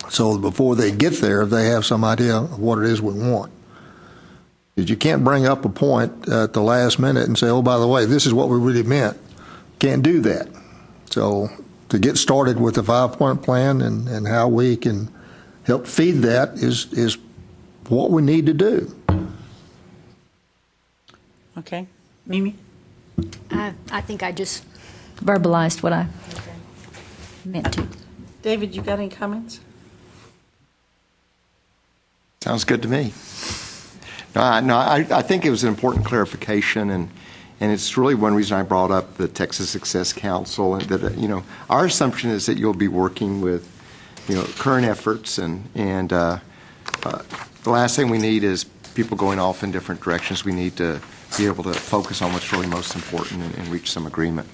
so before they get there, they have some idea of what it is we want. Because you can't bring up a point at the last minute and say, oh, by the way, this is what we really meant. Can't do that. So to get started with the 5-point plan and how we can help feed that is what we need to do. Okay. Mimi? I think I just verbalized what I meant to. David, you got any comments? Sounds good to me. I think it was an important clarification, and it's really one reason I brought up the Texas Success Council, and that our assumption is that you'll be working with current efforts, and the last thing we need is people going off in different directions. We need to be able to focus on what's really most important and reach some agreement.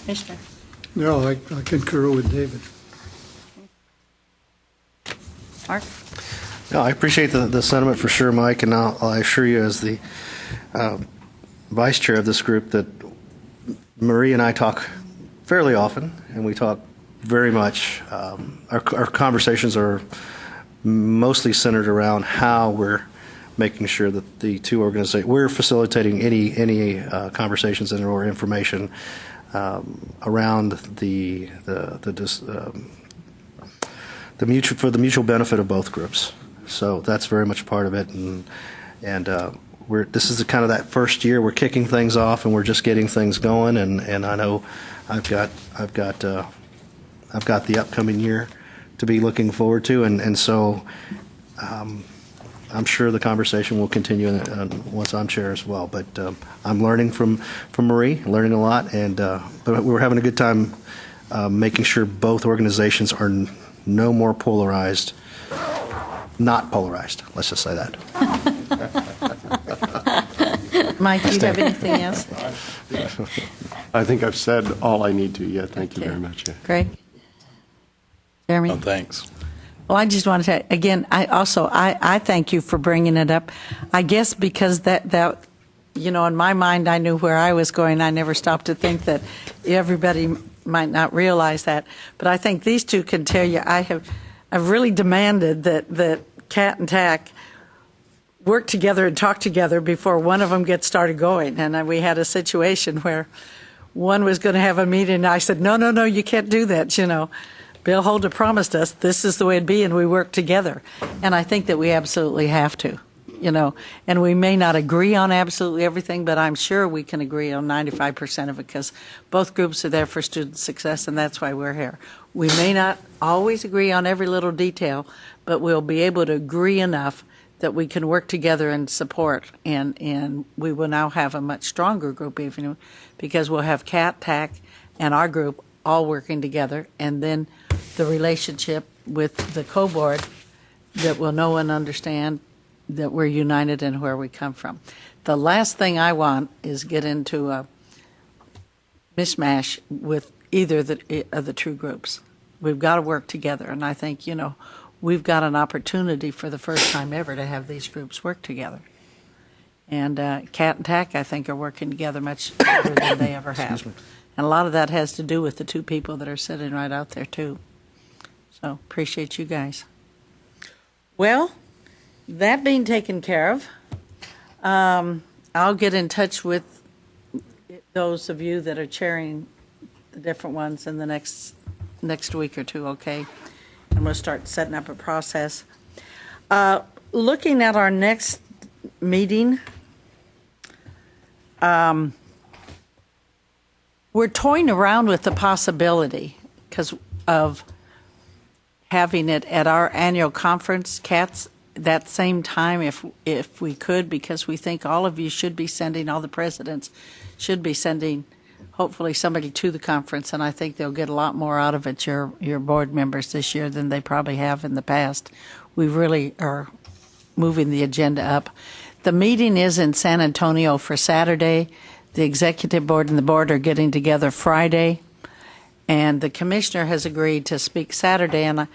Commissioner? No, I concur with David. Mark? No, I appreciate the sentiment for sure, Mike, and I assure you as the vice chair of this group that Marie and I talk fairly often, and we talk very much. Our conversations are mostly centered around how we're making sure that the two organizations, we're facilitating any conversations and or information around the mutual, for the mutual benefit of both groups. So that's very much part of it, and this is kind of that first year we're kicking things off and we're just getting things going, and I know I've got the upcoming year to be looking forward to, and so I'm sure the conversation will continue once I'm chair as well. But I'm learning from Marie, learning a lot, and but we're having a good time making sure both organizations are no more polarized, not polarized. Let's just say that. Mike, do you have anything else? I think I've said all I need to. Yeah, thank you very much. Yeah. Greg? Jeremy? Oh, thanks. Well, I just wanted to, again, I thank you for bringing it up. I guess because that in my mind, I knew where I was going. I never stopped to think that everybody might not realize that. But I think these two can tell you, I've really demanded that CAT and TAC work together and talk together before one of them gets started going. And we had a situation where one was going to have a meeting, and I said, no, you can't do that, Bill Holder promised us this is the way it'd be, and we work together. And I think that we absolutely have to, and we may not agree on absolutely everything, but I'm sure we can agree on 95% of it, because both groups are there for student success, and that's why we're here. We may not always agree on every little detail, but we'll be able to agree enough that we can work together and support, and we will now have a much stronger group, even because we'll have CAT, TAC, and our group all working together, and then the relationship with the co-board that will know and understand that we're united in where we come from. The last thing I want is get into mishmash with either of the two groups. We've got to work together, and I think, we've got an opportunity for the first time ever to have these groups work together. And CAT and TAC, I think, are working together much better than they ever have. And a lot of that has to do with the two people that are sitting right out there, too. So appreciate you guys. Well, that being taken care of, I'll get in touch with those of you that are chairing the different ones in the next week or two, okay? And we'll start setting up a process. Looking at our next meeting, we're toying around with the possibility because of having it at our annual conference, CATS, that same time if we could, because we think all of you should be sending, all the presidents should be sending hopefully somebody to the conference, and I think they'll get a lot more out of it, your board members this year, than they probably have in the past. We really are moving the agenda up. The meeting is in San Antonio for Saturday. The executive board and the board are getting together Friday, and the commissioner has agreed to speak Saturday, and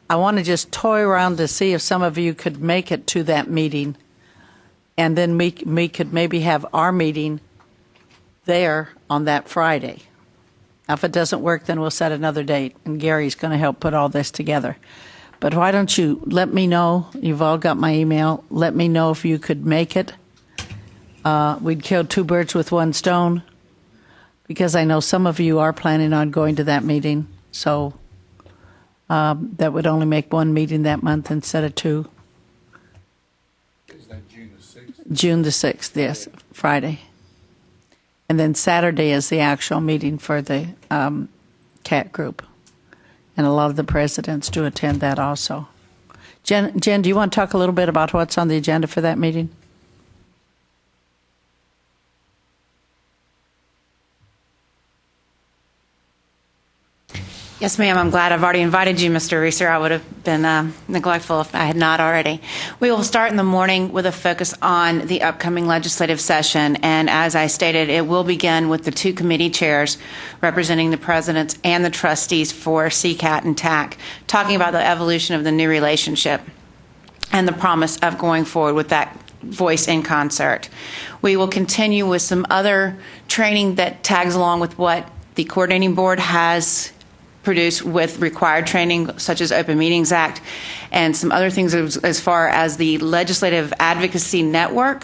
I want to just toy around to see if some of you could make it to that meeting, and then we could maybe have our meeting there on that Friday. Now, if it doesn't work, then we'll set another date, and Gary's going to help put all this together. But why don't you let me know? You've all got my email. Let me know if you could make it. We'd kill two birds with one stone, because I know some of you are planning on going to that meeting, so that would only make one meeting that month instead of two. Is that June the 6th? June the 6th, yes, Friday. And then Saturday is the actual meeting for the CAT group. And a lot of the presidents do attend that also. Jen, do you want to talk a little bit about what's on the agenda for that meeting? Yes, ma'am. I'm glad I've already invited you, Mr. Reeser. I would have been neglectful if I had not already. We will start in the morning with a focus on the upcoming legislative session. And as I stated, it will begin with the two committee chairs representing the presidents and the trustees for CCAT and TAC, talking about the evolution of the new relationship and the promise of going forward with that voice in concert. We will continue with some other training that tags along with what the coordinating board has produced with required training, such as Open Meetings Act, and some other things as far as the Legislative Advocacy Network,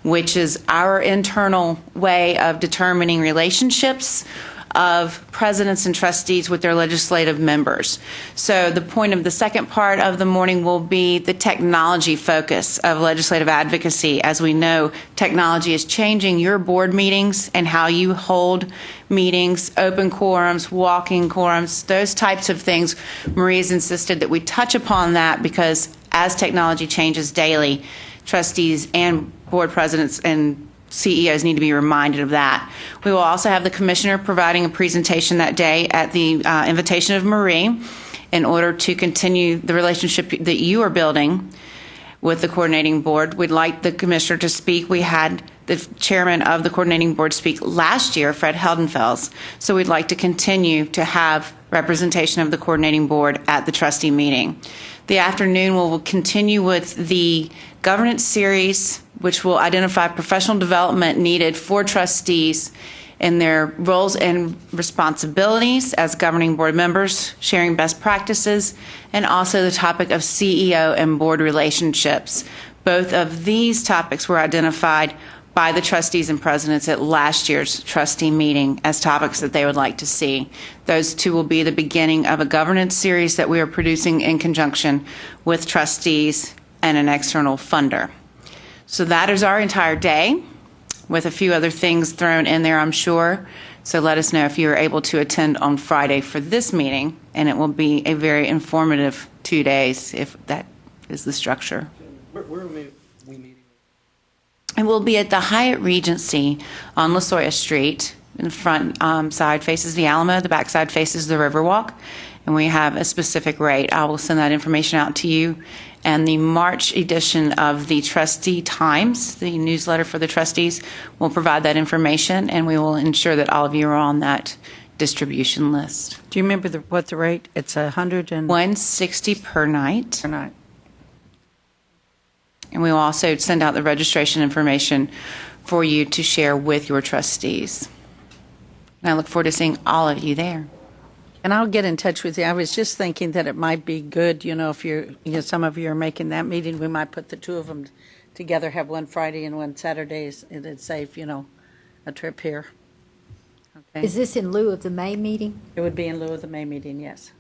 which is our internal way of determining relationships of presidents and trustees with their legislative members. So the point of the second part of the morning will be the technology focus of legislative advocacy. As we know, technology is changing your board meetings and how you hold meetings, open quorums, walking quorums, those types of things. Marie's insisted that we touch upon that because as technology changes daily, trustees and board presidents and CEOs need to be reminded of that. We will also have the commissioner providing a presentation that day at the invitation of Marie in order to continue the relationship that you are building with the coordinating board. We'd like the commissioner to speak. We had the chairman of the coordinating board speak last year, Fred Heldenfels. So we'd like to continue to have representation of the coordinating board at the trustee meeting. The afternoon will continue with the governance series, which will identify professional development needed for trustees in their roles and responsibilities as governing board members, sharing best practices, and also the topic of CEO and board relationships. Both of these topics were identified by the trustees and presidents at last year's trustee meeting as topics that they would like to see. Those two will be the beginning of a governance series that we are producing in conjunction with trustees and an external funder. So that is our entire day, with a few other things thrown in there, I'm sure. So let us know if you are able to attend on Friday for this meeting, and it will be a very informative 2 days if that is the structure. Where are we meeting? It will be at the Hyatt Regency on La Jolla Street. In the front side faces the Alamo, the back side faces the Riverwalk, and we have a specific rate. I will send that information out to you And the March edition of the Trustee Times, the newsletter for the trustees, will provide that information, and we will ensure that all of you are on that distribution list. Do you remember what the rate? It's $160 per night. Per night. And we will also send out the registration information for you to share with your trustees. And I look forward to seeing all of you there. And I'll get in touch with you. I was just thinking that it might be good, if some of you are making that meeting, we might put the two of them together, have one Friday and one Saturdays, and it'd save, a trip here. Okay. Is this in lieu of the May meeting? It would be in lieu of the May meeting, yes.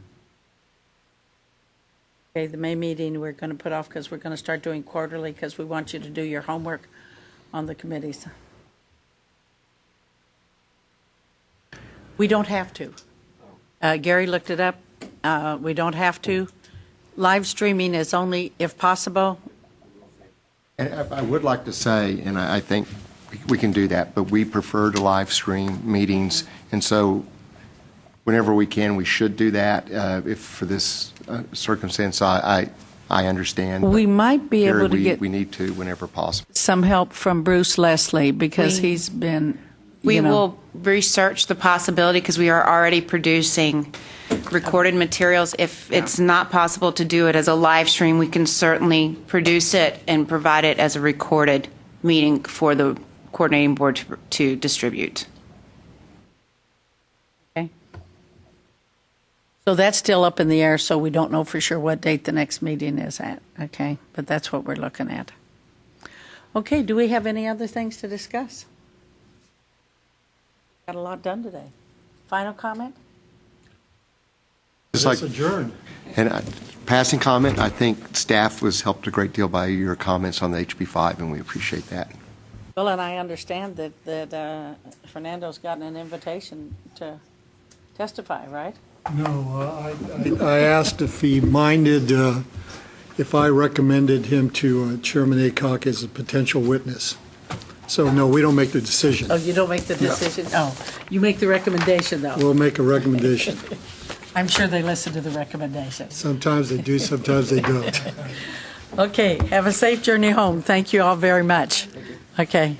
Okay, the May meeting we're going to put off because we're going to start doing quarterly because we want you to do your homework on the committees. We don't have to. Gary looked it up. We don't have to. Live streaming is only if possible. And I would like to say, and I think we can do that, but we prefer to live stream meetings, and so whenever we can, we should do that. If for this circumstance, I understand. We might be able to get. We need to whenever possible. Some help from Bruce Leslie because he's been. We will research the possibility because we are already producing recorded materials. If it's not possible to do it as a live stream, we can certainly produce it and provide it as a recorded meeting for the coordinating board to distribute. Okay. So that's still up in the air, so we don't know for sure what date the next meeting is at. Okay, but that's what we're looking at. Okay, do we have any other things to discuss? Got a lot done today. Final comment? Just adjourned. And passing comment, I think staff was helped a great deal by your comments on the HB5, and we appreciate that. Well, and I understand that Fernando's gotten an invitation to testify, right? No, I asked if he minded if I recommended him to Chairman Aycock as a potential witness. So, no, we don't make the decision. Oh, you don't make the decision? No. Oh, you make the recommendation, though. We'll make a recommendation. I'm sure they listen to the recommendation. Sometimes they do, sometimes they don't. Okay, have a safe journey home. Thank you all very much. Okay.